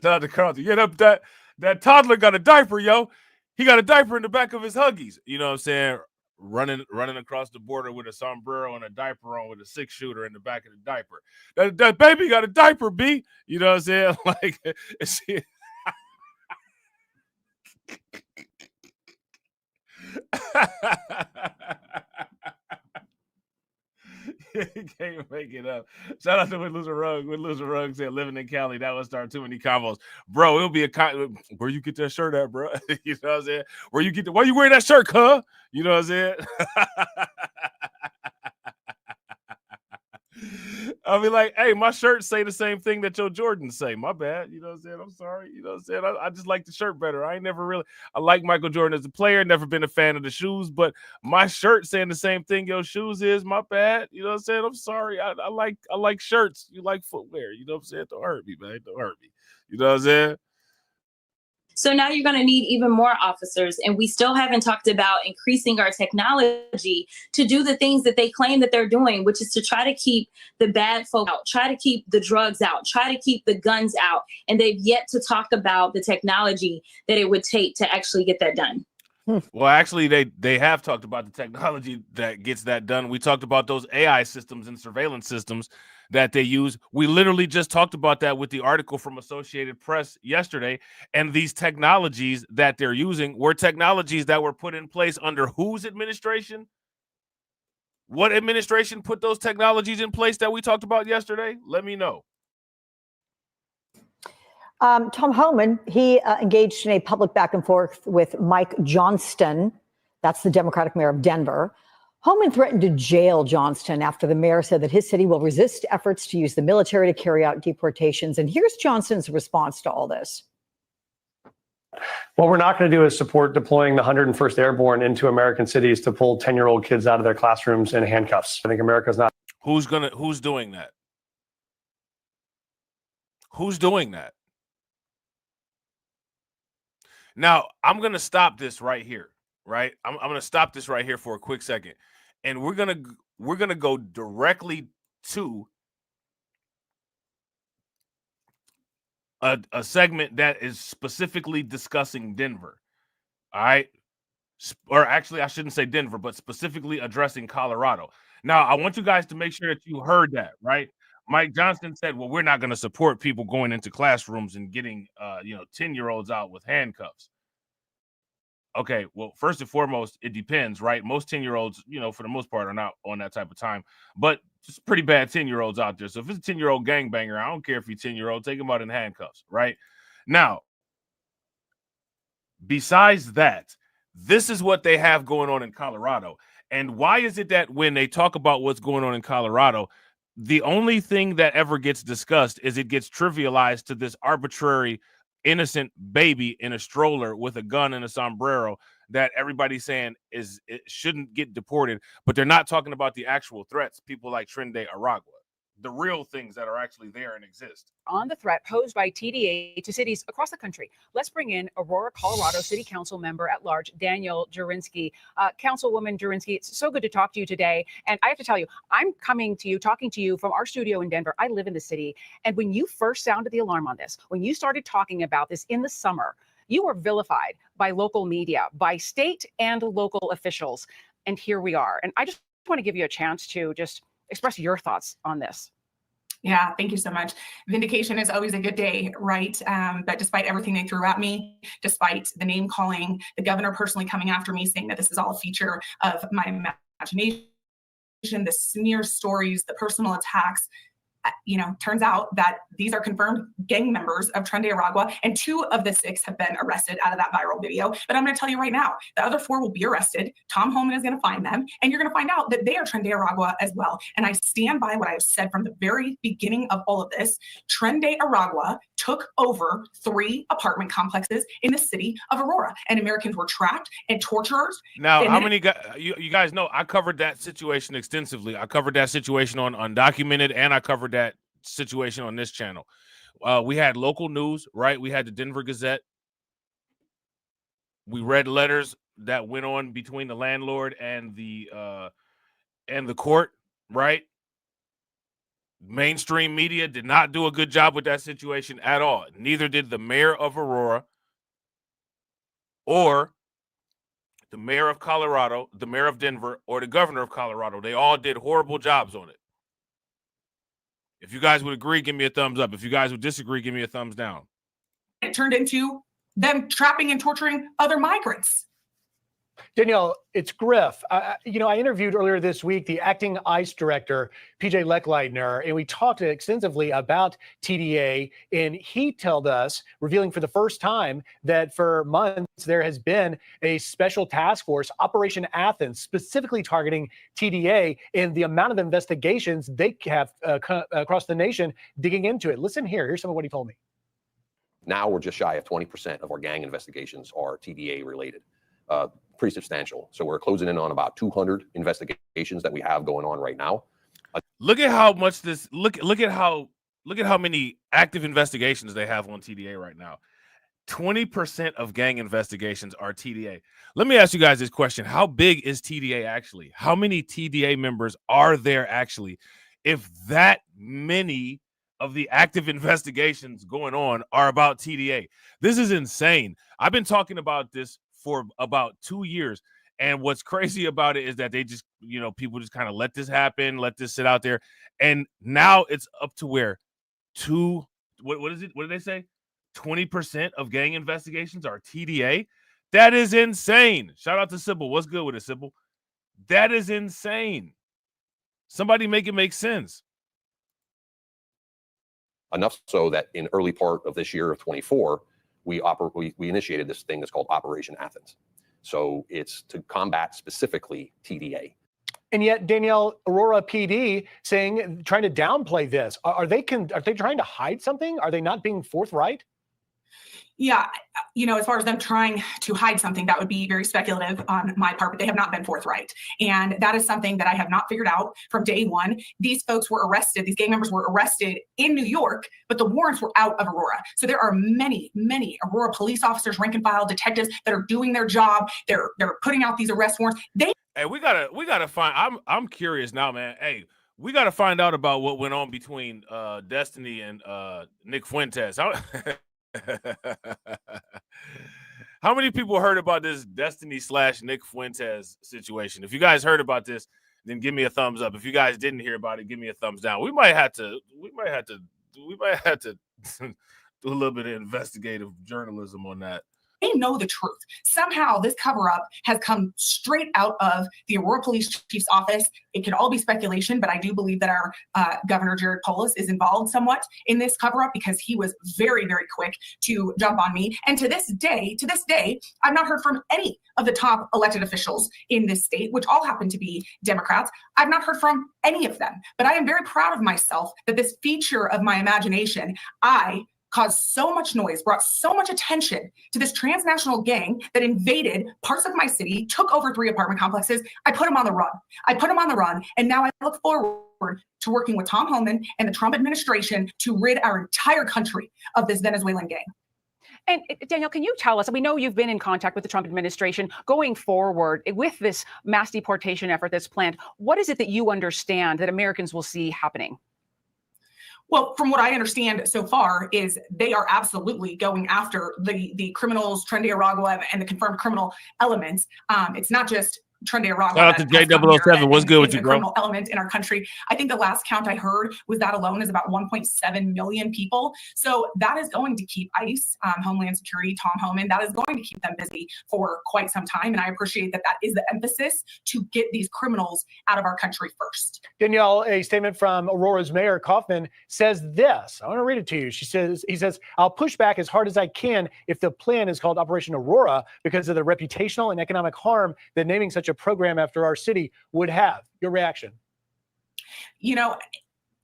out to Carlton. Yeah, that toddler got a diaper, yo. He got a diaper in the back of his Huggies. You know what I'm saying? Running across the border with a sombrero and a diaper on with a 6-shooter in the back of the diaper. That baby got a diaper, B. You know what I'm saying? Like, you can't make it up. Shout out to We'd Lose a Rug. We'd Lose a Rug said living in Cali, that would start too many combos. Bro, it'll be where you get that shirt at, bro? You know what I'm saying? Why you wearing that shirt, cuz? You know what I'm saying? I'll be like, hey, my shirts say the same thing that your Jordans say. My bad. You know what I'm saying? I'm sorry. You know what I'm saying? I just like the shirt better. I like Michael Jordan as a player. Never been a fan of the shoes, but my shirt saying the same thing your shoes is. My bad. You know what I'm saying? I'm sorry. I like shirts. You like footwear. You know what I'm saying? Don't hurt me, man. Don't hurt me. You know what I'm saying? So now you're going to need even more officers. And we still haven't talked about increasing our technology to do the things that they claim that they're doing, which is to try to keep the bad folk out, try to keep the drugs out, try to keep the guns out. And they've yet to talk about the technology that it would take to actually get that done. Well, actually, they have talked about the technology that gets that done. We talked about those AI systems and surveillance systems that they use. We literally just talked about that with the article from Associated Press yesterday. And these technologies that they're using were technologies that were put in place under whose administration? What administration put those technologies in place that we talked about yesterday? Let me know. Tom Homan, he engaged in a public back and forth with Mike Johnston. That's the Democratic mayor of Denver. Homan threatened to jail Johnston after the mayor said that his city will resist efforts to use the military to carry out deportations. And here's Johnston's response to all this. What we're not going to do is support deploying the 101st Airborne into American cities to pull 10-year-old kids out of their classrooms in handcuffs. I think America's not. Who's doing that? Who's doing that? Now, I'm going to stop this right here, right? I'm going to stop this right here for a quick second. And we're going to go directly to a segment that is specifically discussing Denver. All right? or actually, I shouldn't say Denver, but specifically addressing Colorado. Now, I want you guys to make sure that you heard that, right? Mike Johnson said, well, we're not going to support people going into classrooms and getting, 10-year-olds out with handcuffs. Okay, well, first and foremost, it depends, right? Most 10-year-olds, for the most part, are not on that type of time, but just pretty bad 10-year-olds out there. So if it's a 10-year-old gangbanger, I don't care if you're 10-year-old, take him out in handcuffs, right? Now, besides that, this is what they have going on in Colorado. And why is it that when they talk about what's going on in Colorado, the only thing that ever gets discussed is it gets trivialized to this arbitrary innocent baby in a stroller with a gun and a sombrero that everybody's saying it shouldn't get deported, but they're not talking about the actual threats, people like Trende Aragua, the real things that are actually there and exist. On the threat posed by TDA to cities across the country, let's bring in Aurora, Colorado City Council member at large, Danielle Jurinsky. Councilwoman Jurinsky, it's so good to talk to you today. And I have to tell you, I'm talking to you from our studio in Denver. I live in the city. And when you first sounded the alarm on this, when you started talking about this in the summer, you were vilified by local media, by state and local officials. And here we are. And I just want to give you a chance to just express your thoughts on this. Yeah, thank you so much. Vindication is always a good day, right? But despite everything they threw at me, despite the name calling, the governor personally coming after me, saying that this is all a feature of my imagination, the smear stories, the personal attacks, turns out that these are confirmed gang members of Trende Aragua, and 2 of the 6 have been arrested out of that viral video. But I'm going to tell you right now, the other 4 will be arrested. Tom Homan is going to find them, and you're going to find out that they are Trende Aragua as well. And I stand by what I've said from the very beginning of all of this. Trende Aragua took over 3 apartment complexes in the city of Aurora, and Americans were trapped and tortured. Now, how many guys, you guys know, I covered that situation extensively. I covered that situation on Undocumented, and I covered that situation on this channel. We had local news, right? We had the Denver Gazette. We read letters that went on between the landlord and the court, right? Mainstream media did not do a good job with that situation at all. Neither did the mayor of Aurora or the mayor of Colorado, the mayor of Denver, or the governor of Colorado. They all did horrible jobs on it. If you guys would agree, give me a thumbs up. If you guys would disagree, give me a thumbs down. It turned into them trapping and torturing other migrants. Danielle, it's Griff. I interviewed earlier this week the acting ICE director, PJ Lechleitner, and we talked extensively about TDA. And he told us, revealing for the first time, that for months there has been a special task force, Operation Athens, specifically targeting TDA, and the amount of investigations they have across the nation digging into it. Listen here. Here's some of what he told me. Now we're just shy of 20% of our gang investigations are TDA related. Pretty substantial. So we're closing in on about 200 investigations that we have going on right now. Look at how much this look at how many active investigations they have on TDA right now. 20% of gang investigations are TDA. Let me ask you guys this question. How big is TDA actually? How many TDA members are there actually? If that many of the active investigations going on are about TDA. This is insane. I've been talking about this for about 2 years. And what's crazy about it is that they just, people just kind of let this happen, let this sit out there. And now it's up to where what is it? What did they say? 20% of gang investigations are TDA. That is insane. Shout out to Sybil. What's good with it, Sybil? That is insane. Somebody make it make sense. Enough so that in early part of this year of 24, we initiated this thing that's called Operation Athens. So it's to combat specifically TDA. And yet, Danielle, Aurora PD trying to downplay this. Are they trying to hide something? Are they not being forthright? Yeah, as far as them trying to hide something, that would be very speculative on my part, but they have not been forthright. And that is something that I have not figured out from day one. These folks were arrested, these gang members were arrested in New York, but the warrants were out of Aurora. So there are many, many Aurora police officers, rank and file detectives that are doing their job. They're putting out these arrest warrants. Hey, we gotta find. I'm curious now, man. Hey, we gotta find out about what went on between Destiny and Nick Fuentes. How How many people heard about this Destiny / Nick Fuentes situation? If you guys heard about this, then give me a thumbs up. If you guys didn't hear about it, give me a thumbs down. We might have to do a little bit of investigative journalism on that. They know the truth. Somehow this cover-up has come straight out of the Aurora Police Chief's office. It could all be speculation, but I do believe that our Governor Jared Polis is involved somewhat in this cover-up because he was very, very quick to jump on me. And to this day, I've not heard from any of the top elected officials in this state, which all happen to be Democrats. I've not heard from any of them, but I am very proud of myself that this feature of my imagination, I caused so much noise, brought so much attention to this transnational gang that invaded parts of my city, took over 3 apartment complexes. I put them on the run. And now I look forward to working with Tom Homan and the Trump administration to rid our entire country of this Venezuelan gang. And Danielle, can you tell us, we know you've been in contact with the Trump administration going forward with this mass deportation effort that's planned. What is it that you understand that Americans will see happening? Well, from what I understand so far is they are absolutely going after the criminals, Trendy Aragua, and the confirmed criminal elements. It's not just Trendy Aragua. Shout out to J007. What's good with you, bro? Criminal element in our country. I think the last count I heard was that alone is about 1.7 million people. So that is going to keep ICE, Homeland Security, Tom Homan, that is going to keep them busy for quite some time. And I appreciate that is the emphasis to get these criminals out of our country first. Danielle, a statement from Aurora's Mayor Kaufman says this. I want to read it to you. He says, I'll push back as hard as I can if the plan is called Operation Aurora because of the reputational and economic harm that naming such a program after our city would have. Your reaction? You know,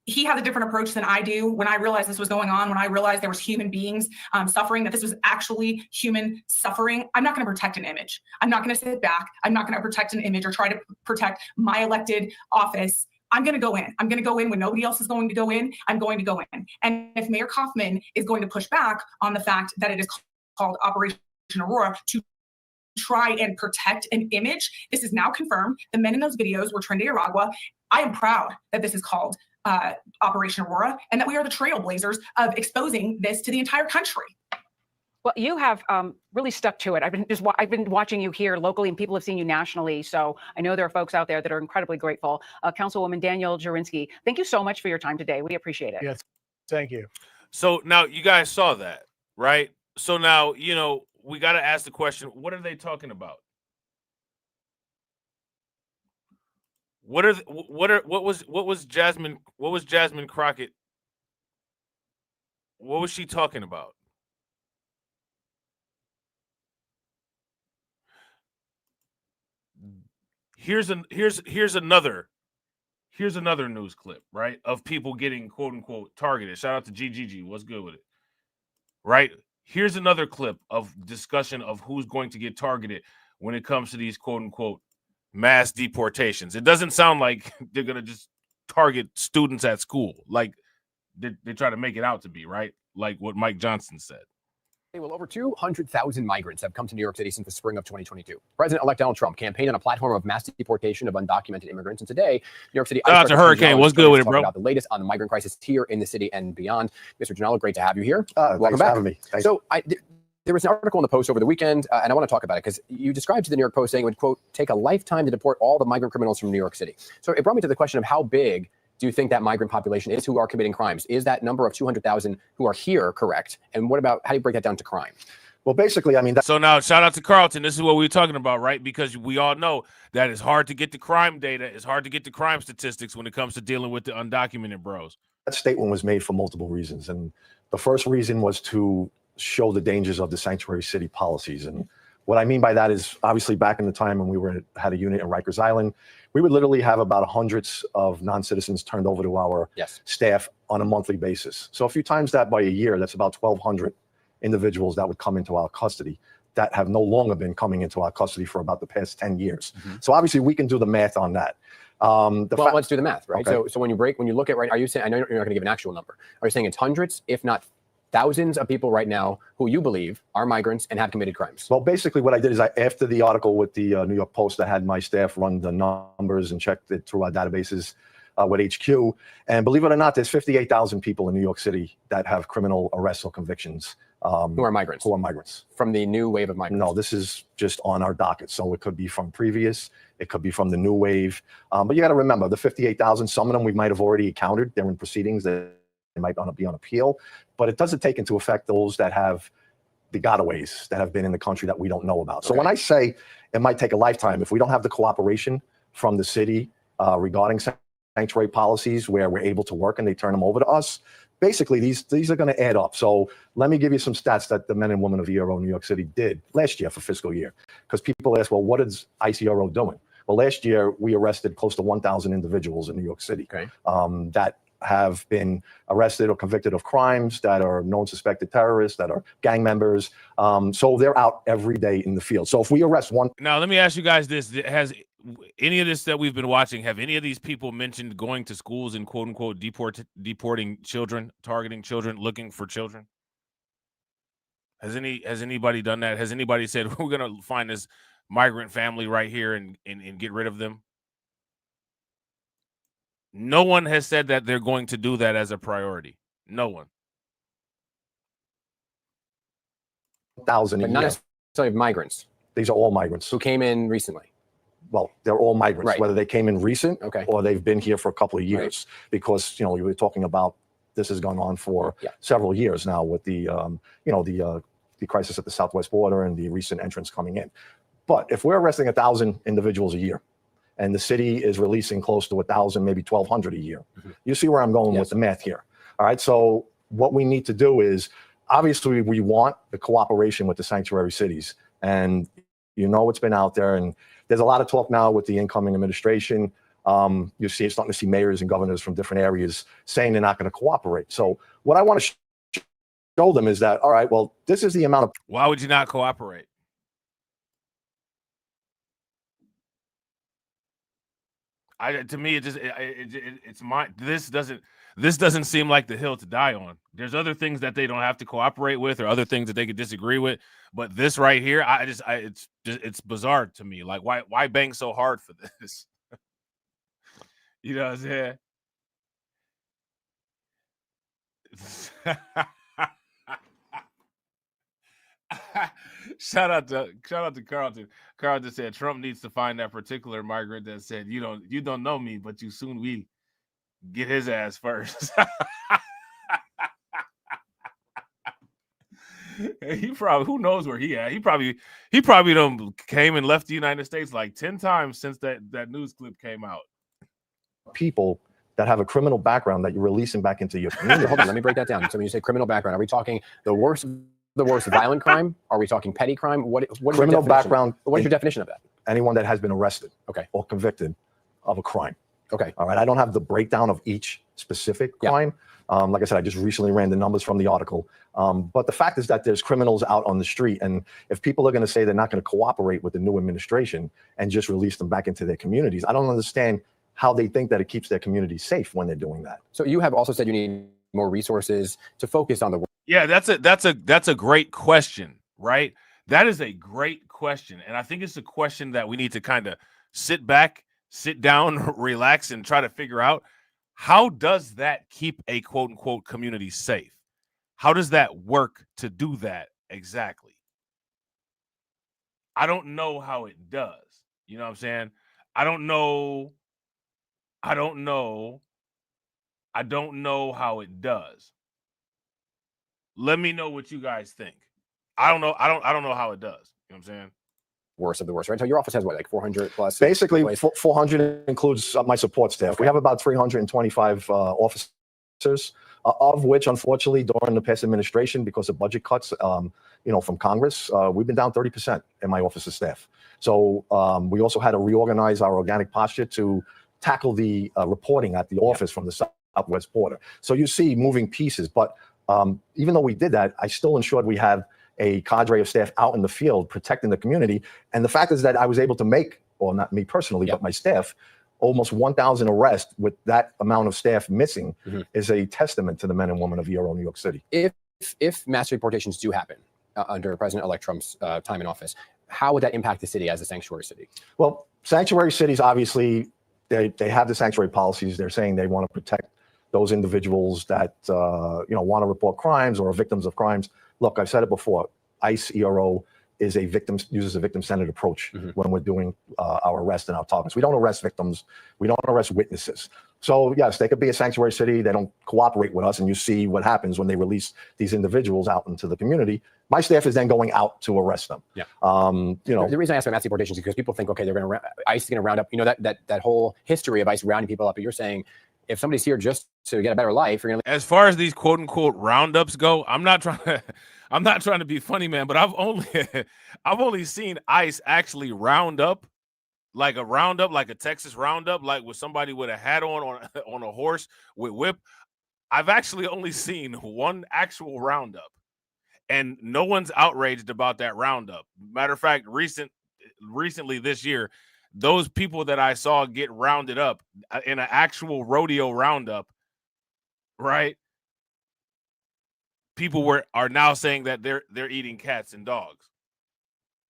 he has a different approach than I do. When I realized this was going on, when I realized there was human beings suffering, that this was actually human suffering, I'm not going to protect an image. I'm not going to sit back. I'm not going to protect an image or try to protect my elected office. I'm going to go in. I'm going to go in when nobody else is going to go in. I'm going to go in. And if Mayor Kaufman is going to push back on the fact that it is called Operation Aurora to try and protect an image, this is now confirmed. The men in those videos were Trendy Aragua. I am proud that this is called Operation Aurora and that we are the trailblazers of exposing this to the entire country. Well, you have really stuck to it. I've been watching you here locally, and people have seen you nationally. So I know there are folks out there that are incredibly grateful. Councilwoman Danielle Jurinsky, thank you so much for your time today. We appreciate it. Yes, thank you. So now you guys saw that, right? So now, you know, we got to ask the question, what are they talking about? What was Jasmine Crockett? What was she talking about? Here's another news clip, right? Of people getting quote unquote targeted. Shout out to GGG. What's good with it? Right? Here's another clip of discussion of who's going to get targeted when it comes to these quote unquote mass deportations. It doesn't sound like they're going to just target students at school like they try to make it out to be, right? Like what Mike Johnson said. Well, over 200,000 migrants have come to New York City since the spring of 2022. President-elect Donald Trump campaigned on a platform of mass deportation of undocumented immigrants. And today, New York City... Shout out to Hurricane. What's good with it, bro? About the latest on the migrant crisis here in the city and beyond. Mr. Janela, great to have you here. Welcome back. Me. So there was an article in the Post over the weekend, and I want to talk about it because you described to the New York Post saying it would, quote, take a lifetime to deport all the migrant criminals from New York City. So it brought me to the question of how big do you think that migrant population is who are committing crimes? Is that number of 200,000 who are here correct? And what about, how do you break that down to crime? Well, basically, I mean... So now, shout out to Carlton. This is what we were talking about, right? Because we all know that it's hard to get the crime data. It's hard to get the crime statistics when it comes to dealing with the undocumented bros. That statement was made for multiple reasons. And the first reason was to show the dangers of the sanctuary city policies. And what I mean by that is, obviously, back in the time when we had a unit in Rikers Island, we would literally have about hundreds of non-citizens turned over to our staff on a monthly basis. So if you times that by a year, that's about 1,200 individuals that would come into our custody that have no longer been coming into our custody for about the past 10 years. So obviously we can do the math on that. Well, let's do the math, right? Okay. So when you look at, right, are you saying, I know you're not going to give an actual number. Are you saying it's hundreds, if not thousands of people right now who you believe are migrants and have committed crimes? Well, basically what I did is after the article with the New York Post, I had my staff run the numbers and checked it through our databases with HQ. And believe it or not, there's 58,000 people in New York City that have criminal arrests or convictions Who are migrants? Who are migrants. From the new wave of migrants? No, this is just on our docket. So it could be from previous, it could be from the new wave. But you got to remember, the 58,000, some of them we might have already encountered. They're in proceedings that they might be on appeal. But it doesn't take into effect those that have the gotaways that have been in the country that we don't know about. So when I say it might take a lifetime, if we don't have the cooperation from the city regarding sanctuary policies where we're able to work and they turn them over to us, basically these are going to add up. So let me give you some stats that the men and women of ERO New York City did last year for fiscal year. Because people ask, well, what is ICRO doing? Well, last year we arrested close to 1,000 individuals in New York City that have been arrested or convicted of crimes, that are known suspected terrorists, that are gang members. So they're out every day in the field. So if we arrest one. Now, let me ask you guys this. Has any of this that we've been watching, have any of these people mentioned going to schools and quote unquote deporting children, targeting children, looking for children? Has anybody done that? Has anybody said, we're going to find this migrant family right here and get rid of them? No one has said that they're going to do that as a priority. No one. 1,000 a But year. not necessarily migrants. These are all migrants. Who came in recently? Well, they're all migrants, Right. whether they came in recent or they've been here for a couple of years. Because, you know, you were talking about this has gone on for several years now with the, the crisis at the southwest border and the recent entrants coming in. But if we're arresting 1,000 individuals a year, and the city is releasing close to 1,000, maybe 1,200 a year. You see where I'm going with the math here. All right. So what we need to do is, obviously, we want the cooperation with the sanctuary cities. And you know it's been out there. And there's a lot of talk now with the incoming administration. Starting to see mayors and governors from different areas saying they're not going to cooperate. So what I want to show them is that, all right, well, this is the amount of. Why would you not cooperate? To me, this doesn't seem like the hill to die on. There's other things that they don't have to cooperate with, or other things that they could disagree with. But this right here, it's bizarre to me. Like, why bang so hard for this? You know what I'm saying? Shout out to Carlton. Carlton said Trump needs to find that particular migrant that said, you don't know me, but you soon will. Get his ass first. He probably, who knows where he at? He probably done came and left the United States like 10 times since that news clip came out. People that have a criminal background that you're releasing back into your community. Hold on, let me break that down. So when you say criminal background, are we talking the worst violent crime? Are we talking petty crime? What is criminal background? What is your definition of that? Anyone that has been arrested, or convicted of a crime. Okay. All right. I don't have the breakdown of each specific crime. Like I said, I just recently ran the numbers from the article. But the fact is that there's criminals out on the street, and if people are going to say they're not going to cooperate with the new administration and just release them back into their communities, I don't understand how they think that it keeps their communities safe when they're doing that. So you have also said you need more resources to focus on the. Yeah, that's a great question, right? That is a great question, and I think it's a question that we need to kind of sit back, sit down, relax, and try to figure out, how does that keep a quote unquote community safe? How does that work to do that exactly? I don't know how it does. You know what I'm saying? I don't know how it does. Let me know what you guys think. I don't know how it does. You know what I'm saying? Worst of the worst, right? So your office has what, like 400 plus? Basically, 400 includes my support staff. We have about 325 officers, of which, unfortunately, during the past administration, because of budget cuts, from Congress, we've been down 30% in my office's staff. So we also had to reorganize our organic posture to tackle the reporting at the office from the southwest border. So you see moving pieces, but even though we did that, I still ensured we have a cadre of staff out in the field protecting the community. And the fact is that I was able to make, or not me personally, but my staff, almost 1,000 arrests with that amount of staff missing is a testament to the men and women of ERO New York City. If mass deportations do happen under President-elect Trump's time in office, how would that impact the city as a sanctuary city? Well, sanctuary cities, obviously, they have the sanctuary policies. They're saying they want to protect those individuals that want to report crimes or are victims of crimes look, I've said it before. ICE ERO uses a victim-centered approach when we're doing our arrest and our targets. We don't arrest victims. We don't arrest witnesses. So yes, they could be a sanctuary city. They don't cooperate with us, and you see what happens when they release these individuals out into the community. My staff is then going out to arrest them. Yeah. You know, the reason I ask about mass deportations is because people think, okay, they're going to ICE is going to round up. You know, that whole history of ICE rounding people up. But you're saying if somebody's here just to get a better life, you're going to. As far as these quote unquote roundups go, I'm not trying to be funny, man, but I've only seen ICE actually round up, like a Texas roundup, like with somebody with a hat on a horse with whip. I've actually only seen one actual roundup, and no one's outraged about that roundup. Matter of fact, recently this year, those people that I saw get rounded up in an actual rodeo roundup, right? People are now saying that they're eating cats and dogs.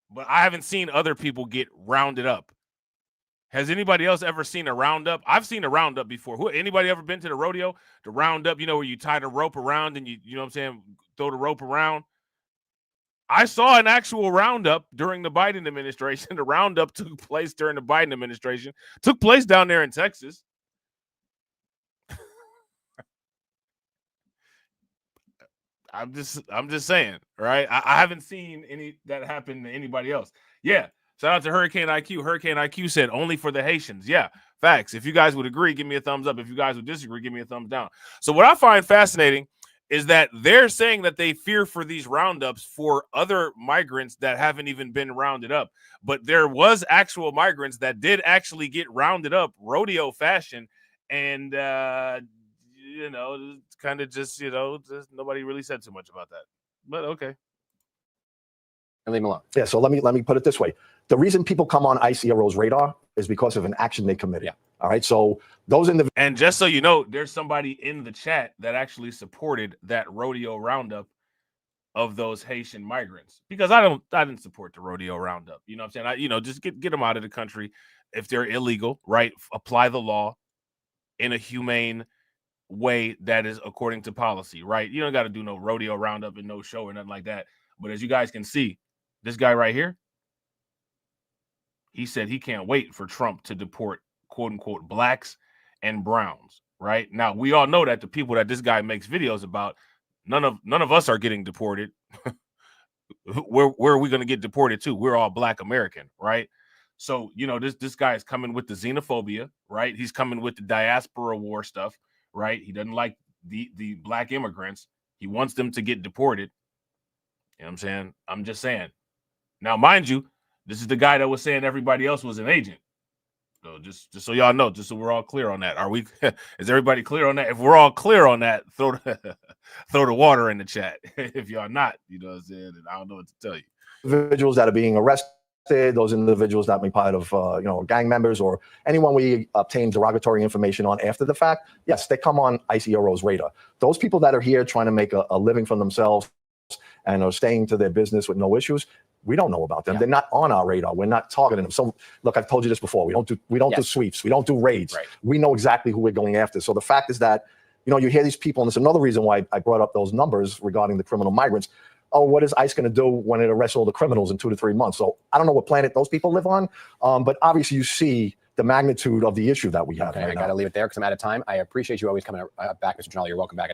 But I haven't seen other people get rounded up. Has anybody else ever seen a roundup? I've seen a roundup before. Anybody ever been to the rodeo? The roundup, you know, where you tie the rope around and you know what I'm saying, throw the rope around. I saw an actual roundup during the Biden administration. The roundup took place during the Biden administration. Took place down there in Texas. I'm just saying, right? I haven't seen any that happen to anybody else. Yeah. Shout out to Hurricane IQ. Hurricane IQ said only for the Haitians. Yeah, facts. If you guys would agree, give me a thumbs up. If you guys would disagree, give me a thumbs down. So what I find fascinating is that they're saying that they fear for these roundups for other migrants that haven't even been rounded up. But there was actual migrants that did actually get rounded up rodeo fashion. And, you know, kind of just nobody really said too much about that. But okay. And leave them alone. Yeah, so let me put it this way. The reason people come on ICE ERO's radar is because of an action they committed. Yeah. All right. So those individuals. And just so you know, there's somebody in the chat that actually supported that rodeo roundup of those Haitian migrants, because I didn't support the rodeo roundup. You know what I'm saying? Just get them out of the country if they're illegal, right? Apply the law in a humane way that is according to policy, right? You don't got to do no rodeo roundup and no show or nothing like that. But as you guys can see, this guy right here, he said he can't wait for Trump to deport quote unquote blacks and browns, right? Now, we all know that the people that this guy makes videos about, none of us are getting deported. Where are we going to get deported to? We're all Black American, right? So, this guy is coming with the xenophobia, right? He's coming with the diaspora war stuff, right? He doesn't like the Black immigrants. He wants them to get deported. You know what I'm saying? I'm just saying. Now, mind you, this is the guy that was saying everybody else was an agent. So just so y'all know, just so we're all clear on that. Are we? Is everybody clear on that? If we're all clear on that, throw the water in the chat. If y'all not, you know what I'm saying, and I don't know what to tell you. Individuals that are being arrested, those individuals that may be part of gang members, or anyone we obtain derogatory information on after the fact, yes, they come on ICE ERO's radar. Those people that are here trying to make a living for themselves and are staying to their business with no issues, we don't know about them. Yeah. They're not on our radar. We're not targeting them. So look, I've told you this before. We don't do sweeps. We don't do raids. Right. We know exactly who we're going after. So the fact is that, you hear these people, and it's another reason why I brought up those numbers regarding the criminal migrants. Oh, what is ICE going to do when it arrests all the criminals in 2 to 3 months? So I don't know what planet those people live on, but obviously you see the magnitude of the issue that we have. Okay, I got to leave it there because I'm out of time. I appreciate you always coming back, Mr. Janelle. You're welcome back.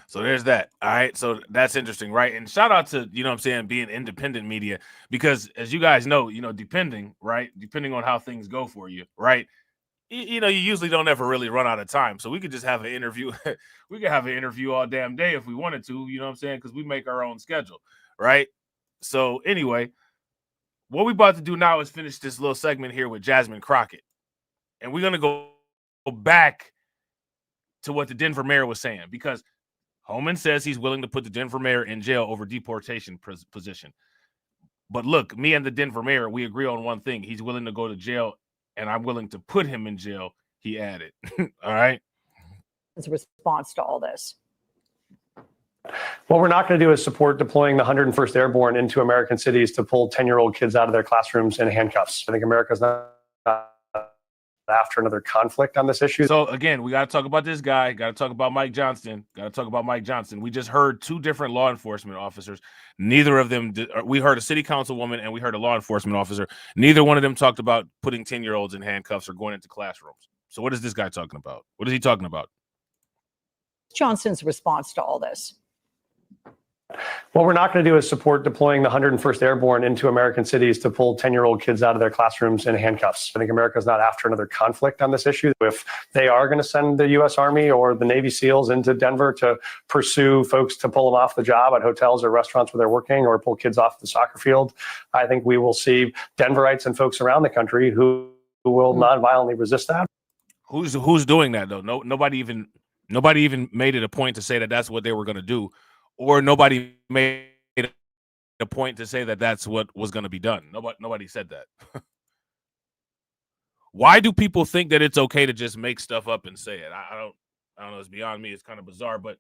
So there's that. All right. So that's interesting, right? And shout out to, you know what I'm saying, being independent media, because as you guys know, depending on how things go for you, right? You usually don't ever really run out of time. So we could just have an interview. We could have an interview all damn day if we wanted to, you know what I'm saying? Because we make our own schedule, right? So anyway, what we about to do now is finish this little segment here with Jasmine Crockett. And we're going to go back to what the Denver mayor was saying, because Homan says he's willing to put the Denver mayor in jail over deportation position. But look, me and the Denver mayor, we agree on one thing. He's willing to go to jail, and I'm willing to put him in jail, he added. All right? As a response to all this. What we're not going to do is support deploying the 101st Airborne into American cities to pull 10-year-old kids out of their classrooms in handcuffs. I think America's not after another conflict on this issue. So again, we got to talk about this guy. Got to talk about Mike Johnson. Got to talk about Mike Johnson. We just heard two different law enforcement officers. Neither of them we heard a city councilwoman and we heard a law enforcement officer. Neither one of them talked about putting 10-year-olds in handcuffs or going into classrooms. So what is this guy talking about? What is he talking about? Johnson's response to all this. What we're not going to do is support deploying the 101st Airborne into American cities to pull 10-year-old kids out of their classrooms in handcuffs. I think America's not after another conflict on this issue. If they are going to send the U.S. Army or the Navy SEALs into Denver to pursue folks to pull them off the job at hotels or restaurants where they're working or pull kids off the soccer field, I think we will see Denverites and folks around the country who will nonviolently resist that. Who's doing that, though? Nobody even made it a point to say that that's what they were going to do. Or nobody made a point to say that that's what was going to be done. Nobody said that. Why do people think that it's okay to just make stuff up and say it? I don't know. It's beyond me. It's kind of bizarre, but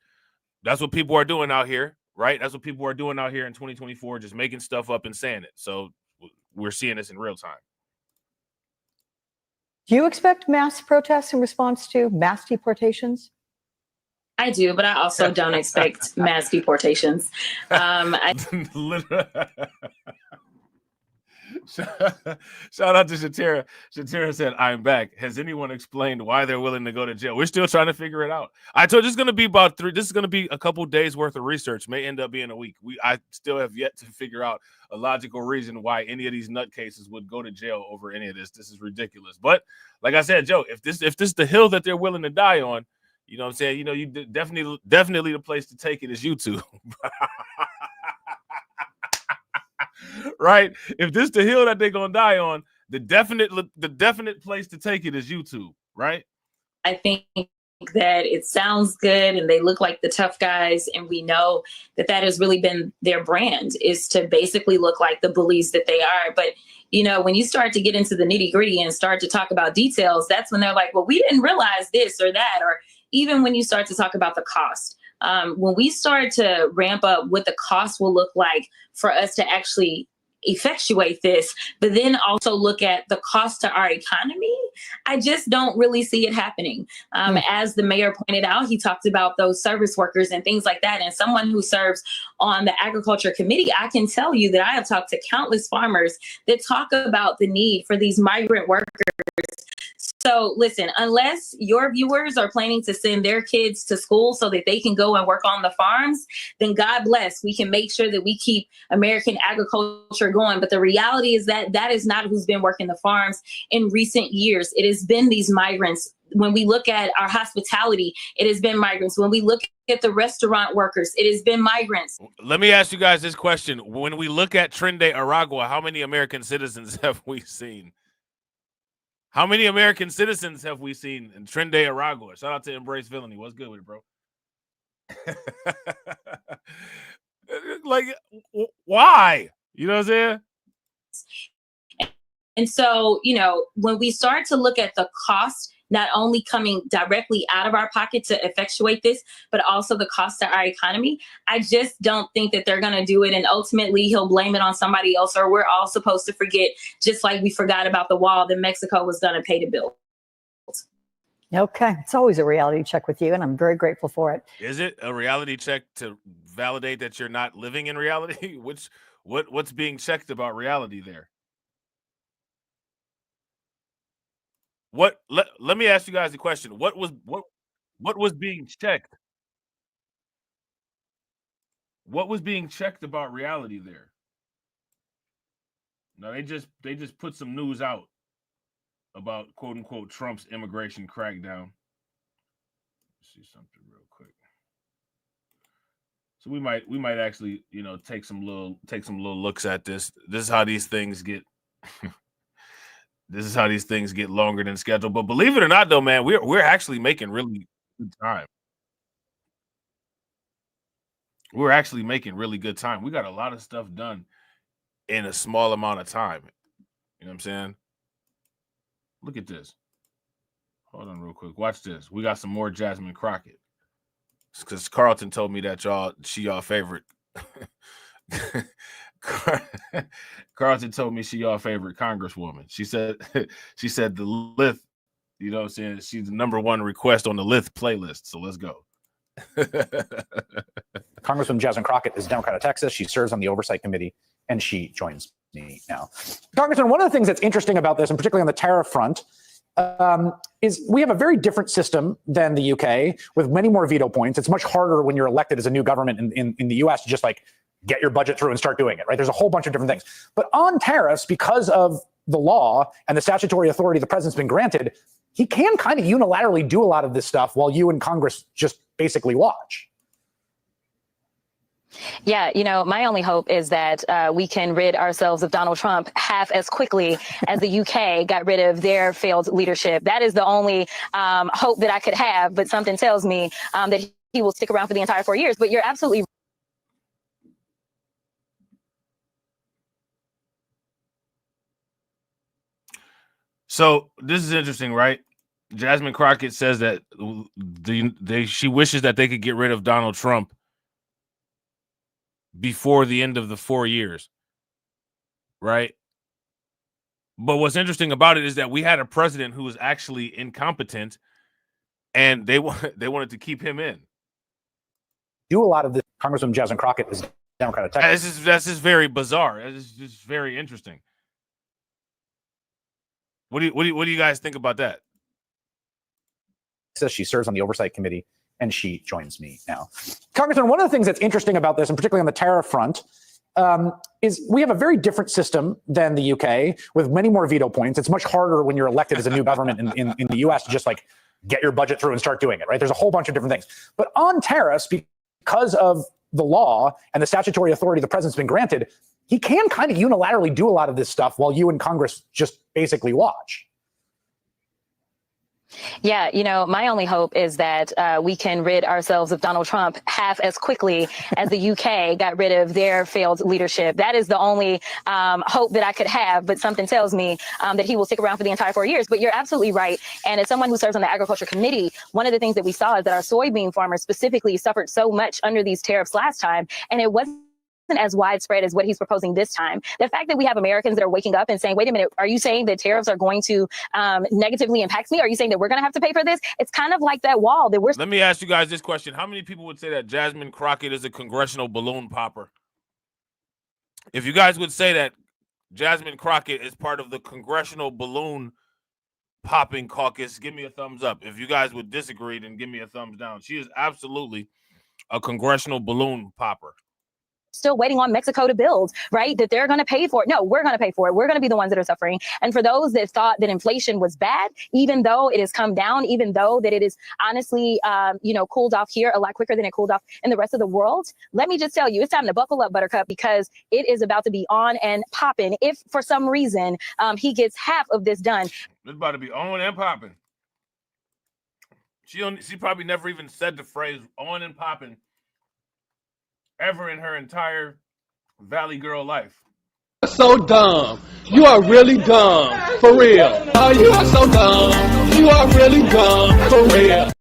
that's what people are doing out here, right? That's what people are doing out here in 2024, just making stuff up and saying it. So we're seeing this in real time. Do you expect mass protests in response to mass deportations? I do, but I also don't expect mass deportations. Shout out to Shatira. Shatira said, "I'm back. Has anyone explained why they're willing to go to jail?" We're still trying to figure it out. I told you it's going to be about three. This is going to be a couple days worth of research. May end up being a week. I still have yet to figure out a logical reason why any of these nutcases would go to jail over any of this. This is ridiculous. But like I said, Joe, if this is the hill that they're willing to die on, you know what I'm saying? You know, you definitely the place to take it is YouTube. Right? If this is the hill that they're gonna die on, the definite place to take it is YouTube, right? I think that it sounds good and they look like the tough guys, and we know that has really been their brand, is to basically look like the bullies that they are. But you know, when you start to get into the nitty-gritty and start to talk about details, that's when they're like, well, we didn't realize this or that. Or even when you start to talk about the cost, when we start to ramp up what the cost will look like for us to actually effectuate this, but then also look at the cost to our economy, I just don't really see it happening. As the mayor pointed out, he talked about those service workers and things like that. And someone who serves on the agriculture committee, I can tell you that I have talked to countless farmers that talk about the need for these migrant workers. So listen, unless your viewers are planning to send their kids to school so that they can go and work on the farms, then God bless, we can make sure that we keep American agriculture going. But the reality is that is not who's been working the farms in recent years. It has been these migrants. When we look at our hospitality, it has been migrants. When we look at the restaurant workers, it has been migrants. Let me ask you guys this question. When we look at Trinde Aragua, how many American citizens have we seen? How many American citizens have we seen in Trinde Aragua? Shout out to Embrace Villainy. What's good with it, bro? Like, why? You know what I'm saying? And so, you know, when we start to look at the cost, not only coming directly out of our pocket to effectuate this, but also the cost to our economy, I just don't think that they're going to do it. And ultimately, he'll blame it on somebody else, or we're all supposed to forget, just like we forgot about the wall that Mexico was going to pay to build. Okay. It's always a reality check with you, and I'm very grateful for it. Is it a reality check to validate that you're not living in reality? What's being checked about reality there? Let me ask you guys a question. What was being checked? What was being checked about reality there? No, they just put some news out about quote unquote Trump's immigration crackdown. Let's see something real quick. So we might actually, you know, take some little looks at this. This is how these things get This is how these things get longer than scheduled. But believe it or not, though, man, we're actually making really good time. We're actually making really good time. We got a lot of stuff done in a small amount of time. You know what I'm saying? Look at this. Hold on real quick. Watch this. We got some more Jasmine Crockett. Because Carlton told me that she y'all favorite. Carlton told me she y'all favorite congresswoman. She said the list You know what I'm saying? She's the #1 request on the Lith playlist. So let's go. Congresswoman Jasmine Crockett is a Democrat of Texas. She serves on the Oversight Committee, and she joins me now. Congressman, one of the things that's interesting about this, and particularly on the tariff front, is we have a very different system than the UK with many more veto points. It's much harder when you're elected as a new government in the US to just like get your budget through and start doing it, right? There's a whole bunch of different things. But on tariffs, because of the law and the statutory authority the president's been granted, he can kind of unilaterally do a lot of this stuff while you and Congress just basically watch. Yeah, you know, my only hope is that we can rid ourselves of Donald Trump half as quickly as the UK got rid of their failed leadership. That is the only hope that I could have. But something tells me that he will stick around for the entire 4 years. But you're absolutely So this is interesting, right? Jasmine Crockett says that she wishes that they could get rid of Donald Trump before the end of the 4 years, right? But what's interesting about it is that we had a president who was actually incompetent, and they wanted to keep him in. Do a lot of this. Congresswoman Jasmine Crockett is Democrat of Texas. That's just very bizarre. It's just very interesting. What do you guys think about that? Says she serves on the Oversight Committee, and she joins me now. Congressman, one of the things that's interesting about this, and particularly on the tariff front, is we have a very different system than the UK with many more veto points. It's much harder when you're elected as a new government in the US to just like get your budget through and start doing it, right? There's a whole bunch of different things. But on tariffs, because of the law and the statutory authority the president's been granted, he can kind of unilaterally do a lot of this stuff while you and Congress just basically watch. Yeah, you know, my only hope is that we can rid ourselves of Donald Trump half as quickly as the UK got rid of their failed leadership. That is the only hope that I could have. But something tells me that he will stick around for the entire 4 years. But you're absolutely right. And as someone who serves on the Agriculture Committee, one of the things that we saw is that our soybean farmers specifically suffered so much under these tariffs last time. And it wasn't as widespread as what he's proposing this time. The fact that we have Americans that are waking up and saying, wait a minute, are you saying that tariffs are going to negatively impact me? Are you saying that we're going to have to pay for this? It's kind of like that wall that we're... Let me ask you guys this question. How many people would say that Jasmine Crockett is a congressional balloon popper? If you guys would say that Jasmine Crockett is part of the congressional balloon popping caucus, give me a thumbs up. If you guys would disagree, then give me a thumbs down. She is absolutely a congressional balloon popper. Still waiting on Mexico to build, right? That they're going to pay for it. No, we're going to pay for it. We're going to be the ones that are suffering. And for those that thought that inflation was bad, even though it has come down, even though that it is honestly, cooled off here a lot quicker than it cooled off in the rest of the world, let me just tell you, it's time to buckle up, Buttercup, because it is about to be on and popping. If for some reason he gets half of this done. It's about to be on and popping. She probably never even said the phrase on and popping ever in her entire Valley Girl life. So dumb. You are really dumb. For real. Oh, you are so dumb. You are really dumb. For real.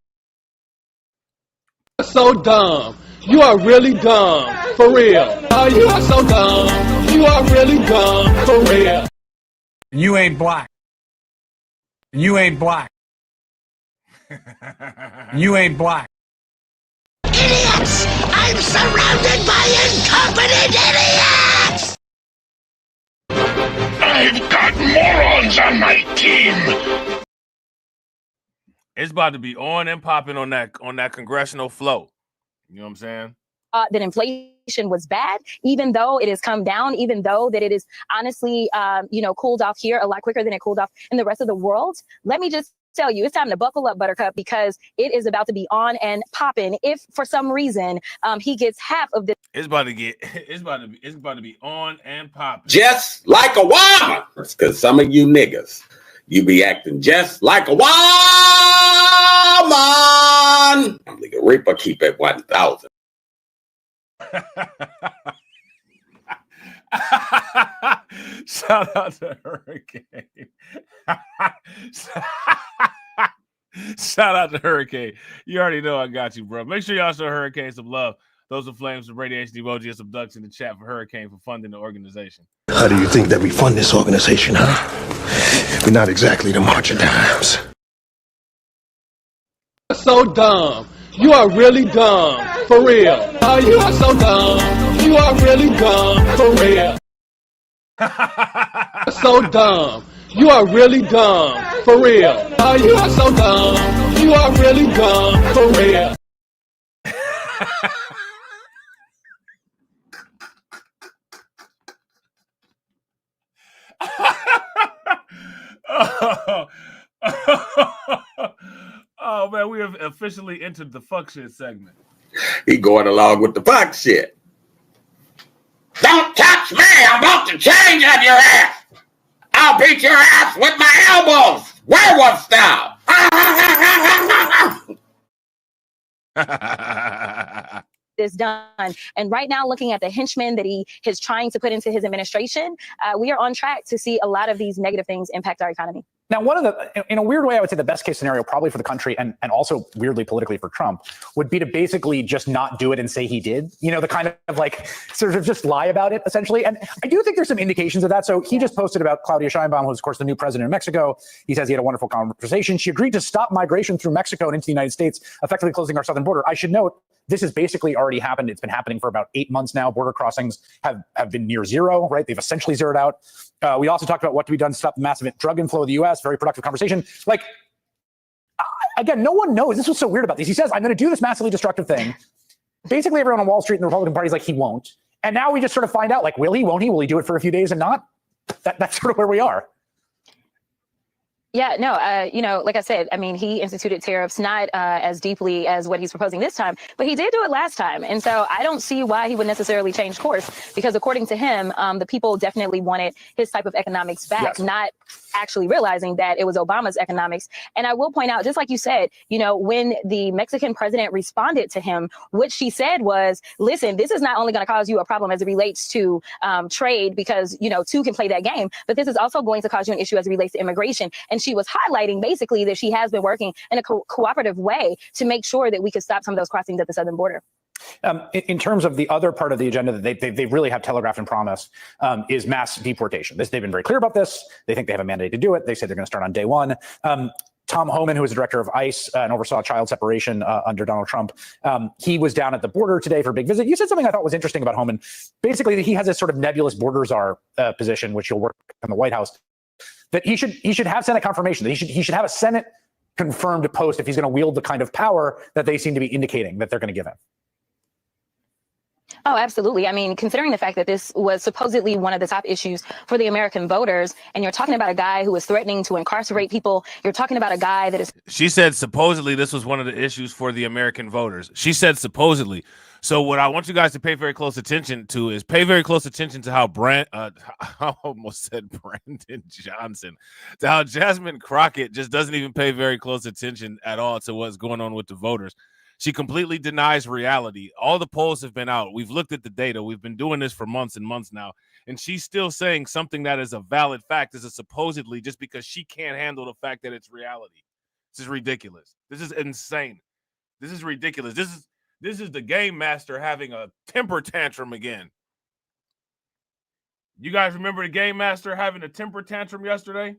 So dumb. You are really dumb. For real. Oh, you are so dumb. You are really dumb. For real. You ain't black. You ain't black. You ain't black. Idiots! I'm surrounded by incompetent idiots! I've got morons on my team! It's about to be on and popping on that congressional flow. You know what I'm saying? That inflation was bad, even though it has come down, even though that it is honestly, cooled off here a lot quicker than it cooled off in the rest of the world. Let me just tell you, it's time to buckle up, Buttercup, because it is about to be on and popping. If for some reason he gets half of this, it's about to be on and popping. Just like a woman, because some of you niggas, you be acting just like a woman. Nigga Reaper keep it 1,000. Shout out to Hurricane. Shout out to Hurricane. You already know I got you, bro. Make sure y'all show Hurricane some love. Those are flames, some radiation emoji, and some ducks in the chat for Hurricane for funding the organization. How do you think that we fund this organization, huh? We're not exactly the march of dimes. so dumb. You are really dumb. For real. Oh, you are so dumb. You are really dumb. For real. So dumb. You are really dumb. For real. Oh, you are so dumb. You are really dumb. For real. Oh man, we have officially entered the fuck shit segment. He going along with the fuck shit. Don't touch me! I'm about to change on your ass! I'll beat your ass with my elbows! Werewolf style! This done. And right now, looking at the henchmen that he is trying to put into his administration, we are on track to see a lot of these negative things impact our economy. Now, one of the, in a weird way, I would say the best case scenario probably for the country and also weirdly politically for Trump would be to basically just not do it and say he did, you know, the kind of like sort of just lie about it essentially. And I do think there's some indications of that. So he just posted about Claudia Sheinbaum, who's of course the new president of Mexico. He says he had a wonderful conversation. She agreed to stop migration through Mexico and into the United States, effectively closing our southern border. I should note, this has basically already happened. It's been happening for about 8 months now. Border crossings have been near zero, right? They've essentially zeroed out. We also talked about what to be done to stop the massive drug inflow of the U.S. Very productive conversation. Like, again, no one knows. This was so weird about these. He says, I'm going to do this massively destructive thing. Basically, everyone on Wall Street and the Republican Party is like, he won't. And now we just sort of find out, like, will he, won't he? Will he do it for a few days and not? That's sort of where we are. Yeah, no, you know, like I said, I mean, he instituted tariffs not as deeply as what he's proposing this time, but he did do it last time. And so I don't see why he would necessarily change course, because according to him, the people definitely wanted his type of economics back, yes, not actually realizing that it was Obama's economics. And I will point out, just like you said, you know, when the Mexican president responded to him, what she said was, listen, this is not only going to cause you a problem as it relates to trade, because, you know, two can play that game, but this is also going to cause you an issue as it relates to immigration. And she was highlighting basically that she has been working in a cooperative way to make sure that we could stop some of those crossings at the southern border. In terms of the other part of the agenda that they really have telegraphed and promised is mass deportation. They've been very clear about this. They think they have a mandate to do it. They say they're going to start on day one. Tom Homan, who is the director of ICE and oversaw child separation under Donald Trump, he was down at the border today for a big visit. You said something I thought was interesting about Homan. Basically, he has this sort of nebulous border czar position, which he'll work in the White House, that he should have Senate confirmation. That he should have a Senate confirmed post if he's going to wield the kind of power that they seem to be indicating that they're going to give him. Oh, absolutely. I mean, considering the fact that this was supposedly one of the top issues for the American voters, and you're talking about a guy who is threatening to incarcerate people, you're talking about a guy that is... She said supposedly this was one of the issues for the American voters. She said supposedly. So what I want you guys to pay very close attention to is pay very close attention to how I almost said Brandon Johnson, to how Jasmine Crockett just doesn't even pay very close attention at all to what's going on with the voters. She completely denies reality. All the polls have been out. We've looked at the data. We've been doing this for months and months now. And she's still saying something that is a valid fact is a supposedly just because she can't handle the fact that it's reality. This is ridiculous. This is insane. This is ridiculous. This is the game master having a temper tantrum again. You guys remember the game master having a temper tantrum yesterday?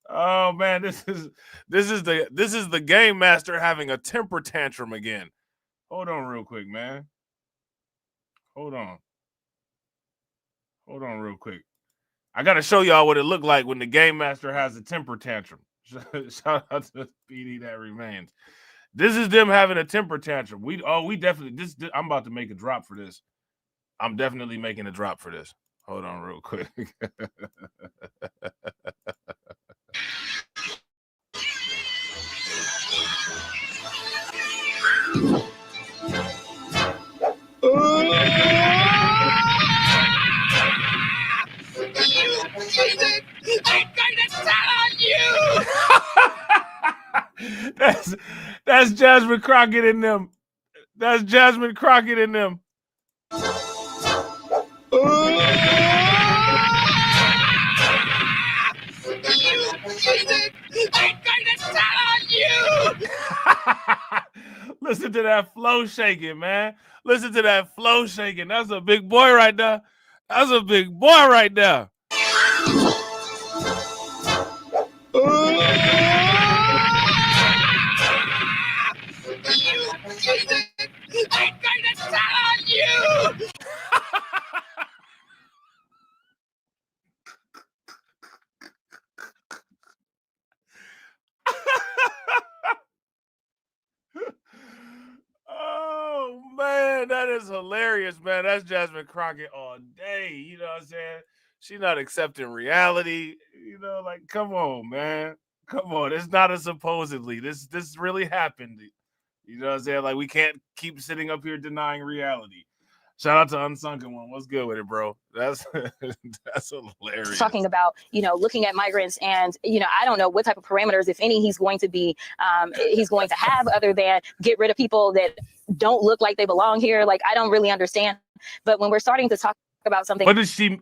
Oh man, this is the game master having a temper tantrum again. Hold on real quick, man. Hold on real quick. I gotta show y'all what it looked like when the game master has a temper tantrum. Shout out to PD that remains. This is them having a temper tantrum. We definitely I'm about to make a drop for this. I'm definitely making a drop for this. Hold on real quick. I'm going to tell on you! That's Jasmine Crockett in them. That's Jasmine Crockett in them. I'm going to tell on you! Listen to that flow shaking, man. Listen to that flow shaking. That's a big boy right there. That's a big boy right there. I'm gonna tell on you! Oh man, that is hilarious, man. That's Jasmine Crockett all day. You know what I'm saying? She's not accepting reality. You know, like, come on, man. Come on. It's not a supposedly. This really happened. You know what I'm saying? Like, we can't keep sitting up here denying reality. Shout out to Unsunken One. What's good with it, bro? That's that's hilarious. Talking about, looking at migrants and, I don't know what type of parameters, if any, he's going to have other than get rid of people that don't look like they belong here. Like, I don't really understand. But when we're starting to talk about something. What did she?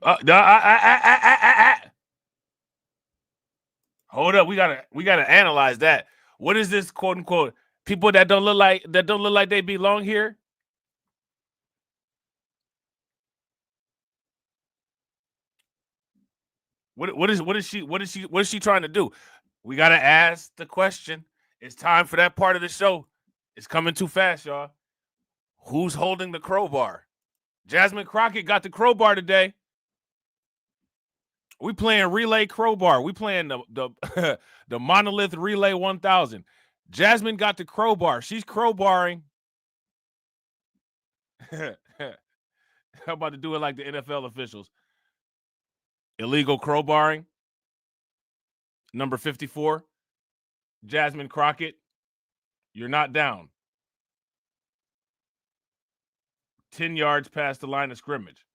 Hold up, we gotta analyze that. What is this, quote unquote, people that don't look like they belong here? What is she trying to do? We gotta ask the question. It's time for that part of the show. It's coming too fast, y'all. Who's holding the crowbar? Jasmine Crockett got the crowbar today. We playing relay crowbar. We playing the the monolith relay 1000. Jasmine got the crowbar. She's crowbarring. How about to do it like the NFL officials? Illegal crowbarring. Number 54. Jasmine Crockett, you're not down. 10 yards past the line of scrimmage.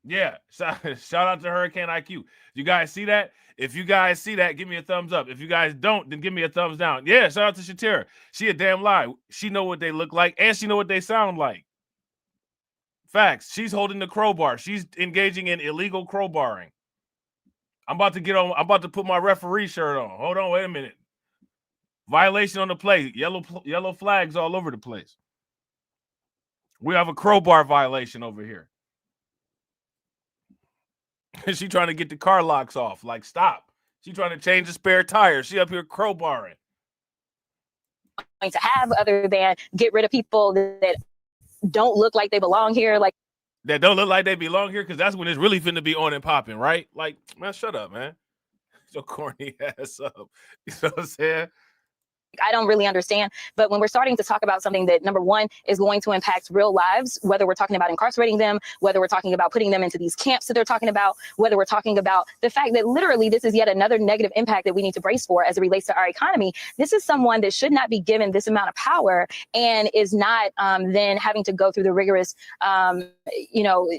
Yeah, shout out to Hurricane IQ. You guys see that? If you guys see that, give me a thumbs up. If you guys don't, then give me a thumbs down. Yeah, shout out to Shatira. She a damn lie. She know what they look like, and she know what they sound like. Facts. She's holding the crowbar. She's engaging in illegal crowbarring. I'm about to put my referee shirt on. Hold on, wait a minute. Violation on the play. Yellow flags all over the place. We have a crowbar violation over here. She trying to get the car locks off. Like, stop. She trying to change the spare tire. She up here crowbarring. To have other than get rid of people that don't look like they belong here. Like, that don't look like they belong here, because that's when it's really finna be on and popping, right? Like, man, shut up, man. Your corny ass up. You know what I'm saying? I don't really understand. But when we're starting to talk about something that, number one, is going to impact real lives, whether we're talking about incarcerating them, whether we're talking about putting them into these camps that they're talking about, whether we're talking about the fact that literally this is yet another negative impact that we need to brace for as it relates to our economy. This is someone that should not be given this amount of power and is not then having to go through the rigorous,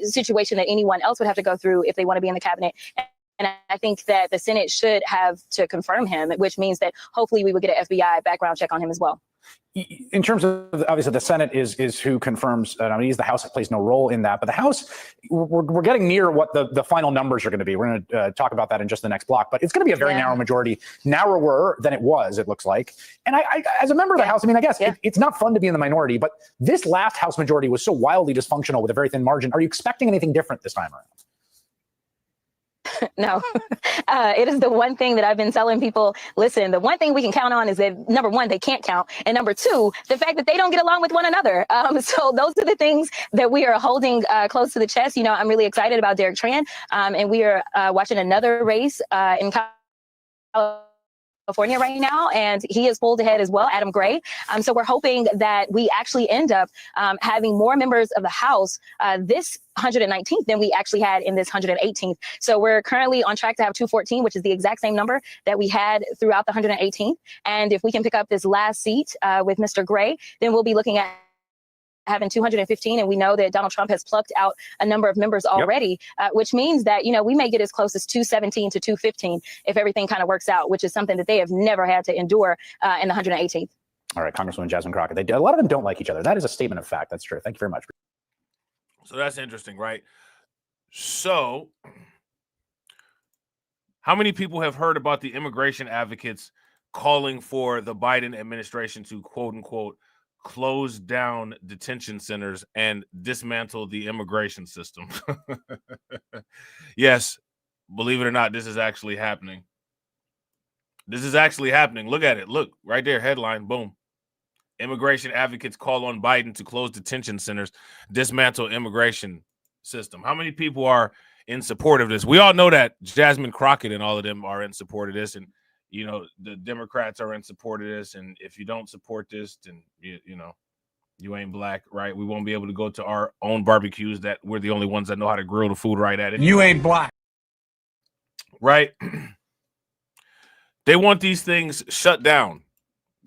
situation that anyone else would have to go through if they want to be in the cabinet. And I think that the Senate should have to confirm him, which means that hopefully we would get an FBI background check on him as well. In terms of, obviously, the Senate is who confirms. He's the House that plays no role in that. But the House, we're getting near what the final numbers are going to be. We're going to talk about that in just the next block. But it's going to be a very narrow majority, narrower than it was, it looks like. And I as a member of the House, I guess it's not fun to be in the minority. But this last House majority was so wildly dysfunctional with a very thin margin. Are you expecting anything different this time around? No, it is the one thing that I've been telling people. Listen, the one thing we can count on is that, number one, they can't count. And number two, the fact that they don't get along with one another. So those are the things that we are holding close to the chest. I'm really excited about Derek Tran. And we are watching another race in California right now, and he is pulled ahead as well, Adam Gray. So we're hoping that we actually end up having more members of the House this 119th than we actually had in this 118th. So we're currently on track to have 214, which is the exact same number that we had throughout the 118th. And if we can pick up this last seat with Mr. Gray, then we'll be looking at having 215, and we know that Donald Trump has plucked out a number of members already, which means that, we may get as close as 217 to 215 if everything kind of works out, which is something that they have never had to endure in the 118th. All right, Congresswoman Jasmine Crockett. A lot of them don't like each other. That is a statement of fact. That's true. Thank you very much. So that's interesting, right? So how many people have heard about the immigration advocates calling for the Biden administration to, quote unquote, close down detention centers and dismantle the immigration system? Yes, Believe it or not, this is actually happening. This is actually happening. Look at it. Look, right there, headline, boom. Immigration advocates call on Biden to close detention centers, dismantle immigration system. How many people are in support of this? We all know that Jasmine Crockett and all of them are in support of this, and you know the Democrats are in support of this. And if you don't support this, then you know you ain't black, right? We won't be able to go to our own barbecues. That we're the only ones that know how to grill the food right at it. You ain't black, right? They want these things shut down,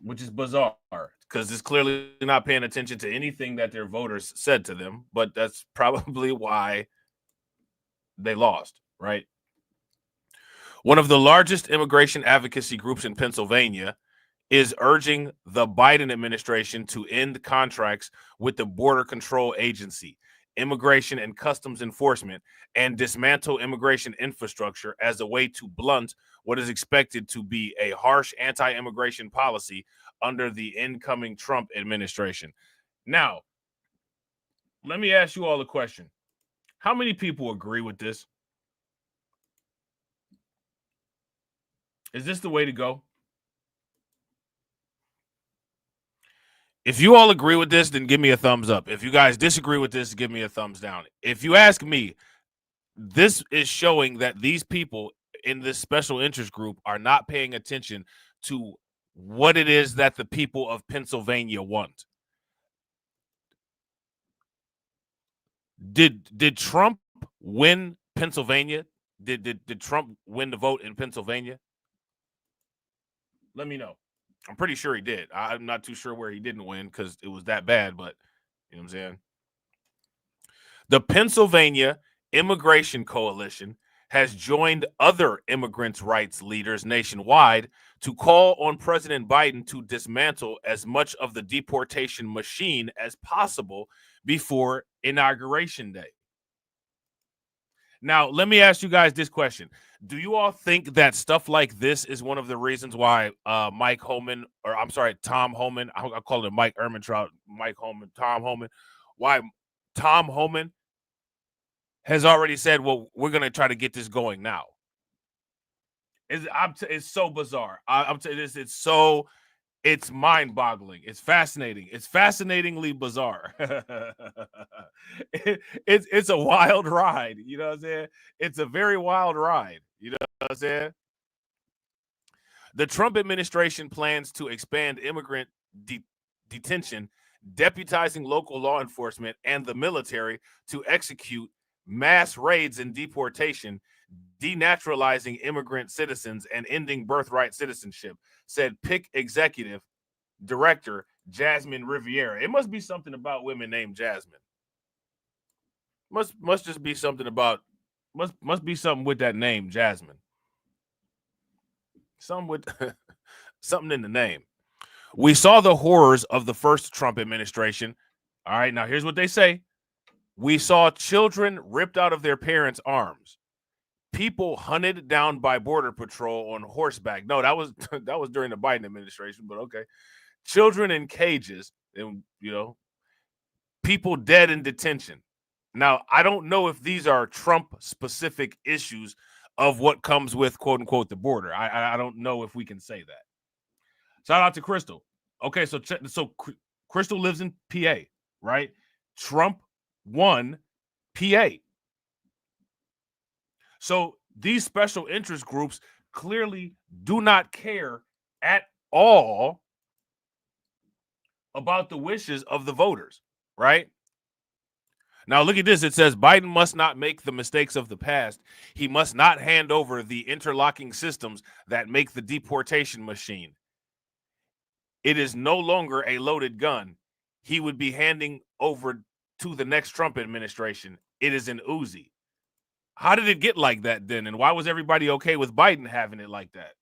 which is bizarre because it's clearly not paying attention to anything that their voters said to them. But that's probably why they lost, right? One of the largest immigration advocacy groups in Pennsylvania is urging the Biden administration to end contracts with the Border Control Agency, Immigration and Customs Enforcement, and dismantle immigration infrastructure as a way to blunt what is expected to be a harsh anti-immigration policy under the incoming Trump administration. Now, let me ask you all a question. How many people agree with this? Is this the way to go? If you all agree with this, then give me a thumbs up. If you guys disagree with this, give me a thumbs down. If you ask me, this is showing that these people in this special interest group are not paying attention to what it is that the people of Pennsylvania want. Did Trump win Pennsylvania? Did Trump win the vote in Pennsylvania? Let me know. I'm pretty sure he did. I'm not too sure where he didn't win because it was that bad, but you know what I'm saying? The Pennsylvania Immigration Coalition has joined other immigrants' rights leaders nationwide to call on President Biden to dismantle as much of the deportation machine as possible before Inauguration Day. Now, let me ask you guys this question. Do you all think that stuff like this is one of the reasons why Tom Homan, I call it Mike Ehrmantraut, Tom Homan, why Tom Homan has already said, well, we're going to try to get this going now? It's so bizarre. I'm telling you this, it's mind-boggling. It's fascinating. It's fascinatingly bizarre. It's a wild ride. You know what I'm saying? It's a very wild ride. You know what I'm saying? The Trump administration plans to expand immigrant detention, deputizing local law enforcement and the military to execute mass raids and deportation, denaturalizing immigrant citizens and ending birthright citizenship, said PIC executive director Jasmine Riviera. It must be something about women named Jasmine. Must just be something about must be something with that name, Jasmine. Something with something in the name. We saw the horrors of the first Trump administration. All right, now here's what they say. We saw children ripped out of their parents' arms. People hunted down by Border Patrol on horseback. No, that was during the Biden administration, but okay. Children in cages, and people dead in detention. Now, I don't know if these are Trump-specific issues of what comes with "quote unquote" the border. I don't know if we can say that. Shout out to Crystal. Okay, so Crystal lives in PA, right? Trump won PA. So these special interest groups clearly do not care at all about the wishes of the voters, right? Now, look at this. It says Biden must not make the mistakes of the past. He must not hand over the interlocking systems that make the deportation machine. It is no longer a loaded gun. He would be handing over to the next Trump administration. It is an Uzi. How did it get like that then? And why was everybody okay with Biden having it like that?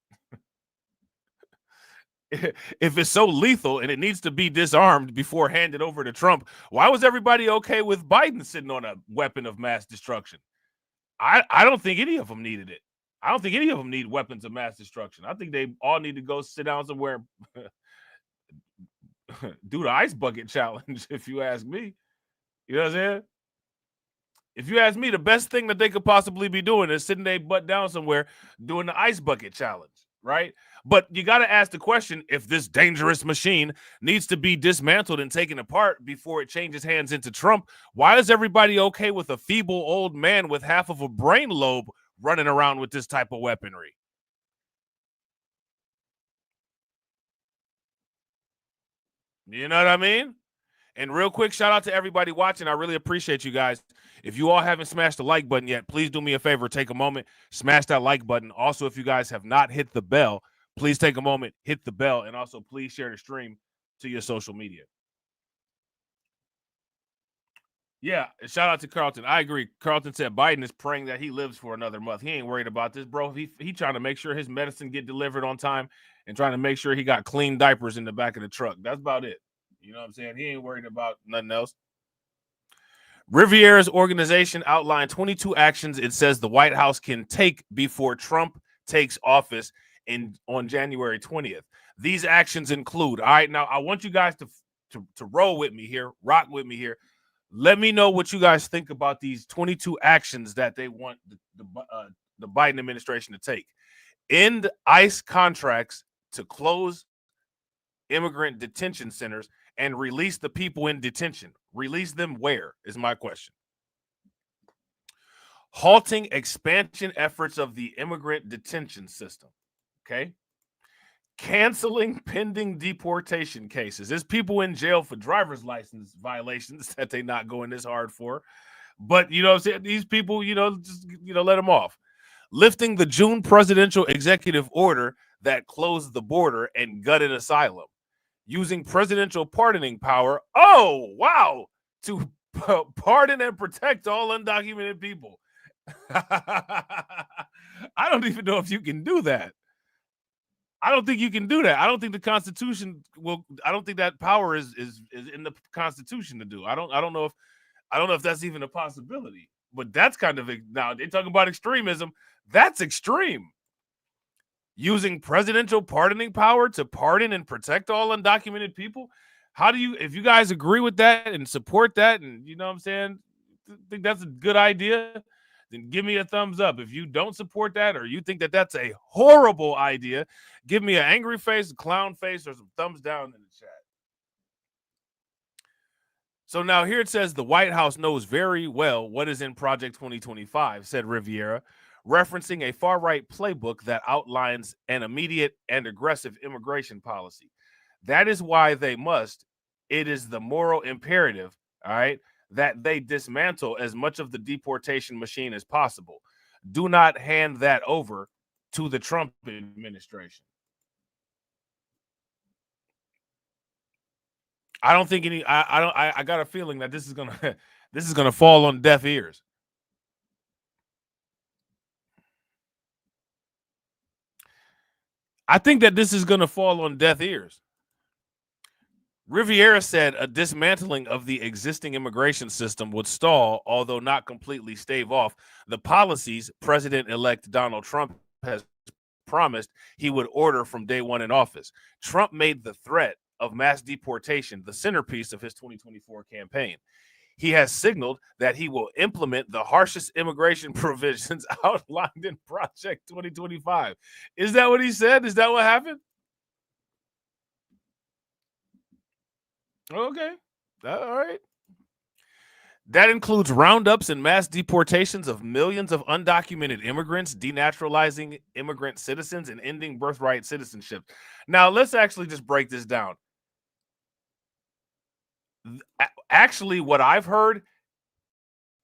If it's so lethal and it needs to be disarmed before handed over to Trump, why was everybody okay with Biden sitting on a weapon of mass destruction? I don't think any of them needed it. I don't think any of them need weapons of mass destruction. I think they all need to go sit down somewhere, do the ice bucket challenge, if you ask me. You know what I'm saying? If you ask me, the best thing that they could possibly be doing is sitting their butt down somewhere doing the ice bucket challenge, right? But you got to ask the question, if this dangerous machine needs to be dismantled and taken apart before it changes hands into Trump, why is everybody okay with a feeble old man with half of a brain lobe running around with this type of weaponry? You know what I mean? And real quick, shout out to everybody watching. I really appreciate you guys. If you all haven't smashed the like button yet, please do me a favor. Take a moment, smash that like button. Also, if you guys have not hit the bell, please take a moment, hit the bell, and also please share the stream to your social media. Yeah, shout out to Carlton. I agree. Carlton said Biden is praying that he lives for another month. He ain't worried about this, bro. He trying to make sure his medicine get delivered on time and trying to make sure he got clean diapers in the back of the truck. That's about it. You know what I'm saying? He ain't worried about nothing else. Riviera's organization outlined 22 actions it says the White House can take before Trump takes office on January 20th. These actions include, all right, now I want you guys to roll with me here, rock with me here. Let me know what you guys think about these 22 actions that they want the Biden administration to take. End ICE contracts to close immigrant detention centers and release the people in detention. Release them where is my question. Halting expansion efforts of the immigrant detention system. Okay. Canceling pending deportation cases. There's people in jail for driver's license violations that they're not going this hard for. But, you know what I'm saying? These people, just, let them off. Lifting the June presidential executive order that closed the border and gutted asylum. Using presidential pardoning power, to pardon and protect all undocumented people. I don't even know if you can do that. I don't think you can do that. I don't think the Constitution I don't think that power is in the Constitution to do. I don't know if that's even a possibility. But that's kind of, now they're talking about extremism. That's extreme. Using presidential pardoning power to pardon and protect all undocumented people. How do you, if you guys agree with that and support that, and you know what I'm saying, think that's a good idea, then give me a thumbs up. If you don't support that, or you think that that's a horrible idea, give me an angry face, a clown face, or some thumbs down in the chat. So now here it says the White House knows very well what is in Project 2025, said Riviera, referencing a far-right playbook that outlines an immediate and aggressive immigration policy. That is why they must, it is the moral imperative, all right, that they dismantle as much of the deportation machine as possible. Do not hand that over to the Trump administration. I don't think I got a feeling that this is gonna fall on deaf ears. I think that this is gonna fall on deaf ears. Riviera said a dismantling of the existing immigration system would stall, although not completely stave off, the policies President-elect Donald Trump has promised he would order from day one in office. Trump made the threat of mass deportation the centerpiece of his 2024 campaign. He has signaled that he will implement the harshest immigration provisions outlined in Project 2025. Is that what he said? Is that what happened? Okay. All right. That includes roundups and mass deportations of millions of undocumented immigrants, denaturalizing immigrant citizens, and ending birthright citizenship. Now, let's actually just break this down. Actually, what I've heard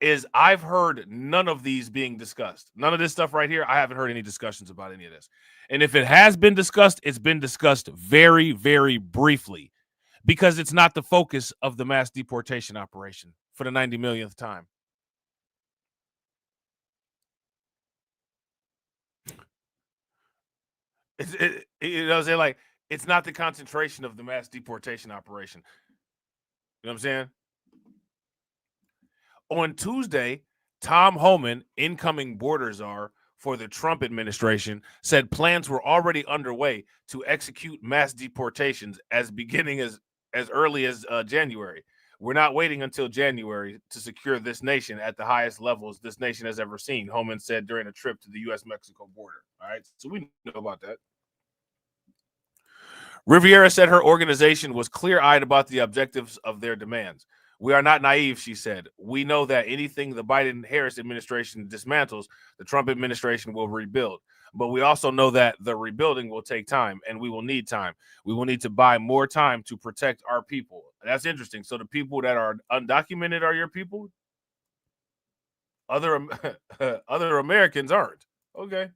is I've heard none of these being discussed. None of this stuff right here. I haven't heard any discussions about any of this. And if it has been discussed, it's been discussed very, very briefly, because it's not the focus of the mass deportation operation for the 90 millionth time. It's not the concentration of the mass deportation operation. You know what I'm saying? On Tuesday, Tom Homan, incoming border czar for the Trump administration, said plans were already underway to execute mass deportations as early as January. We're not waiting until January to secure this nation at the highest levels this nation has ever seen, Homan said during a trip to the U.S.-Mexico border. All right, so we know about that. Rivera said her organization was clear-eyed about the objectives of their demands. We are not naive, she said. We know that anything the Biden-Harris administration dismantles, the Trump administration will rebuild. But we also know that the rebuilding will take time, and we will need time. We will need to buy more time to protect our people. That's interesting. So the people that are undocumented are your people? Other Americans aren't. Okay.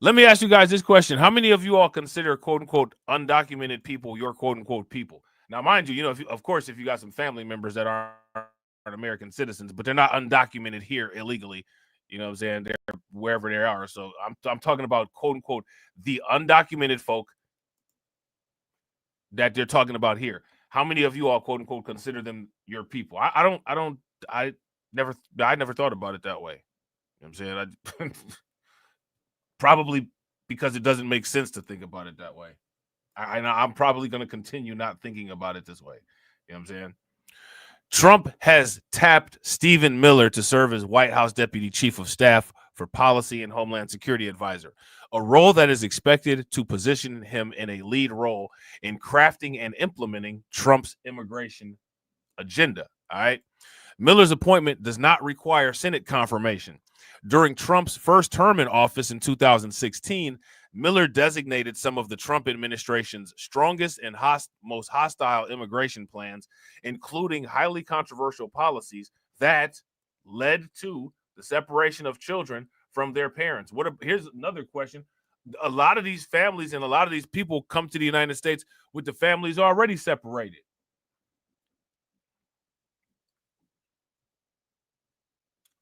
Let me ask you guys this question. How many of you all consider quote-unquote undocumented people your quote-unquote people? Now, mind you, you know, of course, if you got some family members that aren't American citizens, but they're not undocumented here illegally, you know what I'm saying? They're wherever they are. So I'm talking about quote-unquote the undocumented folk that they're talking about here. How many of you all quote-unquote consider them your people? I never thought about it that way. You know what I'm saying? Probably because it doesn't make sense to think about it that way. I'm probably going to continue not thinking about it this way. You know what I'm saying? Trump has tapped Stephen Miller to serve as White House Deputy Chief of Staff for Policy and Homeland Security Advisor, a role that is expected to position him in a lead role in crafting and implementing Trump's immigration agenda. All right. Miller's appointment does not require Senate confirmation. During Trump's first term in office in 2016, Miller designated some of the Trump administration's strongest and most hostile immigration plans, including highly controversial policies that led to the separation of children from their parents. Here's another question. A lot of these families and a lot of these people come to the United States with the families already separated.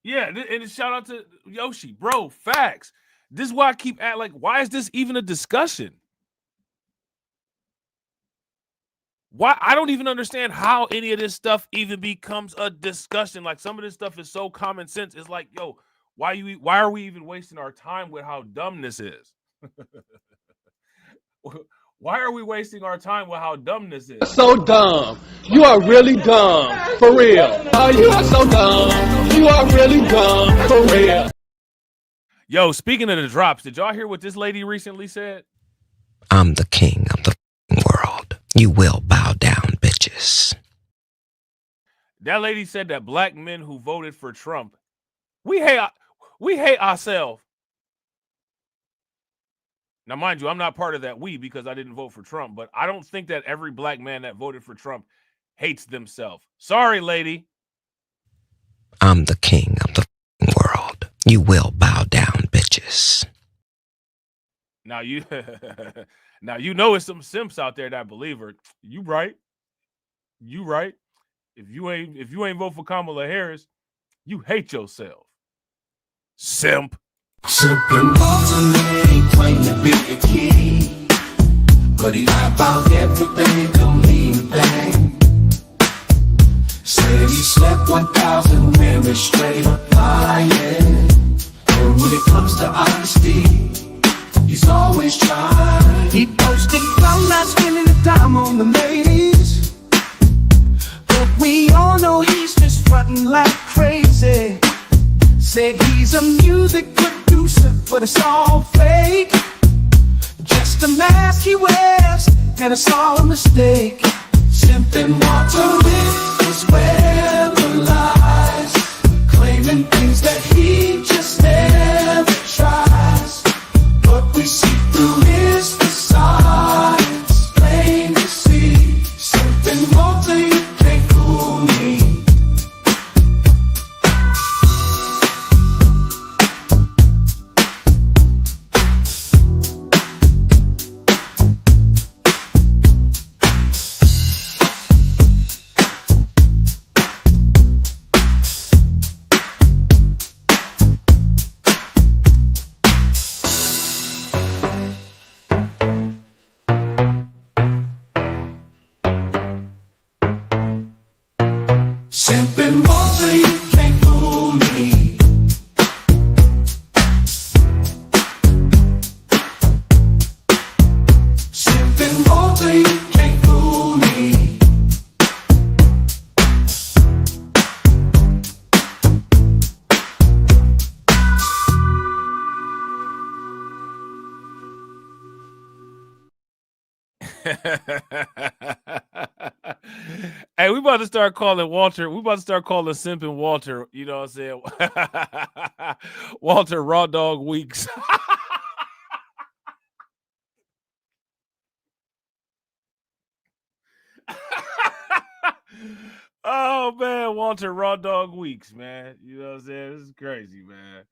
Yeah, and shout out to Yoshi, bro. Facts. This is why I keep at like, why is this even a discussion? Why I don't even understand how any of this stuff even becomes a discussion. Like some of this stuff is so common sense. It's like, yo, why are we even wasting our time with how dumb this is? Why are we wasting our time with how dumb this is? So dumb. You are really dumb. For real. Oh, you are so dumb. You are really dumb. For real. Yo, speaking of the drops, did y'all hear what this lady recently said? I'm the king of the world. You will bow down, bitches. That lady said that black men who voted for Trump, we hate ourselves. Now, mind you, I'm not part of that we because I didn't vote for Trump, but I don't think that every black man that voted for Trump hates themselves. Sorry, lady. I'm the king of the world. You will bow down, bitches. Now you know it's some simps out there that believe her. You right. You right. If you ain't vote for Kamala Harris, you hate yourself. Simp. Sipping water ain't claim to be the key, but he lied about everything, don't mean a thing. Said he slept 1,000 women straight up lying, but when it comes to honesty, he's always trying. He posted clown not spending the time on the ladies, but we all know he's just fronting like crazy. Said he's a music producer, but it's all fake. Just a mask he wears, and it's all a mistake. Simping water is where the lies, claiming things that he just never tries. But we see through his facade, plain to see. Simping water, you can't fool me. Simping water, you can't fool me. Simping water, about to start calling Walter. We about to start calling simping Walter. You know what I'm saying? Walter Raw Dog Weeks. Oh man, Walter Raw Dog Weeks, man. You know what I'm saying? This is crazy, man.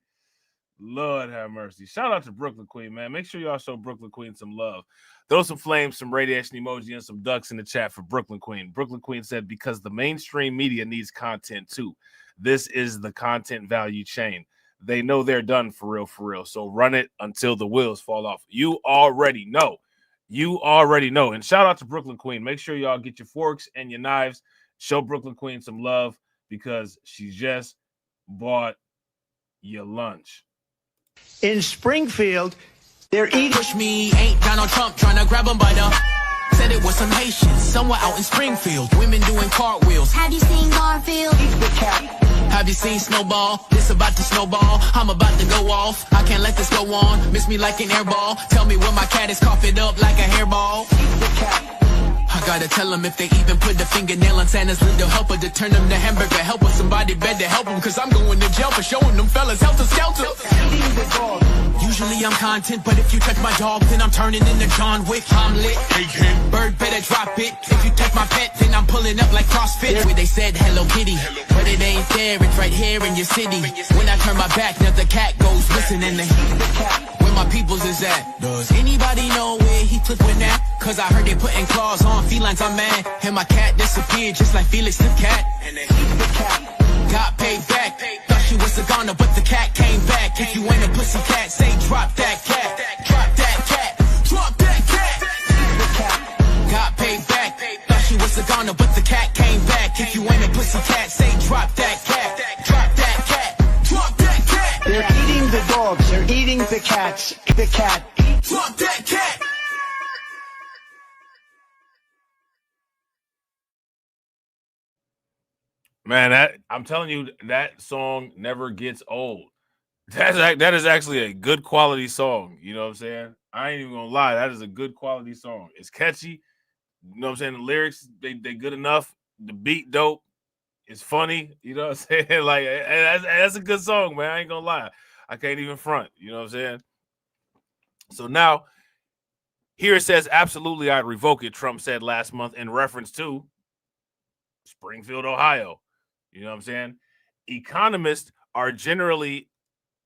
Lord have mercy. Shout out to Brooklyn Queen, man. Make sure y'all show Brooklyn Queen some love. Throw some flames, some radiation emoji, and some ducks in the chat for Brooklyn Queen. Brooklyn Queen said, because the mainstream media needs content too. This is the content value chain. They know they're done for real. So run it until the wheels fall off. You already know. You already know. And shout out to Brooklyn Queen. Make sure y'all get your forks and your knives. Show Brooklyn Queen some love because she just bought your lunch. In Springfield, they're eating. Push me, ain't Donald Trump trying to grab him by the. Said it was some Haitians somewhere out in Springfield. Women doing cartwheels. Have you seen Garfield? Have you seen Snowball? This about to snowball. I'm about to go off. I can't let this go on. Miss me like an airball. Tell me where my cat is, cough it up like a hairball. I gotta tell them if they even put the fingernail on Santa's little helper to turn them to hamburger helper. Somebody better help them, cause I'm going to jail for showing them fellas helter skelter. Usually I'm content, but if you touch my dog, then I'm turning into John Wick. I'm lit. Bird better drop it. If you touch my pet, then I'm pulling up like CrossFit. Where they said Hello Kitty, but it ain't there. It's right here in your city. When I turn my back, now the cat goes missing in the where my peoples is at. Does anybody know where he flipping at? Cause I heard they putting claws on felines, I'm mad. And my cat disappeared just like Felix the cat. And then the cat got paid back. Thought she was a goner, but the cat came back. If you ain't a pussy cat, say drop that cat. Drop that cat. Drop that cat. Got paid back. Thought she was a goner, but the cat came back. If you ain't a pussy cat, say drop that cat. Drop that cat. Drop that cat. They're eating the dogs. They're eating the cats. The cat. Drop that cat. Man, that I'm telling you, that song never gets old. That is actually a good quality song. You know what I'm saying? I ain't even gonna lie. That is a good quality song. It's catchy. You know what I'm saying? The lyrics, they good enough. The beat dope. It's funny. You know what I'm saying? Like that's a good song, man. I ain't gonna lie. I can't even front. You know what I'm saying? So now, here it says, absolutely, I'd revoke it, Trump said last month in reference to Springfield, Ohio. You know what I'm saying? Economists are generally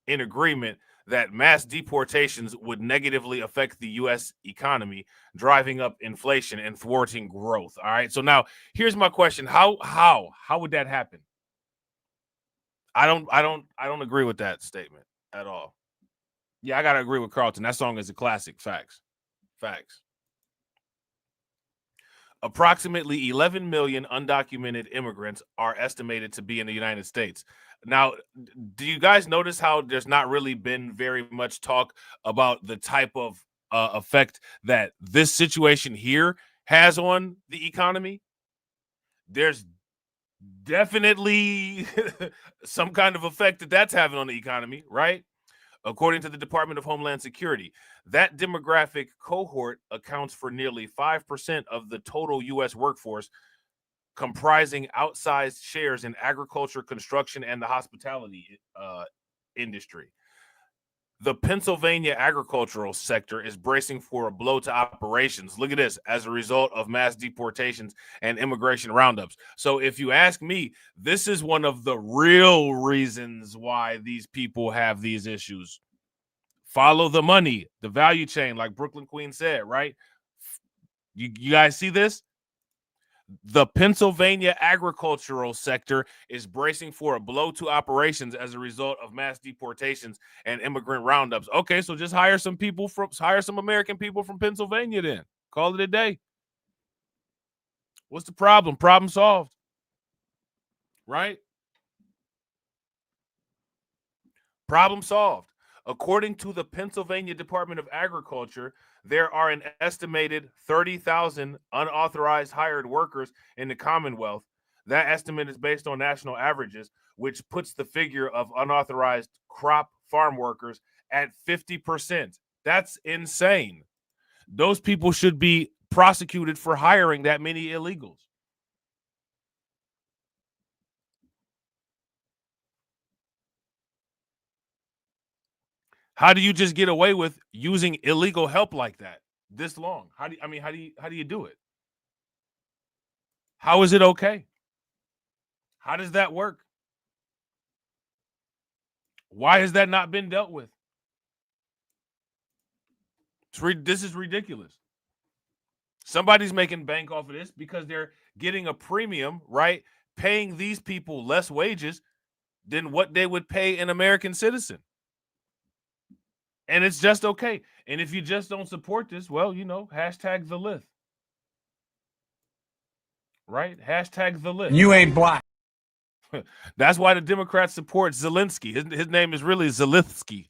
in agreement that mass deportations would negatively affect the U.S. economy, driving up inflation and thwarting growth. All right. So now here's my question: How would that happen? I don't agree with that statement at all. Yeah, I gotta agree with Carlton. That song is a classic. Facts. Approximately 11 million undocumented immigrants are estimated to be in the United States. Now, do you guys notice how there's not really been very much talk about the type of effect that this situation here has on the economy? There's definitely some kind of effect that's having on the economy, right? According to the Department of Homeland Security, that demographic cohort accounts for nearly 5% of the total U.S. workforce, comprising outsized shares in agriculture, construction, and the hospitality industry. The Pennsylvania agricultural sector is bracing for a blow to operations. Look at this, as a result of mass deportations and immigration roundups. So if you ask me, this is one of the real reasons why these people have these issues. Follow the money, the value chain, like Brooklyn Queen said, right? You guys see this? The Pennsylvania agricultural sector is bracing for a blow to operations as a result of mass deportations and immigrant roundups. Okay, so just hire some American people from Pennsylvania then. Call it a day. What's the problem? Problem solved. Right? Problem solved. According to the Pennsylvania Department of Agriculture, there are an estimated 30,000 unauthorized hired workers in the Commonwealth. That estimate is based on national averages, which puts the figure of unauthorized crop farm workers at 50%. That's insane. Those people should be prosecuted for hiring that many illegals. How do you just get away with using illegal help like that this long? How do you do it? How is it okay? How does that work? Why has that not been dealt with? This is ridiculous. Somebody's making bank off of this because they're getting a premium, right? Paying these people less wages than what they would pay an American citizen. And it's just okay. And if you just don't support this, well, hashtag the list. Right? Hashtag the list. You ain't black. That's why the Democrats support Zelensky. His name is really Zelensky.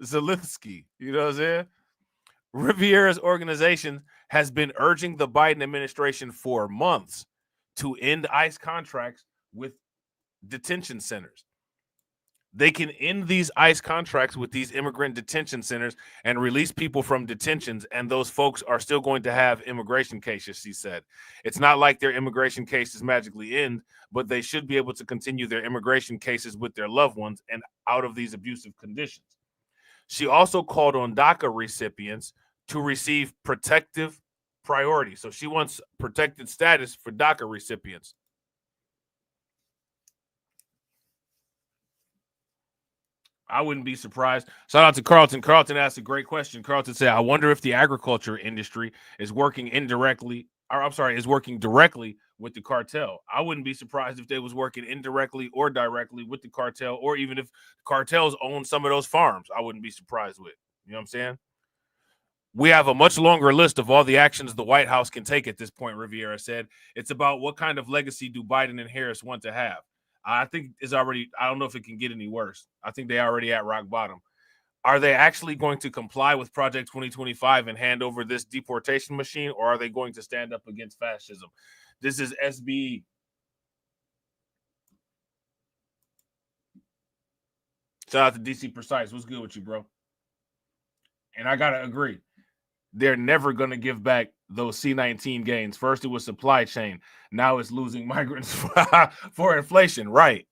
Zelensky. You know what I'm saying? Riviera's organization has been urging the Biden administration for months to end ICE contracts with detention centers. They can end these ICE contracts with these immigrant detention centers and release people from detentions, and those folks are still going to have immigration cases, she said. It's not like their immigration cases magically end, but they should be able to continue their immigration cases with their loved ones and out of these abusive conditions. She also called on DACA recipients to receive protective priority. So she wants protected status for DACA recipients. I wouldn't be surprised. Shout out to Carlton. Carlton asked a great question. Carlton said, I wonder if the agriculture industry is working directly with the cartel. I wouldn't be surprised if they was working indirectly or directly with the cartel, or even if cartels own some of those farms. I wouldn't be surprised with. You know what I'm saying? We have a much longer list of all the actions the White House can take at this point, Riviera said. It's about what kind of legacy do Biden and Harris want to have. I think I don't know if it can get any worse. I think they're already at rock bottom. Are they actually going to comply with Project 2025 and hand over this deportation machine, or are they going to stand up against fascism? This is SBE. Shout out to DC Precise. What's good with you, bro? And I got to agree. They're never going to give back those C-19 gains. First, it was supply chain. Now it's losing migrants for inflation. Right.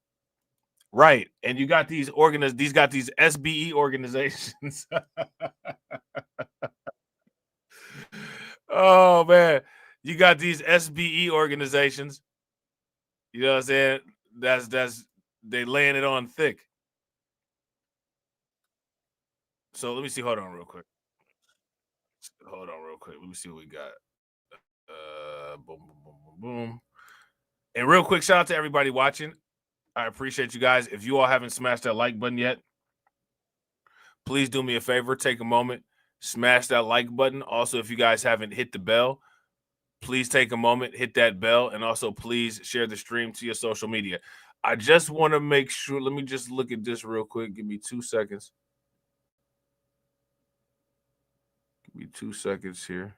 Right. And you got these SBE organizations. Oh, man. You got these SBE organizations. You know what I'm saying? That's they laying it on thick. So let me see. Hold on real quick. Let me see what we got. Boom, boom, boom, boom, boom. And real quick, shout out to everybody watching. I appreciate you guys. If you all haven't smashed that like button yet, please do me a favor. Take a moment, smash that like button. Also, if you guys haven't hit the bell, please take a moment, hit that bell, and also please share the stream to your social media. I just want to make sure. Let me just look at this real quick. Give me 2 seconds. Give me 2 seconds here.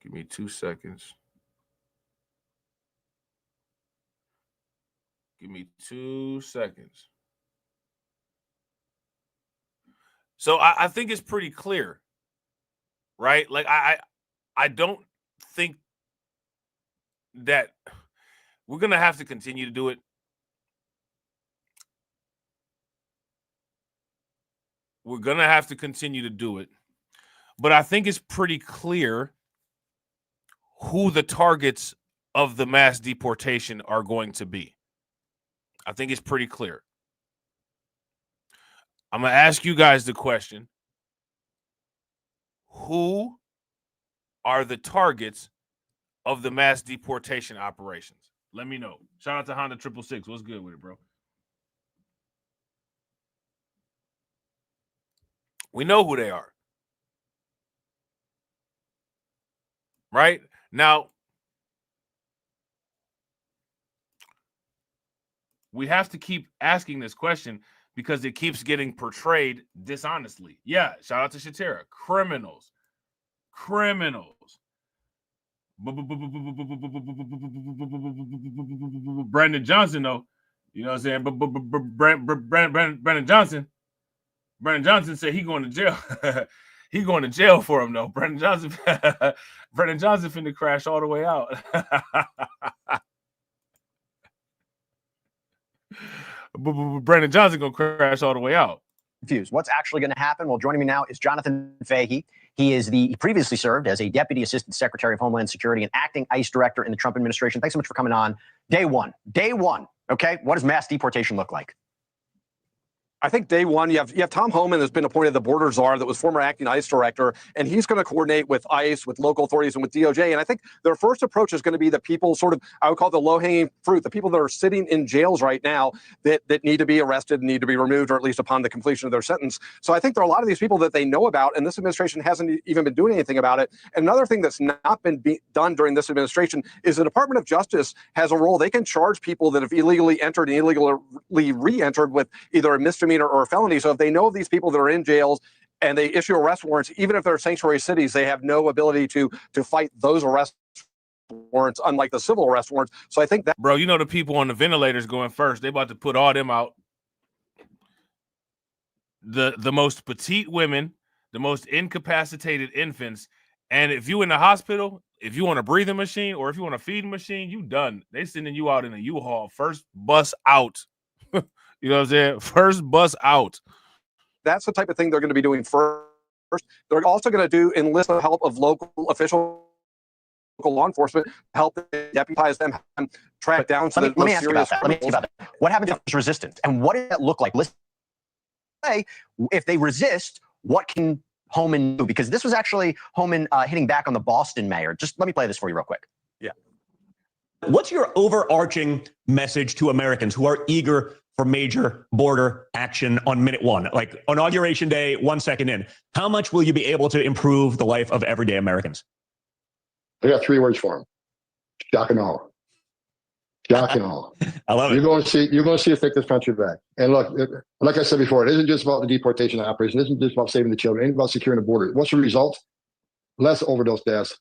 Give me 2 seconds. Give me 2 seconds. So I think it's pretty clear, right? Like I don't think that we're going to have to continue to do it. We're going to have to continue to do it. But I think it's pretty clear who the targets of the mass deportation are going to be. I think it's pretty clear. I'm going to ask you guys the question. Who are the targets of the mass deportation operations? Let me know. Shout out to Honda 666. What's good with it, bro? We know who they are. Right? Now, we have to keep asking this question because it keeps getting portrayed dishonestly. Yeah, shout out to Shatera. Criminals. Brandon Johnson, though. You know what I'm saying? Brandon Johnson said he going to jail. He going to jail for him, though. Brandon Johnson finna crash all the way out. Brandon Johnson gonna crash all the way out. Confused. What's actually going to happen? Well, joining me now is Jonathan Fahey. He previously served as a Deputy Assistant Secretary of Homeland Security and acting ICE Director in the Trump administration. Thanks so much for coming on. Day one. Okay, what does mass deportation look like? I think day one, you have Tom Homan that's been appointed the border czar that was former acting ICE director, and he's going to coordinate with ICE, with local authorities, and with DOJ. And I think their first approach is going to be the people sort of, I would call the low-hanging fruit, the people that are sitting in jails right now that need to be arrested and need to be removed, or at least upon the completion of their sentence. So I think there are a lot of these people that they know about, and this administration hasn't even been doing anything about it. And another thing that's not been done during this administration is the Department of Justice has a role. They can charge people that have illegally entered and illegally re-entered with either a misdemeanor or a felony. So if they know of these people that are in jails and they issue arrest warrants, even if they're sanctuary cities, they have no ability to fight those arrest warrants, unlike the civil arrest warrants. So I think that, bro, you know, the people on the ventilators going first, they about to put all them out. The most petite women, the most incapacitated infants, and if you in the hospital, if you want a breathing machine or if you want a feeding machine, you done. They sending you out in a U-Haul, first bus out. You know what I'm saying? First bus out. That's the type of thing they're going to be doing first. They're also going to enlist the help of local officials, local law enforcement, help deputize them, track down. Let me ask you about that. What happens if there's resistance? And what does that look like? Listen, if they resist, what can Homan do? Because this was actually Homan hitting back on the Boston mayor. Just let me play this for you real quick. Yeah. What's your overarching message to Americans who are eager for major border action on minute one, like Inauguration Day, 1 second in? How much will you be able to improve the life of everyday Americans? I got 3 words for him: shock and awe. Shock and awe. I love it. You're going to see us take this country back. And look, like I said before, it isn't just about the deportation operation. It isn't just about saving the children. It ain't about securing the border. What's the result? Less overdose deaths,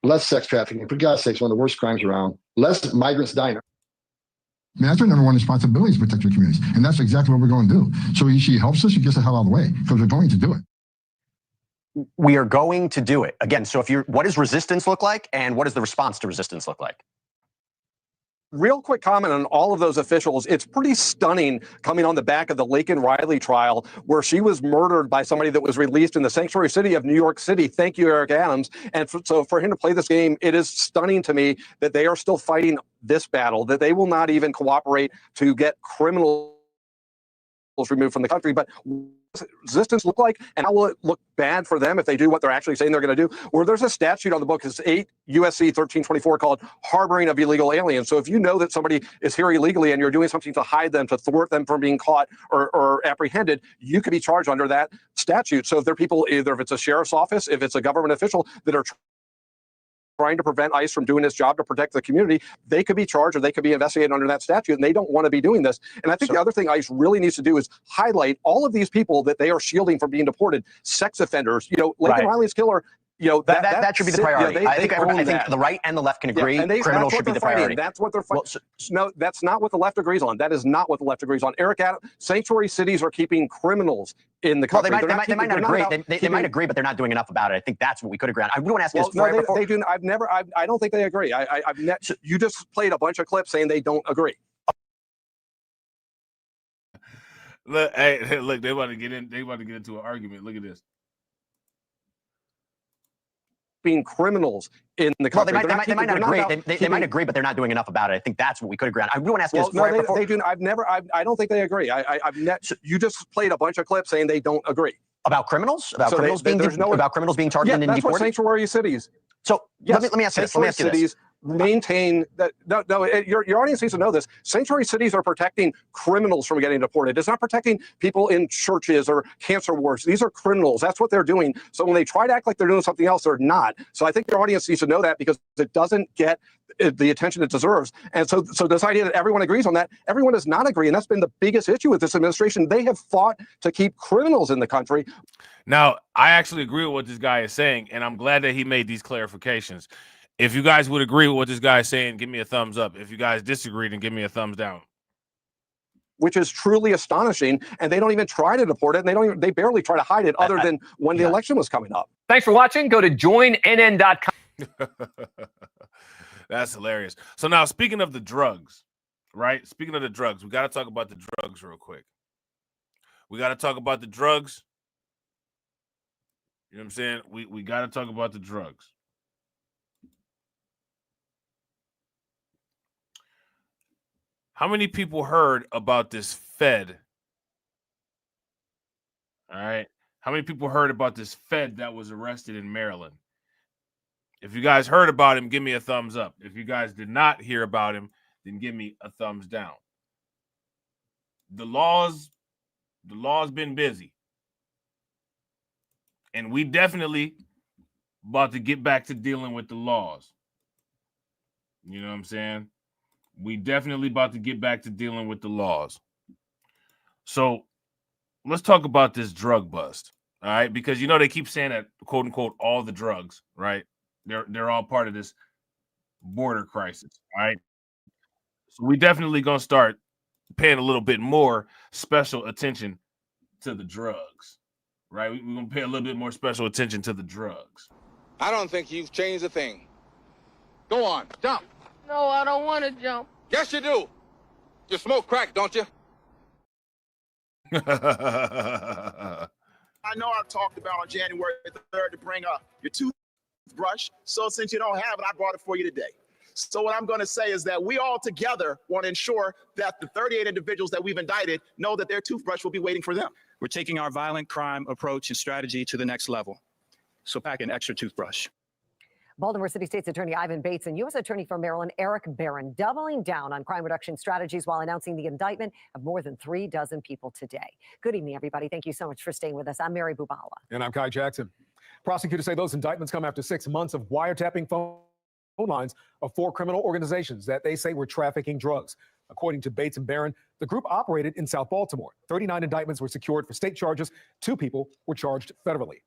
less sex trafficking. For God's sakes, one of the worst crimes around. Less migrants dying. I mean, that's our number one responsibility, is to protect your communities. And that's exactly what we're going to do. So she helps us, she gets the hell out of the way, because we're going to do it. We are going to do it. Again, so what does resistance look like, and what does the response to resistance look like? Real quick comment on all of those officials. It's pretty stunning coming on the back of the Laken Riley trial, where she was murdered by somebody that was released in the sanctuary city of New York City. Thank you, Eric Adams. And so for him to play this game, it is stunning to me that they are still fighting this battle, that they will not even cooperate to get criminals removed from the country. But resistance look like, and how will it look bad for them if they do what they're actually saying they're going to do? Where there's a statute on the book, it's 8 USC 1324, called harboring of illegal aliens. So if you know that somebody is here illegally and you're doing something to hide them, to thwart them from being caught or apprehended, you could be charged under that statute. So if there are people, either if it's a sheriff's office, if it's a government official that are trying to prevent ICE from doing its job to protect the community, they could be charged or they could be investigated under that statute, and they don't want to be doing this. And I think the other thing ICE really needs to do is highlight all of these people that they are shielding from being deported, sex offenders. You know, Laken Riley's killer, you know, that should be the priority. I think the right and the left can agree. Criminals should be the priority. That's what they're fighting. No, that's not what the left agrees on. That is not what the left agrees on. Eric Adams, sanctuary cities are keeping criminals in the country. Well, they might not agree. They might agree, but they're not doing enough about it. I think that's what we could agree on. I would want to ask this. No, they do. I don't think they agree. You just played a bunch of clips saying they don't agree. Look, hey, look, they want to get in. They want to get into an argument. Look at this. Being criminals in the country. Well, they might not agree. They might agree, but they're not doing enough about it. I think that's what we could agree on. I want to ask this. No, they do. I don't think they agree. You just played a bunch of clips saying they don't agree about criminals. About criminals being targeted and deported. What sanctuary cities. So let me ask this. Let me ask you this. Maintain that. No, your audience needs to know this. Sanctuary cities are protecting criminals from getting deported. It's not protecting people in churches or cancer wards. These are criminals. That's what they're doing. So when they try to act like they're doing something else, they're not. So I think your audience needs to know that, because it doesn't get the attention it deserves. And so this idea that everyone agrees on that, everyone does not agree. And that's been the biggest issue with this administration. They have fought to keep criminals in the country. Now, I actually agree with what this guy is saying, and I'm glad that he made these clarifications. If you guys would agree with what this guy is saying, give me a thumbs up. If you guys disagree, then give me a thumbs down. Which is truly astonishing, and they don't even try to deport it, and they barely try to hide it, other than when the election was coming up. Thanks for watching. Go to joinnn.com. That's hilarious. So now, speaking of the drugs, right? Speaking of the drugs, we got to talk about the drugs real quick. We got to talk about the drugs. You know what I'm saying? We got to talk about the drugs. How many people heard about this Fed? All right. How many people heard about this Fed that was arrested in Maryland? If you guys heard about him, give me a thumbs up. If you guys did not hear about him, then give me a thumbs down. The law's been busy. And we definitely about to get back to dealing with the laws. You know what I'm saying? We definitely about to get back to dealing with the laws. So let's talk about this drug bust. All right, because you know they keep saying that, quote unquote, all the drugs, right? They're all part of this border crisis. All right. So we definitely gonna start paying a little bit more special attention to the drugs. Right? We're gonna pay a little bit more special attention to the drugs. I don't think you've changed a thing. Go on, jump. No, I don't want to jump. Yes, you do. You smoke crack, don't you? I know I talked about on January 3rd to bring up your toothbrush. So since you don't have it, I brought it for you today. So what I'm going to say is that we all together want to ensure that the 38 individuals that we've indicted know that their toothbrush will be waiting for them. We're taking our violent crime approach and strategy to the next level. So pack an extra toothbrush. Baltimore City State's Attorney Ivan Bates and U.S. Attorney for Maryland Eric Barron doubling down on crime reduction strategies while announcing the indictment of more than 36 people today. Good evening, everybody. Thank you so much for staying with us. I'm Mary Bubala. And I'm Kai Jackson. Prosecutors say those indictments come after 6 months of wiretapping phone lines of 4 criminal organizations that they say were trafficking drugs. According to Bates and Barron, the group operated in South Baltimore. 39 indictments were secured for state charges. 2 people were charged federally.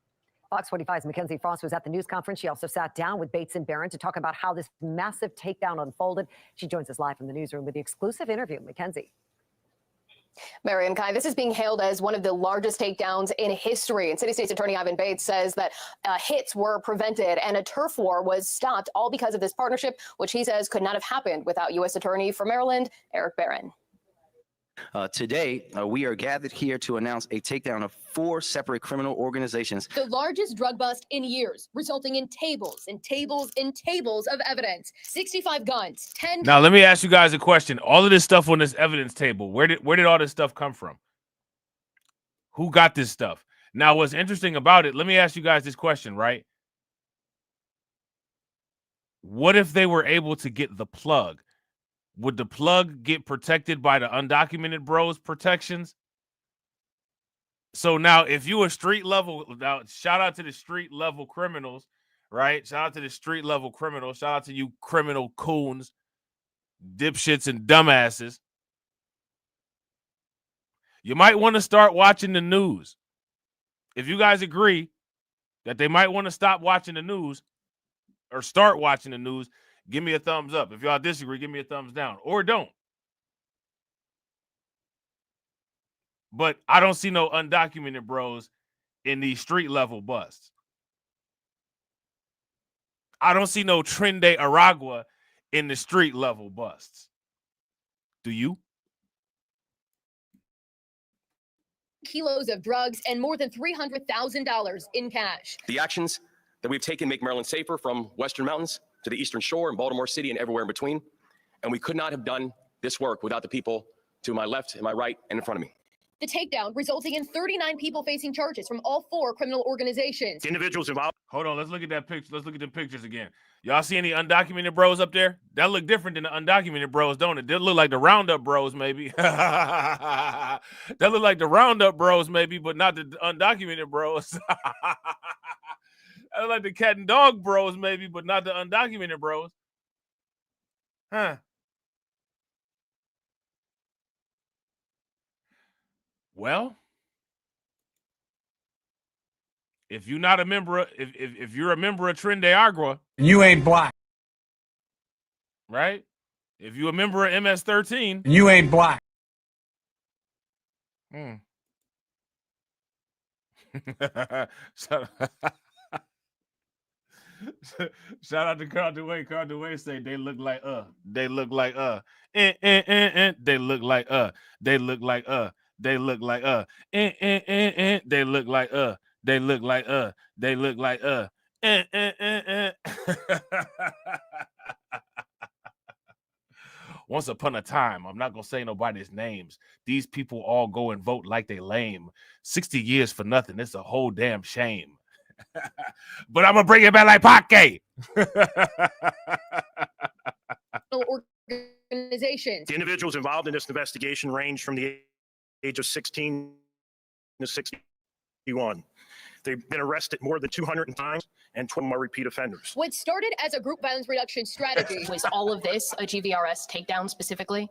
Fox 45's Mackenzie Frost was at the news conference. She also sat down with Bates and Barron to talk about how this massive takedown unfolded. She joins us live from the newsroom with the exclusive interview. Mackenzie. Mary and Kai, this is being hailed as one of the largest takedowns in history. And City State's Attorney Ivan Bates says that hits were prevented and a turf war was stopped, all because of this partnership, which he says could not have happened without U.S. Attorney for Maryland, Eric Barron. Today, we are gathered here to announce a takedown of 4 separate criminal organizations. The largest drug bust in years, resulting in tables and tables and tables of evidence. 65 guns, 10. Now, let me ask you guys a question. All of this stuff on this evidence table, where did all this stuff come from? Who got this stuff? Now, what's interesting about it, let me ask you guys this question, right? What if they were able to get the plug? Would the plug get protected by the undocumented bros protections? So now if you a street level, now shout out to the street level criminals, right? Shout out to the street level criminals. Shout out to you criminal coons, dipshits and dumbasses. You might want to start watching the news. If you guys agree that they might want to stop watching the news or start watching the news, give me a thumbs up. If y'all disagree, give me a thumbs down or don't. But I don't see no undocumented bros in these street level busts. I don't see no Trinde Aragua in the street level busts. Do you? Kilos of drugs and more than $300,000 in cash. The actions that we've taken make Maryland safer from Western Mountains to the Eastern Shore and Baltimore City and everywhere in between. And we could not have done this work without the people to my left and my right and in front of me. The takedown resulting in 39 people facing charges from all 4 criminal organizations. Individuals involved. Hold on, let's look at that picture. Let's look at the pictures again. Y'all see any undocumented bros up there? That look different than the undocumented bros, don't it? They look like the Roundup bros, maybe. That look like the Roundup bros, maybe, but not the undocumented bros. That look like the cat and dog bros, maybe, but not the undocumented bros. Huh. Well, if you're not a member, if you're a member of Trinde Agua, You ain't black. right? If you're a member of MS-13, You ain't black. So, Shout out to Carl DeWay. Carl DeWay say they look like they look like they look like they look like they look like they look like they look like they look like Once upon a time, I'm not gonna say nobody's names. These people all go and vote like they lame. 60 years for nothing. It's a whole damn shame. But I'm gonna bring it back like Pac. Organizations. The individuals involved in this investigation range from the age of 16 to 61. They've been arrested more than 200 times, and 12 are repeat offenders. What started as a group violence reduction strategy was all of this a GVRS takedown specifically?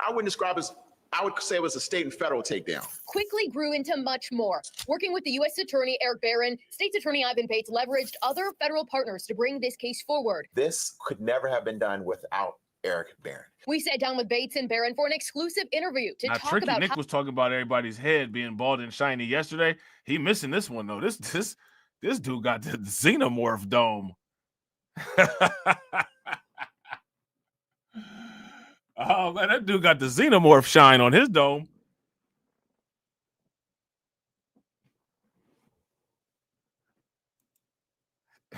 I wouldn't describe it as, I would say it was a state and federal takedown. Quickly grew into much more. Working with the U.S. Attorney Eric Barron, State's Attorney Ivan Bates leveraged other federal partners to bring this case forward. This could never have been done without Eric Barron. We sat down with Bates and Barron for an exclusive interview to talk Tricky about Nick was talking about everybody's head being bald and shiny yesterday. He missing this one though. This dude got the xenomorph dome. Oh man, that dude got the xenomorph shine on his dome.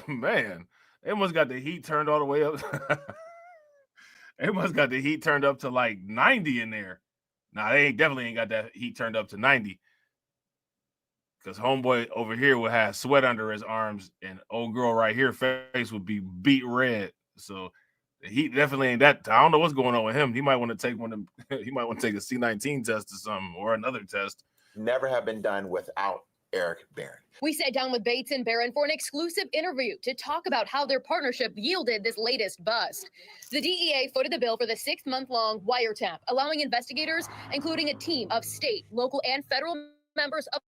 Man, they must got the heat turned all the way up. They must got the heat turned up to like 90 in there. Nah, they definitely ain't got that heat turned up to 90. Because homeboy over here would have sweat under his arms, and old girl right here face would be beat red. So the heat definitely ain't that. I don't know what's going on with him. He might want to take he might want to take a C-19 test or something, or another test. Never have been done without Eric Barron. We sat down with Bates and Barron for an exclusive interview to talk about how their partnership yielded this latest bust. The DEA footed the bill for the 6-month-long wiretap, allowing investigators, including a team of state, local, and federal members of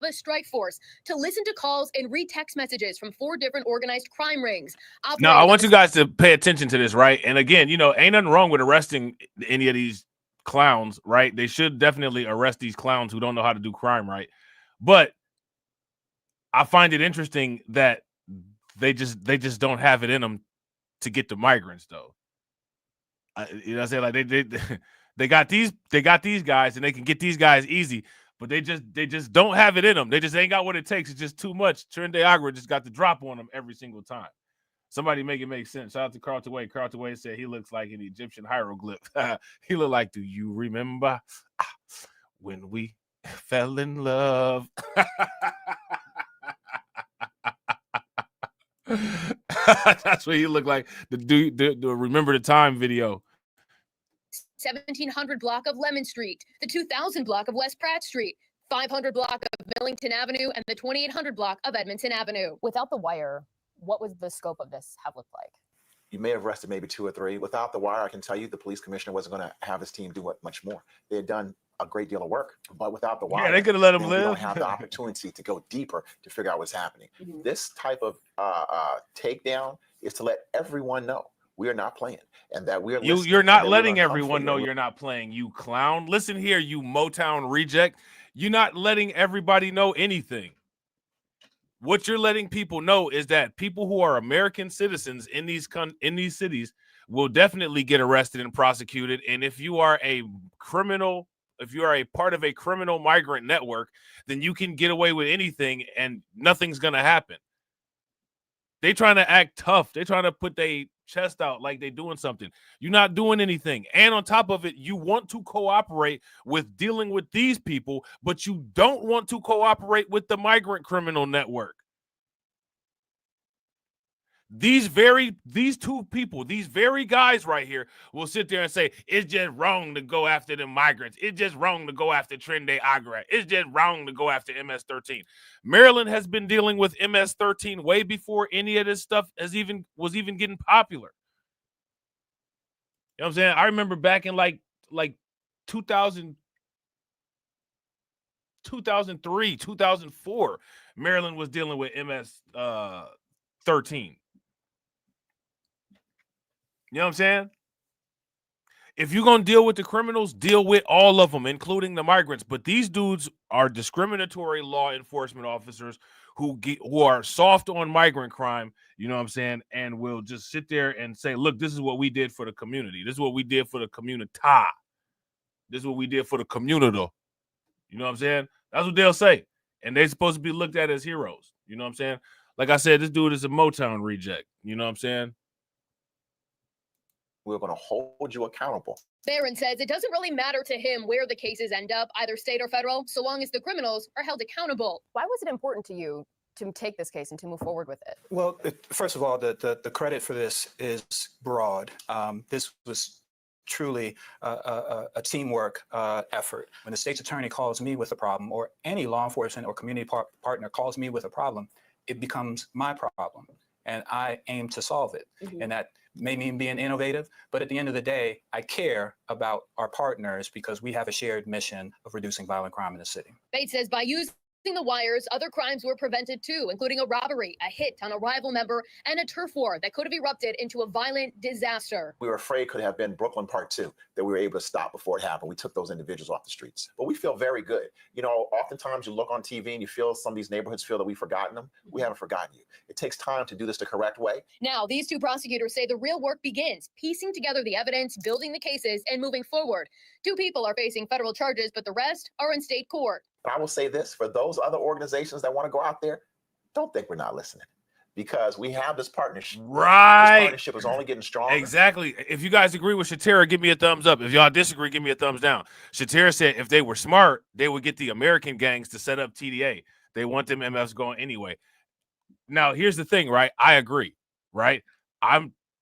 a strike force, to listen to calls and read text messages from 4 different organized crime rings. Now, I want you guys to pay attention to this, right? And again, you know, ain't nothing wrong with arresting any of these clowns, right? They should definitely arrest these clowns who don't know how to do crime right. But I find it interesting that they just don't have it in them to get the migrants, though. You know what I'm saying? Like they got these guys, and they can get these guys easy, but they just don't have it in them. They just ain't got what it takes. It's just too much. Trende Agra just got the drop on them every single time. Somebody make it make sense. Shout out to Carlton Way. Carlton Way said he looks like an Egyptian hieroglyph. He looked like, do you remember when we fell in love? That's what he looked like. The Remember the Time video. 1700 block of Lemon Street, the 2000 block of West Pratt Street, 500 block of Millington Avenue, and the 2800 block of Edmonton Avenue. Without the wire, what would the scope of this have looked like? You may have arrested maybe 2 or 3. Without the wire, I can tell you the police commissioner wasn't going to have his team do much more. They had done a great deal of work, but without the wire, they could have let him live. We don't have the opportunity to go deeper to figure out what's happening. This type of takedown is to let everyone know we are not playing, and that we're you're not letting everyone know you're not playing, you clown. Listen here, you Motown reject. You're not letting everybody know anything. What you're letting people know is that people who are American citizens in these cities will definitely get arrested and prosecuted. And if you are a criminal, if you are a part of a criminal migrant network, then you can get away with anything and nothing's going to happen. They trying to act tough. They trying to put their chest out like they doing something. You're not doing anything. And on top of it, you want to cooperate with dealing with these people, but you don't want to cooperate with the migrant criminal network. These two people, these very guys right here will sit there and say, it's just wrong to go after the migrants. It's just wrong to go after Trende Agra. It's just wrong to go after MS-13. Maryland has been dealing with MS-13 way before any of this stuff was even getting popular. You know what I'm saying? I remember back in like 2000, 2003, 2004, Maryland was dealing with MS-13. You know what I'm saying? if you're going to deal with the criminals, deal with all of them, including the migrants. But these dudes are discriminatory law enforcement officers who are soft on migrant crime, you know what I'm saying, and will just sit there and say, look, this is what we did for the community. This is what we did for the community. This is what we did for the community. You know what I'm saying? That's what they'll say. And they're supposed to be looked at as heroes. You know what I'm saying? Like I said, this dude is a Motown reject. You know what I'm saying? We're going to hold you accountable. Barron says it doesn't really matter to him where the cases end up, either state or federal, so long as the criminals are held accountable. Why was it important to you to take this case and to move forward with it? Well, first of all, the credit for this is broad. This was truly a teamwork effort. When the state's attorney calls me with a problem, or any law enforcement or community partner calls me with a problem, it becomes my problem, and I aim to solve it. And that may mean being innovative, but at the end of the day, I care about our partners because we have a shared mission of reducing violent crime in the city. Bates says by using the wires, other crimes were prevented too, including a robbery, a hit on a rival member, and a turf war that could have erupted into a violent disaster. We were afraid could have been Brooklyn Part 2 that we were able to stop before it happened. We took those individuals off the streets. But we feel very good. You know, oftentimes you look on TV and you feel some of these neighborhoods feel that we've forgotten them. We haven't forgotten you. It takes time to do this the correct way. Now, these two prosecutors say the real work begins, piecing together the evidence, building the cases, and moving forward. 2 people are facing federal charges, but the rest are in state court. And I will say this, for those other organizations that want to go out there, don't think we're not listening, because we have this partnership. Right. This partnership is only getting stronger. Exactly. If you guys agree with Shatera, give me a thumbs up. If y'all disagree, give me a thumbs down. Shatera said if they were smart, they would get the American gangs to set up TDA. They want them MFs going anyway. Now, here's the thing, right? I agree, right?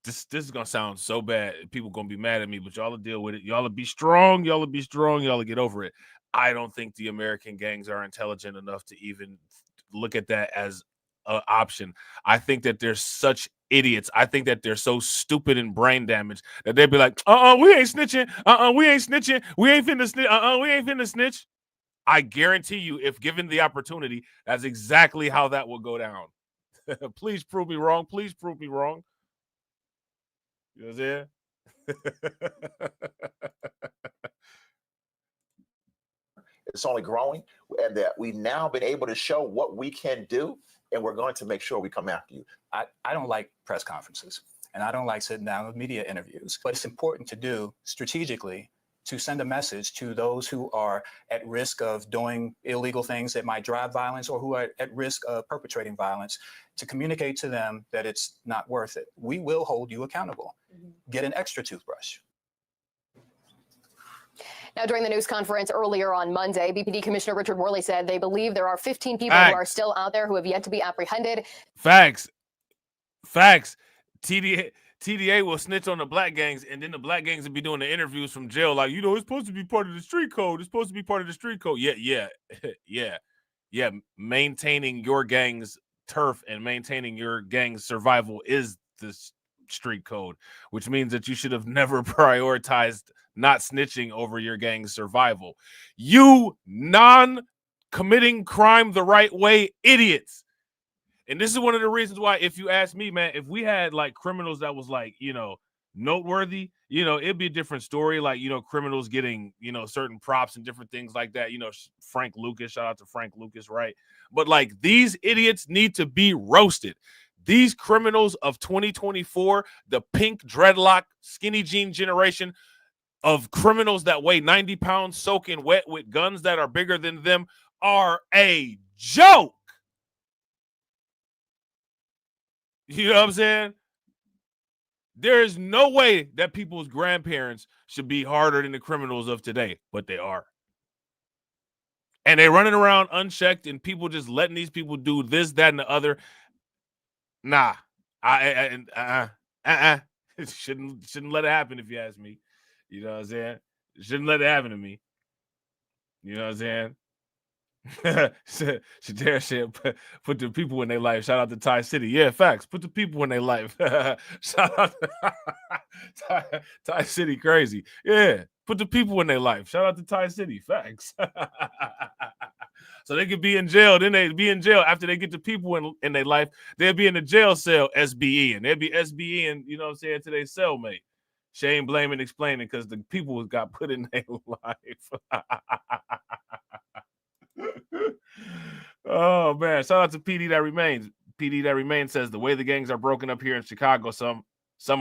This is going to sound so bad. People going to be mad at me, but y'all will deal with it. Y'all will be strong. Y'all will be strong. Y'all will get over it. I don't think the American gangs are intelligent enough to even look at that as an option. I think that they're such idiots. I think that they're so stupid and brain damaged that they'd be like, we ain't snitching. We ain't snitching. We ain't finna snitch. We ain't finna snitch. I guarantee you, if given the opportunity, that's exactly how that will go down. Please prove me wrong. Please prove me wrong. You know what I'm saying? It's only growing, and that we've now been able to show what we can do, and we're going to make sure we come after you. I don't like press conferences, and I don't like sitting down with media interviews, but it's important to do strategically to send a message to those who are at risk of doing illegal things that might drive violence, or who are at risk of perpetrating violence, to communicate to them that it's not worth it. We will hold you accountable. Get an extra toothbrush. Now, during the news conference earlier on Monday, BPD Commissioner Richard Worley said they believe there are 15 people who are still out there who have yet to be apprehended. Facts. TDA will snitch on the black gangs, and then the black gangs will be doing the interviews from jail like, it's supposed to be part of the street code. It's supposed to be part of the street code. Yeah. Maintaining your gang's turf and maintaining your gang's survival is the street code, which means that you should have never prioritized not snitching over your gang's survival. You non-committing crime the right way idiots. And this is one of the reasons why, if you ask me, man, if we had like criminals that was like, noteworthy, it'd be a different story. Like, criminals getting, certain props and different things like that. Frank Lucas, shout out to Frank Lucas, right? But like, these idiots need to be roasted. These criminals of 2024, the pink dreadlock, skinny jean generation of criminals that weigh 90 pounds soaking wet with guns that are bigger than them, are a joke. You know what I'm saying? There is no way that people's grandparents should be harder than the criminals of today, but they are. And they're running around unchecked, and people just letting these people do this, that, and the other. Nah, shouldn't let it happen, if you ask me. You know what I'm saying? Shouldn't let it happen to me. You know what I'm saying? Shatera said, put the people in their life. Shout out to Ty City. Yeah, facts. Put the people in their life. Shout out to Ty City, crazy. Yeah, put the people in their life. Shout out to Ty City. Facts. So they could be in jail. Then they'd be in jail after they get the people in their life. They'd be in the jail cell, SBE, and they'd be SBE and, you know what I'm saying, to their cellmate. Shame, blaming, explaining, because the people got put in their life. Oh man! Shout out to PD that remains. PD that remains says the way the gangs are broken up here in Chicago, some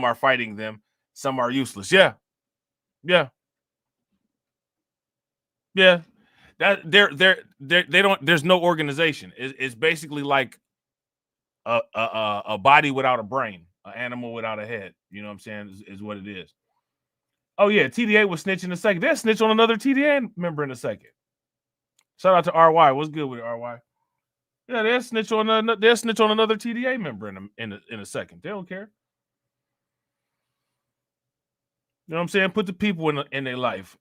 are fighting them, some are useless. Yeah. That they don't. There's no organization. It's basically like a body without a brain, an animal without a head. You know what I'm saying? Is what it is. Oh yeah, TDA was snitching a second. They'll snitch on another TDA member in a second. Shout out to RY. What's good with it, RY? Yeah, they'll snitch on another TDA member in a second. They don't care. You know what I'm saying? Put the people in their life.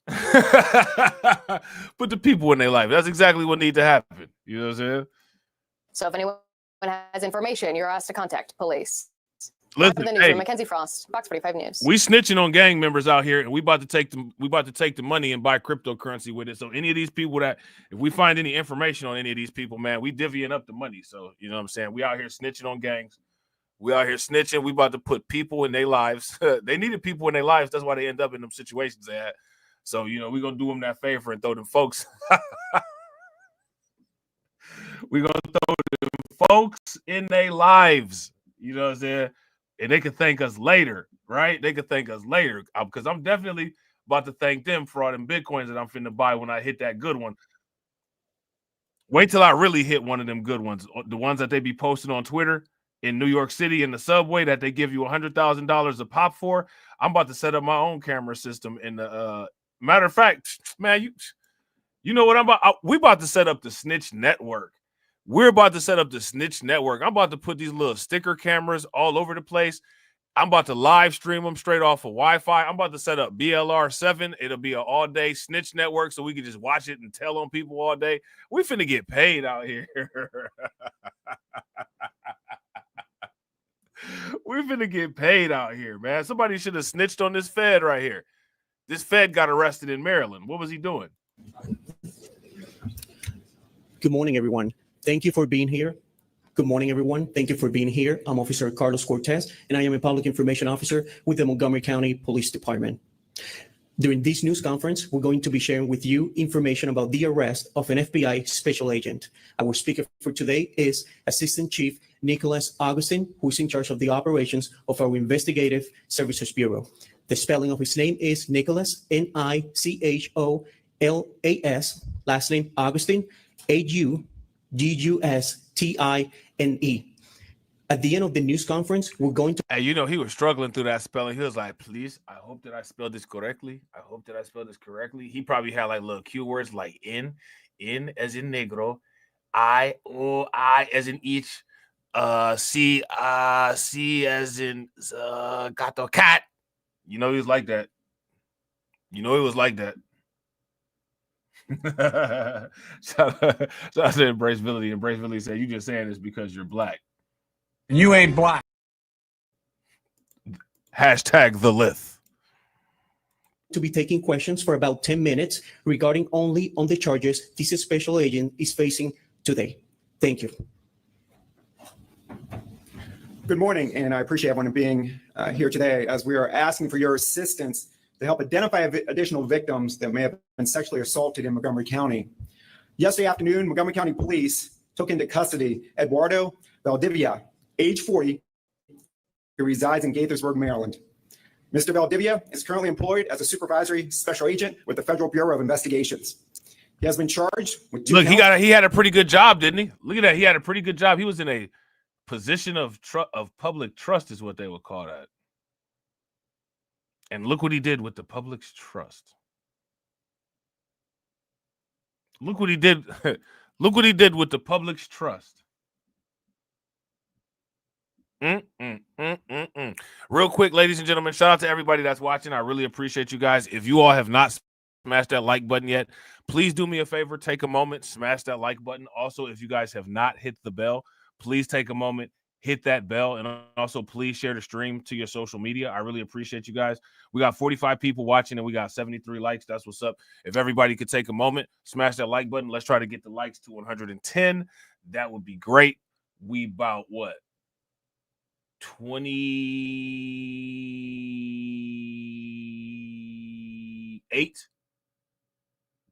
Put the people in their life. That's exactly what needs to happen. You know what I'm saying? So if anyone has information, you're asked to contact police. Listen, The newsroom, Mackenzie Frost, Fox 45 News. We snitching on gang members out here, and we about to take the money and buy cryptocurrency with it. So any of these people that, if we find any information on any of these people, man, we divvying up the money. So you know what I'm saying? We out here snitching on gangs. We out here snitching. We about to put people in their lives. They needed people in their lives. That's why they end up in them situations they had. So you know we're gonna do them that favor and throw them folks. We're gonna throw them folks in their lives. You know what I'm saying? And they could thank us later, right? They could thank us later because I'm definitely about to thank them for all them Bitcoins that I'm finna buy when I hit that good one. Wait till I really hit one of them good ones, the ones that they be posting on Twitter in New York City in the subway that they give you $100,000 a pop for. I'm about to set up my own camera system. In the matter of fact, man, you know what I'm about? We about to set up the Snitch Network. We're about to set up the Snitch Network. I'm about to put these little sticker cameras all over the place. I'm about to live stream them straight off of Wi-Fi. I'm about to set up BLR7. It'll be an all-day Snitch Network so we can just watch it and tell on people all day. We finna get paid out here. We finna get paid out here, man. Somebody should have snitched on this Fed right here. This Fed got arrested in Maryland. What was he doing? Good morning, everyone. Thank you for being here. Good morning, everyone. Thank you for being here. I'm Officer Carlos Cortez, and I am a Public Information Officer with the Montgomery County Police Department. During this news conference, we're going to be sharing with you information about the arrest of an FBI special agent. Our speaker for today is Assistant Chief Nicholas Augustin, who is in charge of the operations of our Investigative Services Bureau. The spelling of his name is Nicholas, Nicholas, last name Augustin, Augustine. At the end of the news conference, we're going to... Hey, you know, he was struggling through that spelling. He was like, please, I hope that I spelled this correctly. I hope that I spelled this correctly. He probably had like little cue words like in as in negro, I as in each, C as in gato, cat. You know, he was like that. Shout out to Embraceability. Embraceability said, you just saying this because you're black. And you ain't black. Hashtag the Lith. To be taking questions for about 10 minutes regarding only on the charges this special agent is facing today. Thank you. Good morning, and I appreciate everyone being here today as we are asking for your assistance to help identify additional victims that may have been sexually assaulted in Montgomery County. Yesterday afternoon, Montgomery County Police took into custody Eduardo Valdivia, age 40, who resides in Gaithersburg, Maryland. Mr. Valdivia is currently employed as a supervisory special agent with the Federal Bureau of Investigations. He has been charged with two Look, he had a pretty good job, didn't he? Look at that. He had a pretty good job. He was in a position of public trust is what they would call that. And look what he did with the public's trust. Look what he did. Look what he did with the public's trust. Real quick, ladies and gentlemen, shout out to everybody that's watching. I really appreciate you guys. If you all have not smashed that like button yet, please do me a favor. Take a moment, smash that like button. Also, if you guys have not hit the bell, please take a moment, hit that bell, and also please share the stream to your social media. I really appreciate you guys. We got 45 people watching and we got 73 likes. That's what's up. If everybody could take a moment, smash that like button. Let's try to get the likes to 110. That would be great. We about what? 20 28.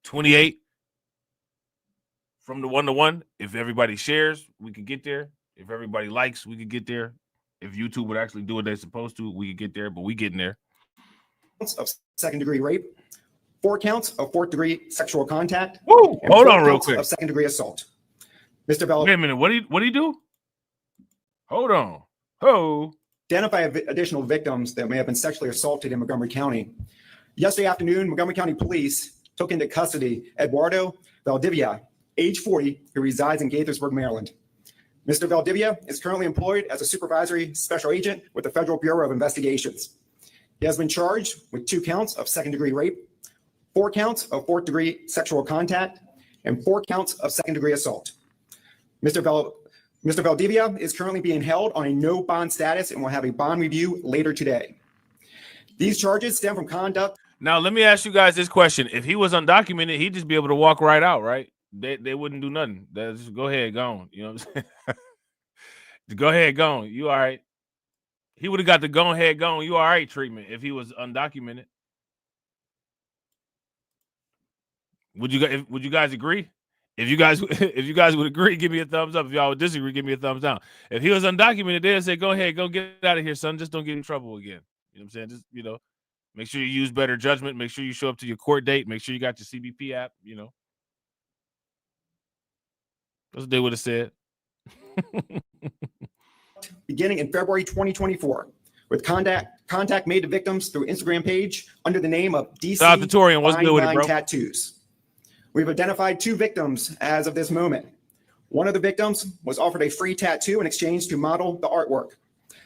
28 from the 1-to-1. If everybody shares, we could get there. If everybody likes, we could get there. If YouTube would actually do what they're supposed to, we could get there, but we getting there. Of second-degree rape, 4 counts of fourth-degree sexual contact. Woo! And Hold 4 on real counts quick. of second-degree assault. Mr. Bell. Wait a minute. What do you do? Hold on. Oh. Identify additional victims that may have been sexually assaulted in Montgomery County. Yesterday afternoon, Montgomery County Police took into custody Eduardo Valdivia, age 40, who resides in Gaithersburg, Maryland. Mr. Valdivia is currently employed as a supervisory special agent with the Federal Bureau of Investigations. He has been charged with 2 counts of second-degree rape, 4 counts of fourth-degree sexual contact, and 4 counts of second-degree assault. Mr. Valdivia is currently being held on a no bond status and will have a bond review later today. These charges stem from conduct. Now, let me ask you guys this question. If he was undocumented, he'd just be able to walk right out, right? They wouldn't do nothing. They'll just go ahead, go on. You know what I'm saying? Go ahead, go on. You all right. He would have got the go ahead, go on. You all right treatment if he was undocumented. Would you guys agree? If you guys would agree, give me a thumbs up. If y'all would disagree, give me a thumbs down. If he was undocumented, they'd say, go ahead, go get out of here, son. Just don't get in trouble again. You know what I'm saying? Just, make sure you use better judgment. Make sure you show up to your court date. Make sure you got your CBP app, That's what they would have said. Beginning in February 2024, with contact made to victims through Instagram page under the name of DC Shout out to Torian. What's good with it, bro? Tattoos. We've identified 2 victims as of this moment. One of the victims was offered a free tattoo in exchange to model the artwork.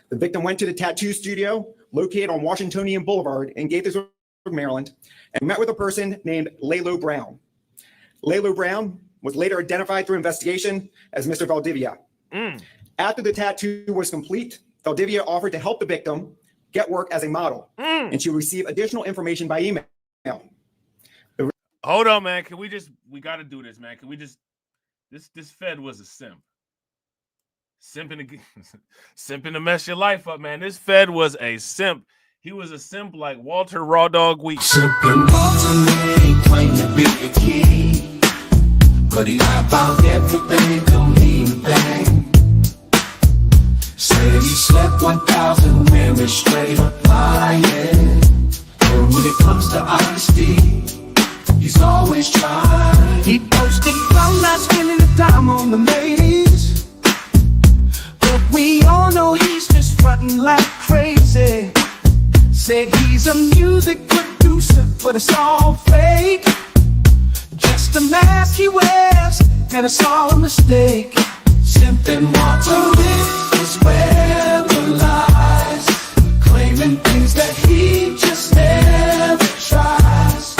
The victim went to the tattoo studio located on Washingtonian Boulevard in Gaithersburg, Maryland, and met with a person named Lalo Brown. Lalo Brown was later identified through investigation as Mr. Valdivia. After the tattoo was complete, Valdivia offered to help the victim get work as a model, and she would receive additional information by email. Hold on, man. We got to do this, man. This Fed was a simp. Simping to mess your life up, man. This Fed was a simp. He was a simp like Walter Raw Dog Week. Simping Walter ain't claim to be a king, but he about everything don't need a thing. Said he slept 1,000 women straight up lying, but when it comes to honesty, he's always trying. He posted from not spending the time on the ladies, but we all know he's just fronting like crazy. Said he's a music producer, but it's all fake. Just a mask he wears, and it's all a mistake. Simping Walter is where the lies, claiming things that he just never tries.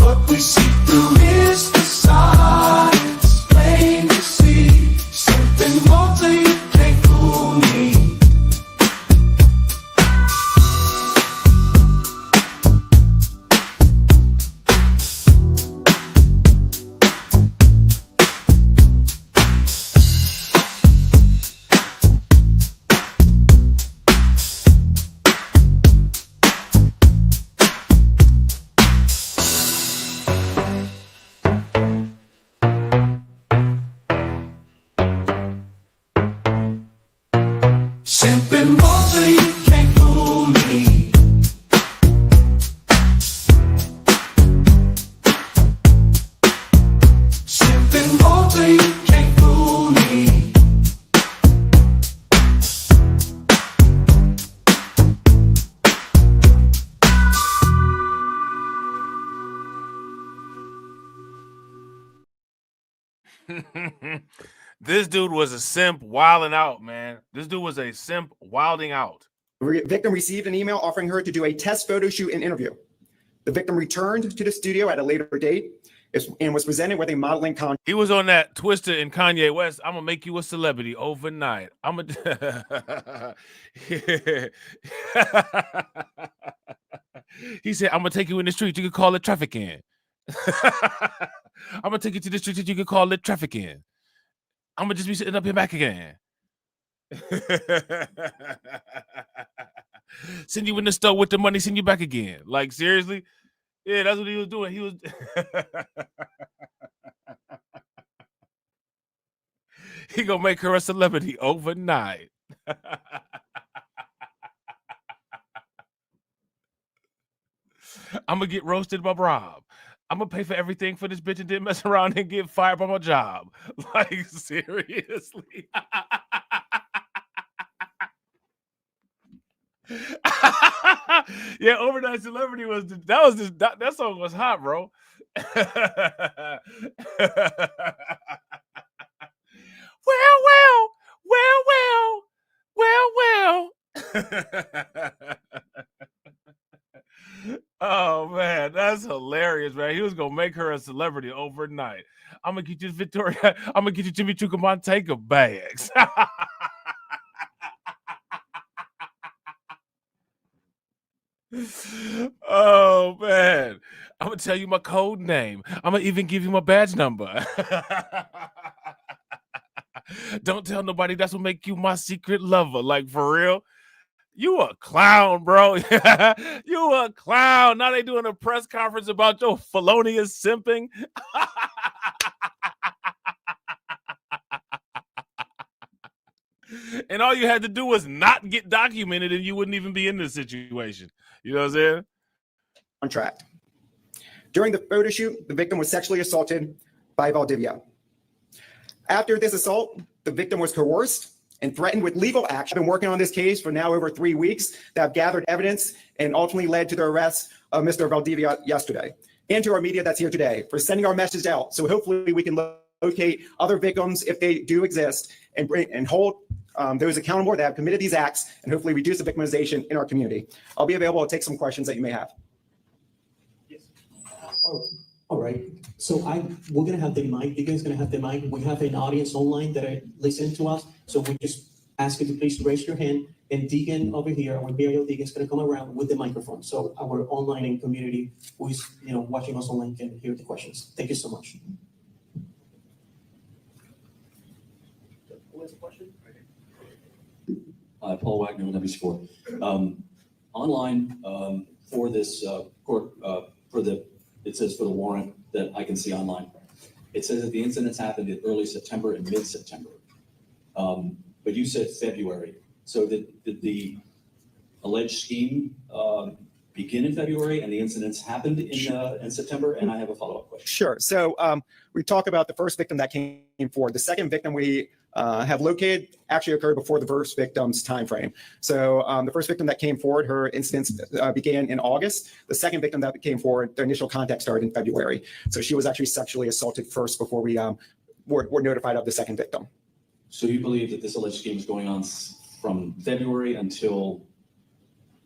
What we see through is the signs, plain to see. Simping Walter, you can't fool me. Simping Walter, you can't fool me. Simping Walter, you can't fool me. This dude was a simp wilding out, man. This dude was a simp wilding out. The victim received an email offering her to do a test photo shoot and interview. The victim returned to the studio at a later date and was presented with a modeling contract. He was on that Twister and Kanye West. I'm gonna make you a celebrity overnight. He said, I'm gonna take you in the street. You can call it trafficking. I'm gonna take you to the street that you can call it trafficking. I'm gonna just be sitting up here back again. Send you in the store with the money, send you back again. Like, seriously? Yeah, that's what he was doing. He was he gonna make her a celebrity overnight. I'm gonna get roasted by Robb. I'm gonna pay for everything for this bitch and didn't mess around and get fired by my job. Like, seriously. Yeah, overnight celebrity was that song was hot, bro. Well. Oh man, that's hilarious, man. He was gonna make her a celebrity overnight. I'm gonna get you Victoria. I'm gonna get you Jimmy Choo Montego bags. Oh man, I'm gonna tell you my code name. I'm gonna even give you my badge number. Don't tell nobody. That's what make you my secret lover. Like, for real. You a clown, bro. You a clown. Now they doing a press conference about your felonious simping. And all you had to do was not get documented and you wouldn't even be in this situation. You know what I'm saying? On track. During the photo shoot, the victim was sexually assaulted by Valdivia. After this assault, the victim was coerced and threatened with legal action. I've been working on this case for now over 3 weeks that have gathered evidence and ultimately led to the arrest of Mr. Valdivia yesterday, and to our media that's here today for sending our message out. So hopefully we can locate other victims if they do exist and hold those accountable that have committed these acts, and hopefully reduce the victimization in our community. I'll be available to take some questions that you may have. All right. So we're gonna have the mic. Deacon's gonna have the mic. We have an audience online that are listening to us. So we just ask you to please raise your hand. And Deacon over here, our Imperial Deacon, is gonna come around with the microphone. So our online and community who is watching us online can hear the questions. Thank you so much. Who has a question? Paul Wagner with NBC4. Online for this court it says for the warrant that I can see online. It says that the incidents happened in early September and mid-September. But you said February. So did the alleged scheme begin in February and the incidents happened in September? And I have a follow-up question. Sure. So we talk about the first victim that came forward. The second victim we have located actually occurred before the first victim's time frame. So the first victim that came forward, her incidents began in August. The second victim that came forward, the initial contact started in February. So she was actually sexually assaulted first before we were notified of the second victim. So you believe that this alleged scheme is going on from February until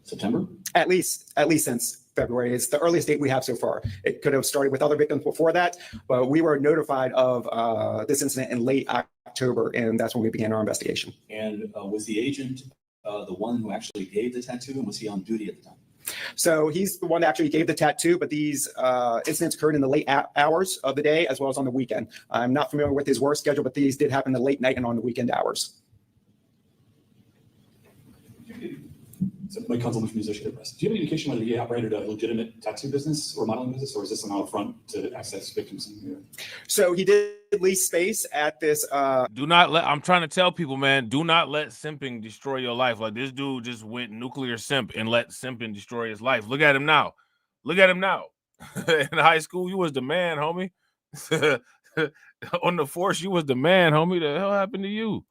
September? At least since February. It's the earliest date we have so far. It could have started with other victims before that, but we were notified of this incident in late October, and that's when we began our investigation. And was the agent the one who actually gave the tattoo, and was he on duty at the time? So he's the one that actually gave the tattoo, but these incidents occurred in the late hours of the day as well as on the weekend. I'm not familiar with his work schedule, but these did happen in the late night and on the weekend hours. So Mike Kunzelman from Associated Press. Do you have any indication whether he operated a legitimate tattoo business or modeling business, or is this an out front to access victims in here? So he did lease space at this. Do not let. I'm trying to tell people, man. Do not let simping destroy your life. Like, this dude just went nuclear simp and let simping destroy his life. Look at him now. Look at him now. In high school, you was the man, homie. On the force, you was the man, homie. The hell happened to you?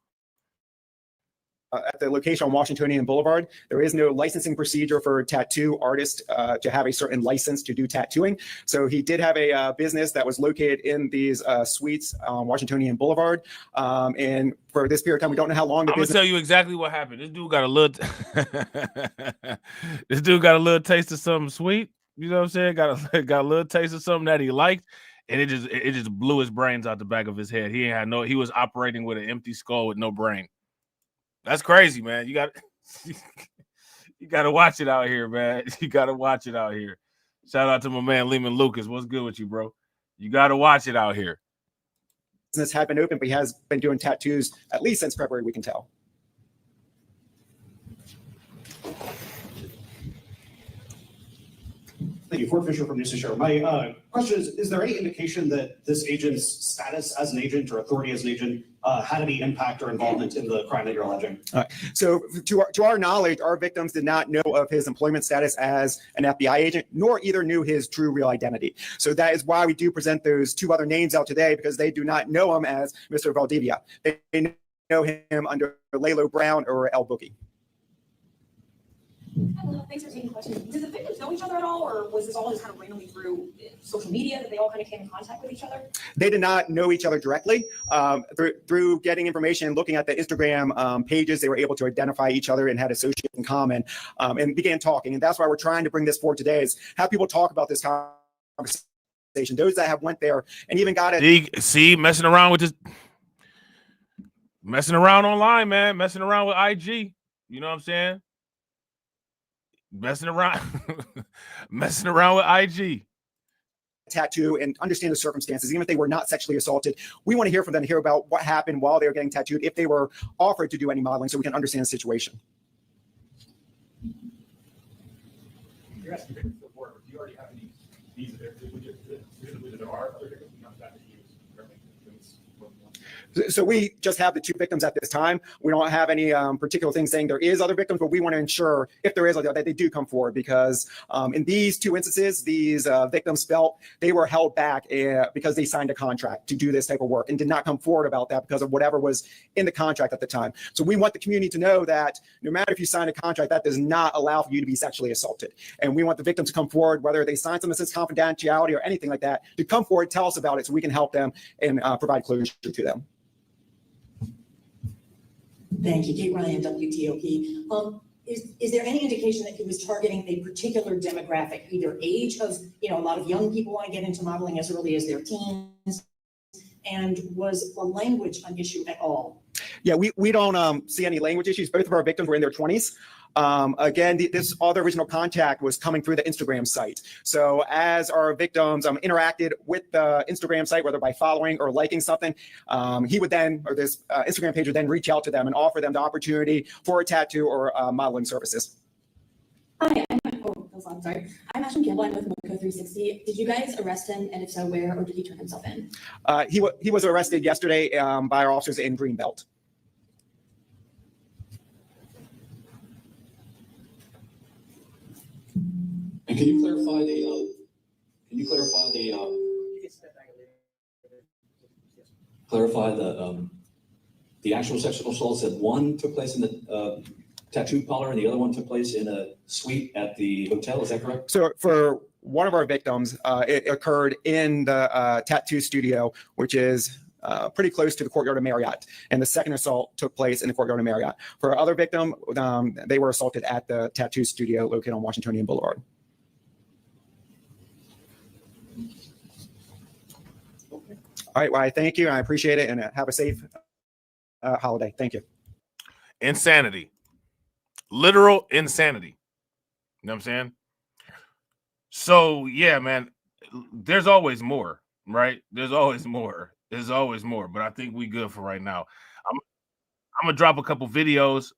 At the location on Washingtonian Boulevard, there is no licensing procedure for a tattoo artist to have a certain license to do tattooing. So he did have a business that was located in these suites on Washingtonian Boulevard. And for this period of time, we don't know how long the I'm gonna tell you exactly what happened. This dude got a little this dude got a little taste of something sweet. You know what I'm saying? Got a little taste of something that he liked, and it just blew his brains out the back of his head. He was operating with an empty skull with no brain. That's crazy, man. You got to watch it out here, man. You got to watch it out here. Shout out to my man Lehman Lucas. What's good with you, bro? You got to watch it out here. Business had been open, but he has been doing tattoos at least since February, we can tell. Thank you. Fort Fisher from News to Share. My question is there any indication that this agent's status as an agent or authority as an agent had any impact or involvement in the crime that you're alleging? So to our knowledge, our victims did not know of his employment status as an FBI agent, nor either knew his true real identity. So that is why we do present those two other names out today, because they do not know him as Mr. Valdivia. They know him under Lalo Brown or El Boogie. Hello, thanks for taking the question. Did the victims know each other at all, or was this all just kind of randomly through social media that they all kind of came in contact with each other? They did not know each other directly. Through getting information and looking at the Instagram pages, they were able to identify each other and had associates in common and began talking. And that's why we're trying to bring this forward today, is have people talk about this conversation. Those that have went there and even got it. See, messing around with this, messing around online, man, messing around with IG. You know what I'm saying? Messing around with IG. Tattoo and understand the circumstances, even if they were not sexually assaulted. We want to hear from them, hear about what happened while they were getting tattooed, if they were offered to do any modeling, so we can understand the situation. You're asking victims for work, but do you already have any visa there? There are other victims, not that you use. So we just have the two victims at this time. We don't have any particular things saying there is other victims, but we want to ensure if there is that they do come forward, because in these two instances, these victims felt they were held back because they signed a contract to do this type of work and did not come forward about that because of whatever was in the contract at the time. So we want the community to know that no matter if you sign a contract, that does not allow for you to be sexually assaulted. And we want the victims to come forward, whether they sign something that says confidentiality or anything like that, to come forward, tell us about it so we can help them and provide closure to them. Thank you, Kate Ryan, WTOP. Is there any indication that he was targeting a particular demographic, either age of, a lot of young people want to get into modeling as early as their teens, and was the language an issue at all? Yeah, we don't see any language issues. Both of our victims were in their 20s. Again, all the original contact was coming through the Instagram site. So as our victims interacted with the Instagram site, whether by following or liking something, he would then, or this Instagram page would then reach out to them and offer them the opportunity for a tattoo or modeling services. Hi, I'm sorry. I'm Ashton Campbell. I'm with Moco 360. Did you guys arrest him, and if so, where, or did he turn himself in? He was arrested yesterday by our officers in Greenbelt. And can you clarify the actual sexual assaults, that one took place in the tattoo parlor and the other one took place in a suite at the hotel, is that correct? So for one of our victims, it occurred in the tattoo studio, which is pretty close to the courtyard of Marriott. And the second assault took place in the courtyard of Marriott. For our other victim, they were assaulted at the tattoo studio located on Washingtonian Boulevard. All right, well, I thank you. I appreciate it, and have a safe holiday. Thank you. Insanity. Literal insanity. You know what I'm saying? So, yeah, man, there's always more, right? There's always more. There's always more, but I think we good for right now. I'm going to drop a couple videos.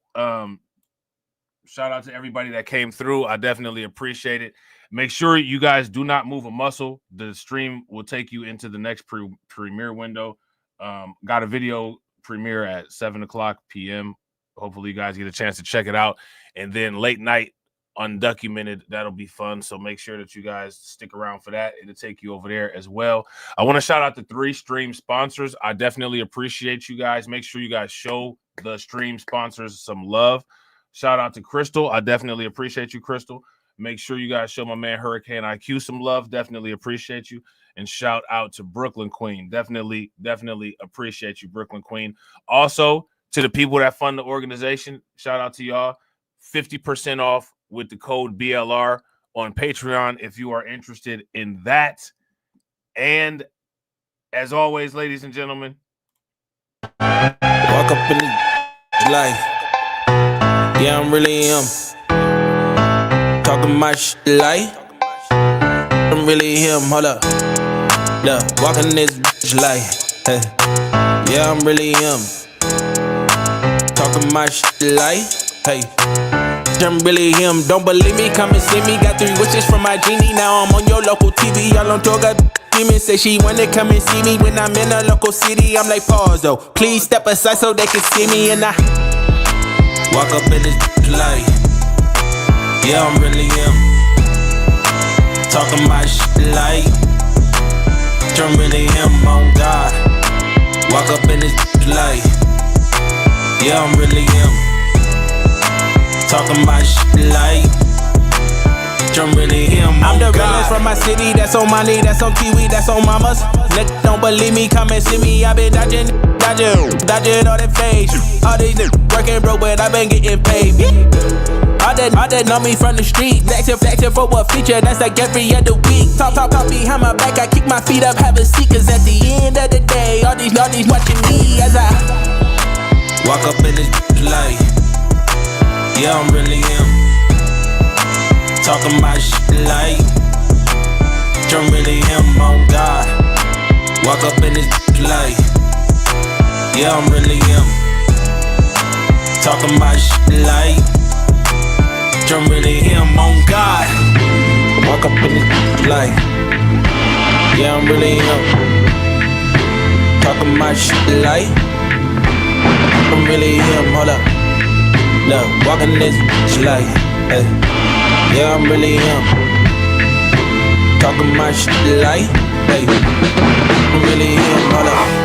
Shout out to everybody that came through. I definitely appreciate it. Make sure you guys do not move a muscle. The stream will take you into the next premiere window. Got a video premiere at 7 o'clock p.m. Hopefully you guys get a chance to check it out. And then late night undocumented, that'll be fun. So make sure that you guys stick around for that. It'll take you over there as well. I want to shout out the 3 stream sponsors. I definitely appreciate you guys. Make sure you guys show the stream sponsors some love. Shout out to Crystal. I definitely appreciate you, Crystal. Make sure you guys show my man Hurricane IQ some love. Definitely appreciate you. And shout out to Brooklyn Queen. Definitely appreciate you, Brooklyn Queen. Also, to the people that fund the organization, shout out to y'all. 50% off with the code BLR on Patreon if you are interested in that. And as always, ladies and gentlemen, walk up in the life. Yeah, I'm really talking my shit like I'm really him. Hold up, look, walking this bitch like, hey. Yeah, I'm really him. Talking my shit like, hey. I'm really him. Don't believe me, come and see me. Got 3 wishes from my genie. Now I'm on your local TV. Y'all on tour, got demons. Say she wanna come and see me when I'm in a local city. I'm like, pause though. Please step aside so they can see me. And I walk up in this light. Yeah, I'm really him. Talking my shit like I'm really him, on God. Walk up in this light. Yeah, I'm really him. Talking my shit like I'm really him. I'm the realest from my city. That's on Molly, that's on Kiwi, that's on Mamas. Niggas don't believe me, come and see me. I been dodging all that fake. All these niggas working broke, but I been getting paid. All that know me from the street. Flexing for what feature, that's like every other week. Talk behind my back, I kick my feet up, have a seat. Cause at the end of the day, all these watching me as I walk up in this light. Yeah, I'm really him. Talking my shit like I'm really him, on God. Walk up in this light. Yeah, I'm really him. Talking my shit like I'm really him, on God. Walk up in this light. Yeah, I'm really him. Talking my shit like I'm really him. Hold up. Look, walking this light. Hey. Yeah, I'm really him. Talking my shit like, hey, I'm really him. Hold up.